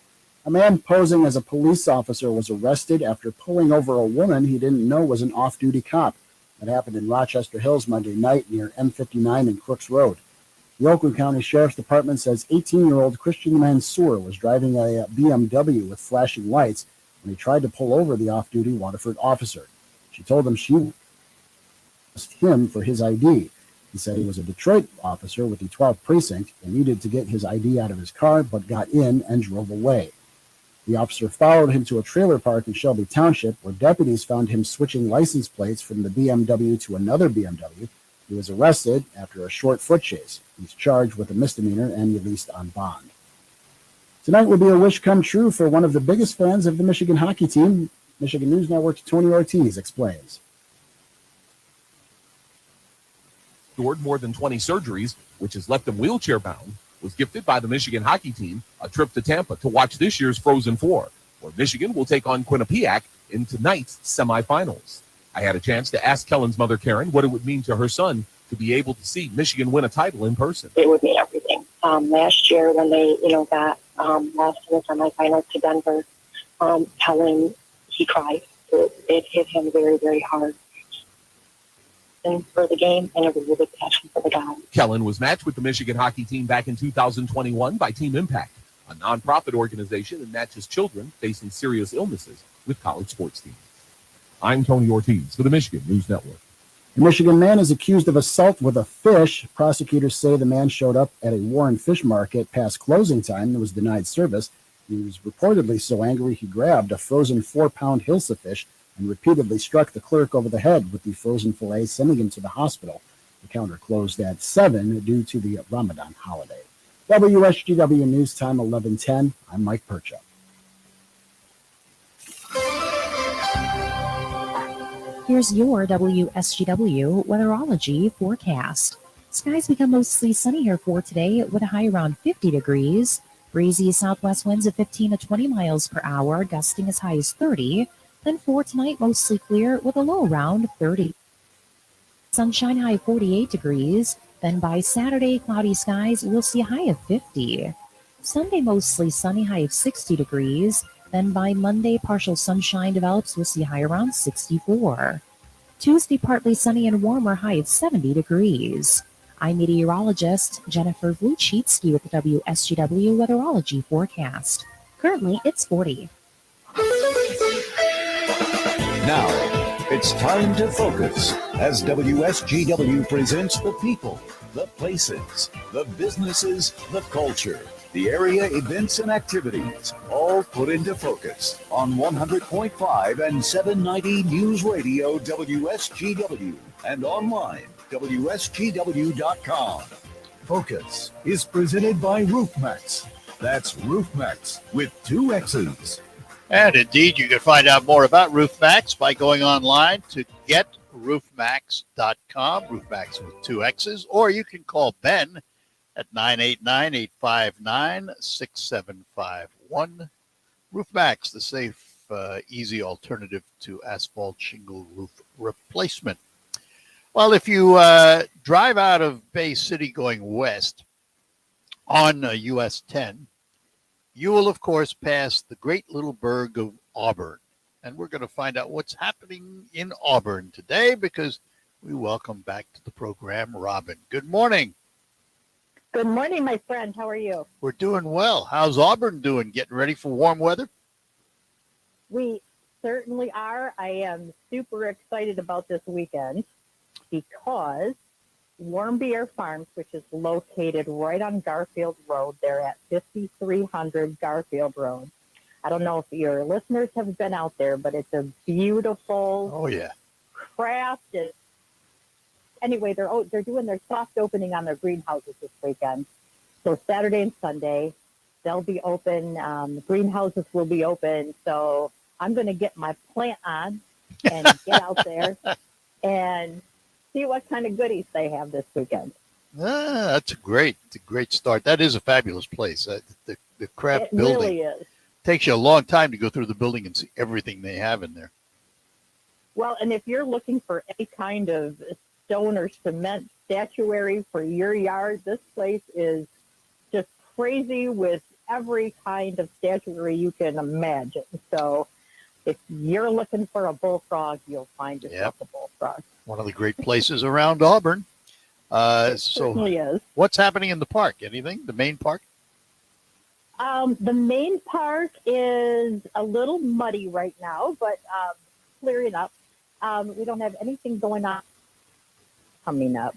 A man posing as a police officer was arrested after pulling over a woman he didn't know was an off-duty cop. That happened in Rochester Hills Monday night near M59 and Crooks Road. The Oakland County Sheriff's Department says 18-year-old Christian Mansour was driving a BMW with flashing lights when he tried to pull over the off-duty Waterford officer. She told him she asked him for his ID. He said he was a Detroit officer with the 12th precinct and needed to get his ID out of his car, but got in and drove away. The officer followed him to a trailer park in Shelby Township, where deputies found him switching license plates from the BMW to another BMW. He was arrested after a short foot chase. He's charged with a misdemeanor and released on bond. Tonight will be a wish come true for one of the biggest fans of the Michigan hockey team. Michigan News Network's Tony Ortiz explains. Endured more than 20 surgeries, which has left him wheelchair-bound, was gifted by the Michigan hockey team a trip to Tampa to watch this year's Frozen Four, where Michigan will take on Quinnipiac in tonight's semifinals. I had a chance to ask Kellen's mother, Karen, what it would mean to her son to be able to see Michigan win a title in person. It would mean everything. Last year when they, got lost in the semifinals to Denver, Kellen, he cried. It hit him very, very hard. For the game and a really big passion for the guy. Kellen was matched with the Michigan hockey team back in 2021 by Team Impact, a nonprofit organization that matches children facing serious illnesses with college sports teams. I'm Tony Ortiz for the Michigan News Network. A Michigan man is accused of assault with a fish. Prosecutors say the man showed up at a Warren fish market past closing time and was denied service. He was reportedly so angry he grabbed a frozen 4-pound Hilsa fish, and repeatedly struck the clerk over the head with the frozen filet, sending him to the hospital. The counter closed at 7 due to the Ramadan holiday. WSGW News Time 11:10. I'm Mike Percha. Here's your WSGW weatherology forecast. Skies become mostly sunny here for today with a high around 50 degrees. Breezy southwest winds at 15 to 20 miles per hour, gusting as high as 30. Then for tonight, mostly clear with a low around 30. Sunshine high 48 degrees. Then by Saturday, cloudy skies, we'll see a high of 50. Sunday, mostly sunny, high of 60 degrees. Then by Monday, partial sunshine develops, we'll see a high around 64. Tuesday, partly sunny and warmer, high of 70 degrees. I'm meteorologist Jennifer Vluchitsky with the WSGW Weatherology Forecast. Currently, it's 40. Now, it's time to focus as WSGW presents the people, the places, the businesses, the culture, the area events and activities, all put into focus on 100.5 and 790 News Radio WSGW and online WSGW.com. Focus is presented by RoofMax. That's RoofMax with 2 X's. And indeed, you can find out more about RoofMax by going online to getroofmax.com, RoofMax with 2 X's, or you can call Ben at 989-859-6751. RoofMax, the safe, easy alternative to asphalt shingle roof replacement. Well, if you drive out of Bay City going west on US 10, you will, of course, pass the great little burg of Auburn. And we're going to find out what's happening in Auburn today because we welcome back to the program Robin. Good morning. Good morning, my friend. How are you? We're doing well. How's Auburn doing? Getting ready for warm weather? We certainly are. I am super excited about this weekend because Warm Beer Farms, which is located right on Garfield Road, they're at 5300 Garfield Road. I don't know if your listeners have been out there, but it's a beautiful, crafted. Anyway, they're doing their soft opening on their greenhouses this weekend. So Saturday and Sunday, they'll be open. The greenhouses will be open. So I'm going to get my plant on and get out there and see what kind of goodies they have this weekend. That's a great start. That is a fabulous place. The craft It building really is. takes you a long time to go through the building and see everything they have in there. Well, and if you're looking for any kind of stone or cement statuary for your yard, this place is just crazy with every kind of statuary you can imagine. So if you're looking for a bullfrog, you'll find yourself a bullfrog. One of the great places around Auburn. Certainly is. What's happening in the park? Anything? The main park? The main park is a little muddy right now, but clearing up. We don't have anything going on coming up.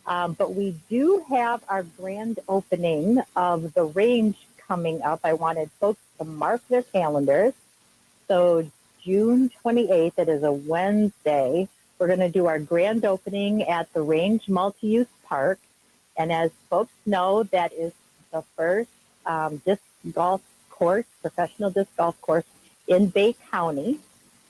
But we do have our grand opening of the range coming up. I wanted folks to mark their calendars. So June 28th, it is a Wednesday. We're going to do our grand opening at the Range Multi-Use Park. And as folks know, that is the first disc golf course, professional disc golf course in Bay County.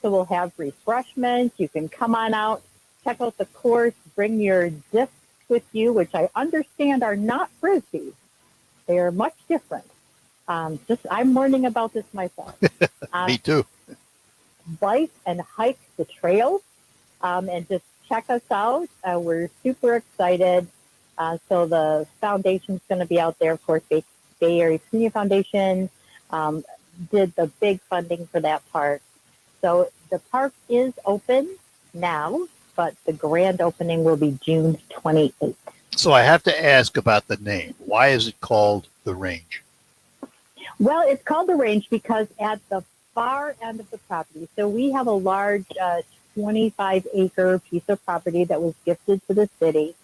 So we'll have refreshments. You can come on out, check out the course, bring your discs with you, which I understand are not frisbees. They are much different. I'm learning about this myself. Me too. Bike and hike the trails and just check us out. We're super excited. So the foundation's going to be out there. Of course, Bay Area Community Foundation did the big funding for that park. So the park is open now, but the grand opening will be June 28th. So I have to ask about the name. Why is it called the Range? Well, it's called the Range because at the far end of the property, so we have a large 25-acre piece of property that was gifted to the city,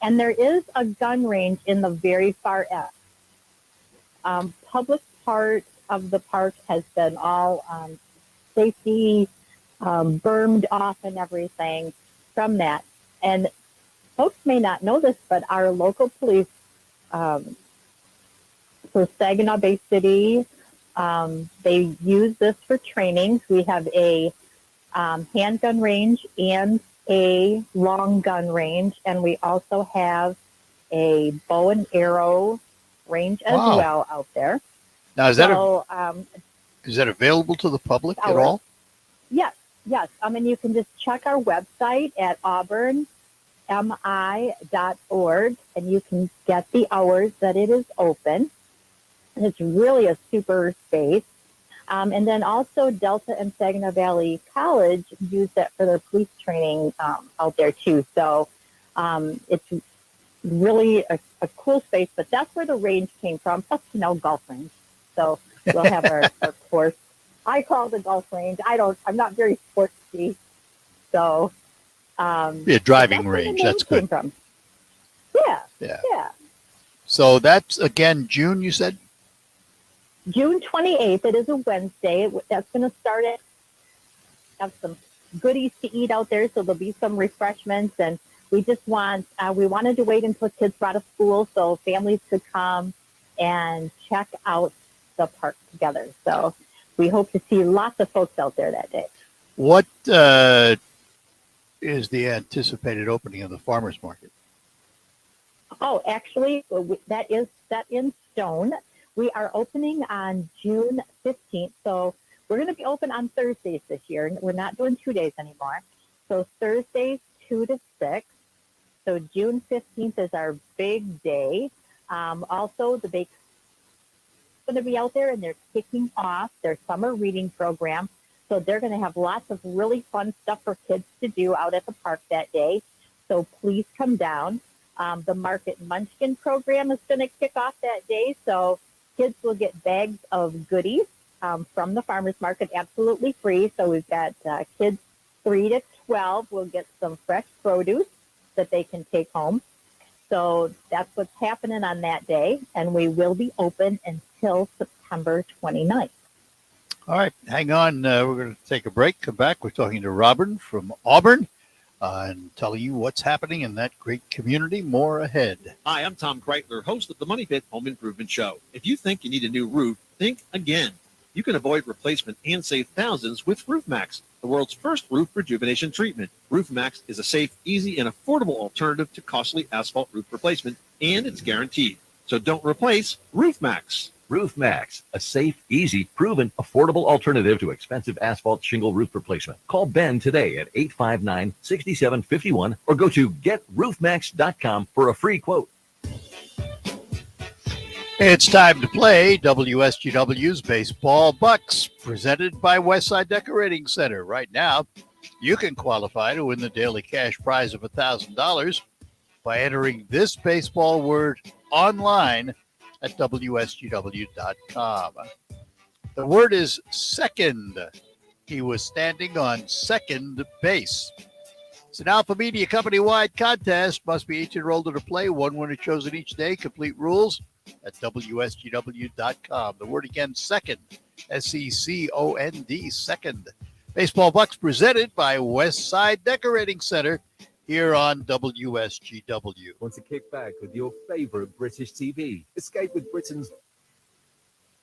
and there is a gun range in the very far end. Public part of the park has been all safety burned off and everything from that. And folks may not know this, but our local police for Saginaw Bay City, they use this for trainings. We have a handgun range and a long gun range, and we also have a bow and arrow range as well out there. Now, is that available to the public at all? Yes. I mean, you can just check our website at auburnmi.org, and you can get the hours that it is open. And it's really a super space. And then also Delta and Saginaw Valley College use that for their police training out there too. So it's really a cool space, but that's where the range came from, plus, golf range. So we'll have our course. I call it the golf range. I'm not very sportsy. So be a driving range. That's good. From. Yeah. So that's, again, June, you said? June 28th. It is a Wednesday. That's going to start at, have some goodies to eat out there. So there'll be some refreshments, and we just we wanted to wait until kids were out of school so families could come and check out the park together. So we hope to see lots of folks out there that day. What is the anticipated opening of the farmers market? Oh, actually, that is set in stone. We are opening on June 15th. So we're going to be open on Thursdays this year. We're not doing 2 days anymore. So Thursdays 2 to 6. So June 15th is our big day. Also, the bakery is going to be out there, and they're kicking off their summer reading program. So they're going to have lots of really fun stuff for kids to do out at the park that day. So please come down. The Market Munchkin program is going to kick off that day. So kids will get bags of goodies from the farmers market absolutely free. So we've got kids 3 to 12 will get some fresh produce that they can take home. So that's what's happening on that day. And we will be open until September 29th. All right, hang on. We're going to take a break. Come back. We're talking to Robin from Auburn and telling you what's happening in that great community. More ahead. Hi, I'm Tom Kreitler, host of the Money Pit Home Improvement Show. If you think you need a new roof, think again. You can avoid replacement and save thousands with Roof Max, the world's first roof rejuvenation treatment. Roof Max is a safe, easy, and affordable alternative to costly asphalt roof replacement, and it's guaranteed. So don't replace Roof Max. Roof Max, a safe, easy, proven, affordable alternative to expensive asphalt shingle roof replacement. Call Ben today at 859-6751 or go to getroofmax.com for a free quote. It's time to play WSGW's Baseball Bucks, presented by Westside Decorating Center. Right now, you can qualify to win the daily cash prize of $1,000 by entering this baseball word online at WSGW.com. The word is second. He was standing on second base. It's an Alpha Media company-wide contest. Must be 18 or older to play. One winner chosen each day. Complete rules at WSGW.com. The word again, second. SECOND, second. Baseball Bucks presented by Westside Decorating Center here on WSGW. Want to kick back with your favorite British TV? Escape with Britain's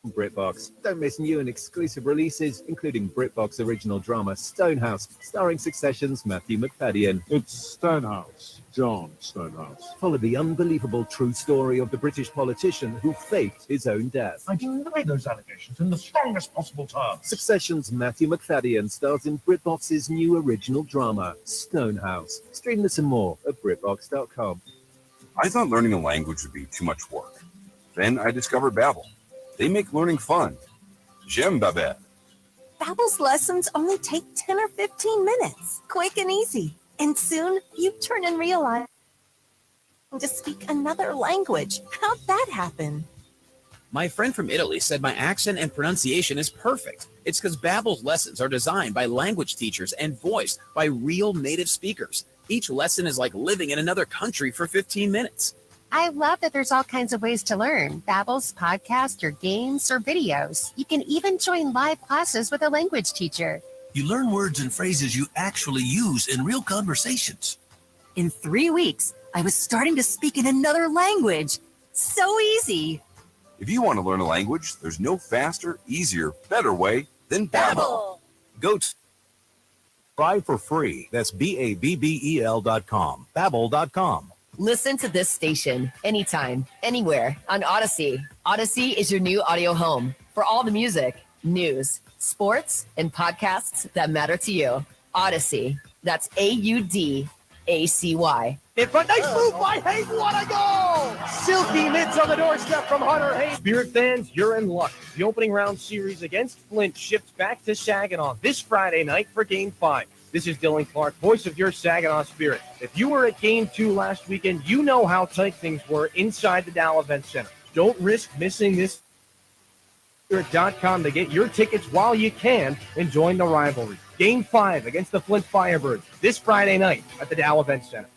BritBox. Don't miss new and exclusive releases, including BritBox original drama Stonehouse, starring Succession's Matthew McFadden. It's Stonehouse, John Stonehouse. Follow the unbelievable true story of the British politician who faked his own death. I deny those allegations in the strongest possible terms. Succession's Matthew McFadden stars in BritBox's new original drama, Stonehouse. Stream this and more at BritBox.com. I thought learning a language would be too much work. Then I discovered Babbel. They make learning fun. J'aime Babel. Babbel's lessons only take 10 or 15 minutes, quick and easy. And soon you turn and realize to speak another language. How'd that happen? My friend from Italy said my accent and pronunciation is perfect. It's because Babbel's lessons are designed by language teachers and voiced by real native speakers. Each lesson is like living in another country for 15 minutes. I love that there's all kinds of ways to learn. Babbel's podcast or games or videos. You can even join live classes with a language teacher. You learn words and phrases you actually use in real conversations. In 3 weeks, I was starting to speak in another language. So easy. If you want to learn a language, there's no faster, easier, better way than Babbel. Go to Try for free. That's BABBEL.com. Babbel.com. Listen to this station anytime, anywhere on Odyssey. Odyssey is your new audio home for all the music, news, sports, and podcasts that matter to you. Odyssey. That's AUDACY. In front, nice move by Hayes, what a goal! Silky mitts on the doorstep from Hunter Hayes. Spirit fans, you're in luck. The opening round series against Flint shifts back to Saginaw this Friday night for Game 5. This is Dylan Clark, voice of your Saginaw Spirit. If you were at Game 2 last weekend, you know how tight things were inside the Dow Event Center. Don't risk missing this. Spirit.com to get your tickets while you can and join the rivalry. Game 5 against the Flint Firebirds this Friday night at the Dow Event Center.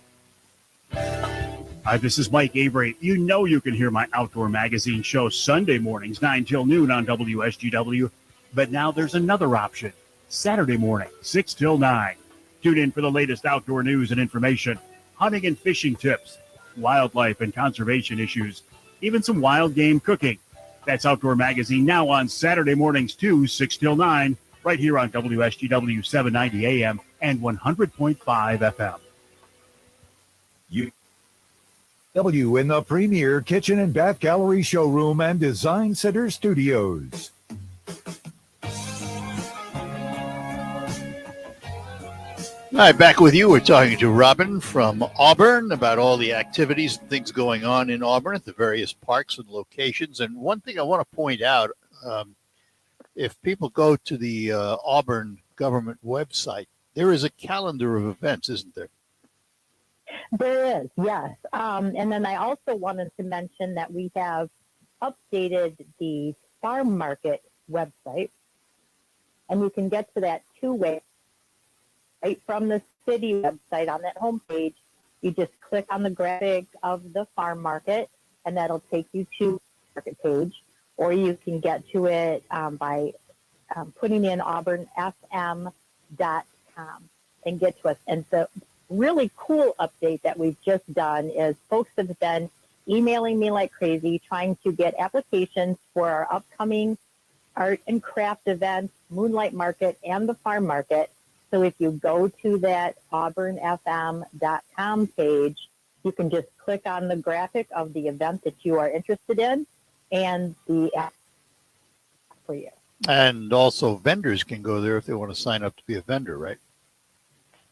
Hi, this is Mike Avery. You know you can hear my outdoor magazine show Sunday mornings, 9 till noon on WSGW. But now there's another option. Saturday morning, 6 till 9. Tune in for the latest outdoor news and information, hunting and fishing tips, wildlife and conservation issues, even some wild game cooking. That's Outdoor Magazine now on Saturday mornings too, 6 till 9, right here on WSGW 790 AM and 100.5 FM. W in the premier kitchen and bath gallery showroom and design center studios. All right, back with you. We're talking to Robin from Auburn about all the activities and things going on in Auburn at the various parks and locations. And one thing I want to point out, if people go to the Auburn government website, there is a calendar of events, isn't there? There is, yes. And then I also wanted to mention that we have updated the farm market website, and you can get to that two ways. Right from the city website on that homepage, you just click on the graphic of the farm market, and that'll take you to the market page. Or you can get to it by putting in auburnfm.com and get to us. And the really cool update that we've just done is folks have been emailing me like crazy, trying to get applications for our upcoming art and craft events, Moonlight Market, and the farm market. So if you go to that auburnfm.com page, you can just click on the graphic of the event that you are interested in and the app for you. And also vendors can go there if they want to sign up to be a vendor, right?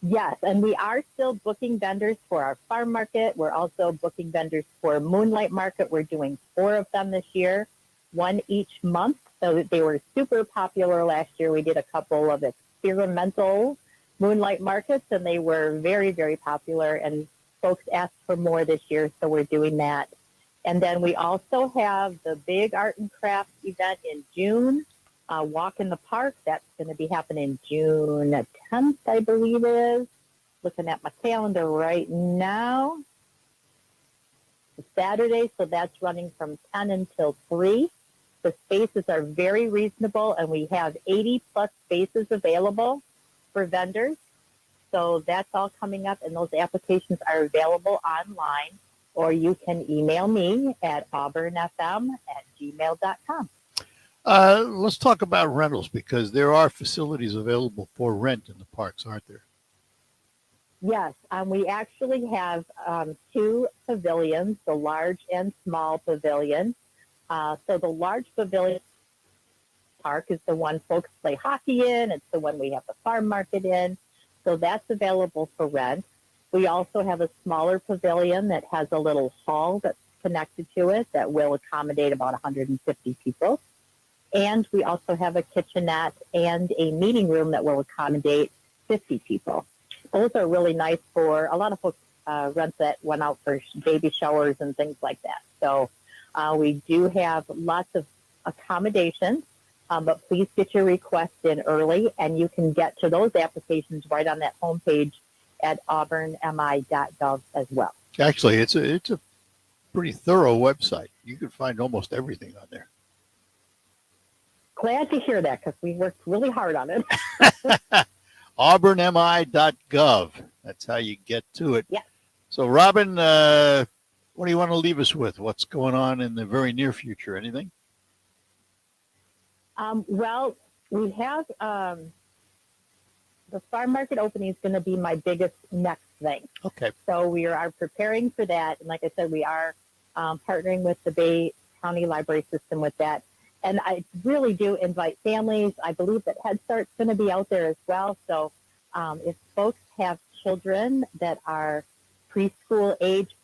Yes, and we are still booking vendors for our farm market. We're also booking vendors for Moonlight Market. We're doing 4 of them this year, 1 each month. So they were super popular last year. We did a couple of experimental Moonlight Markets, and they were very, very popular, and folks asked for more this year, so we're doing that. And then we also have the big art and craft event in June, Walk in the Park. That's going to be happening June 10th, I believe it is. Looking at my calendar right now. It's Saturday, so that's running from 10 until 3. The spaces are very reasonable, and we have 80-plus spaces available for vendors. So that's all coming up, and those applications are available online, or you can email me at auburnfm@gmail.com. Let's talk about rentals, because there are facilities available for rent in the parks, aren't there? Yes, we actually have 2 pavilions, the large and small pavilion. So the large pavilion park is the one folks play hockey in. It's the one we have the farm market in. So that's available for rent. We also have a smaller pavilion that has a little hall that's connected to it that will accommodate about 150 people. And we also have a kitchenette and a meeting room that will accommodate 50 people. Those are really nice for a lot of folks rent that went out for baby showers and things like that. So we do have lots of accommodations, but please get your request in early, and you can get to those applications right on that homepage at auburnmi.gov as well. Actually, it's a pretty thorough website. You can find almost everything on there. Glad to hear that because we worked really hard on it. auburnmi.gov. That's how you get to it. Yeah. So, Robin, what do you want to leave us with? What's going on in the very near future? Anything? Well, we have the farm market opening is going to be my biggest next thing. Okay. So we are preparing for that. And like I said, we are partnering with the Bay County Library System with that. And I really do invite families. I believe that Head Start's going to be out there as well. So if folks have children that are preschool age,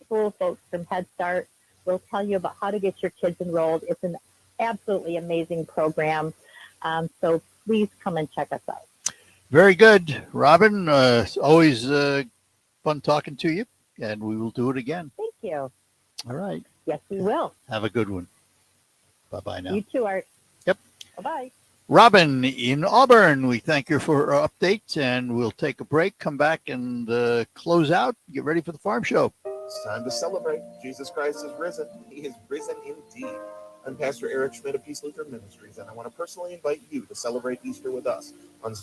folks from Head Start will tell you about how to get your kids enrolled. It's an absolutely amazing program. So please come and check us out. Very good, Robin. Always fun talking to you, and we will do it again. Thank you. All right. Yes, we will. Have a good one. Bye-bye now. You too, Art. Yep. Bye-bye. Robin in Auburn, we thank her for her updates, and we'll take a break, come back, and close out. Get ready for the farm show. It's time to celebrate. Jesus Christ is risen. He is risen indeed. I'm Pastor Eric Schmidt of Peace Lutheran Ministries, and I want to personally invite you to celebrate Easter with us on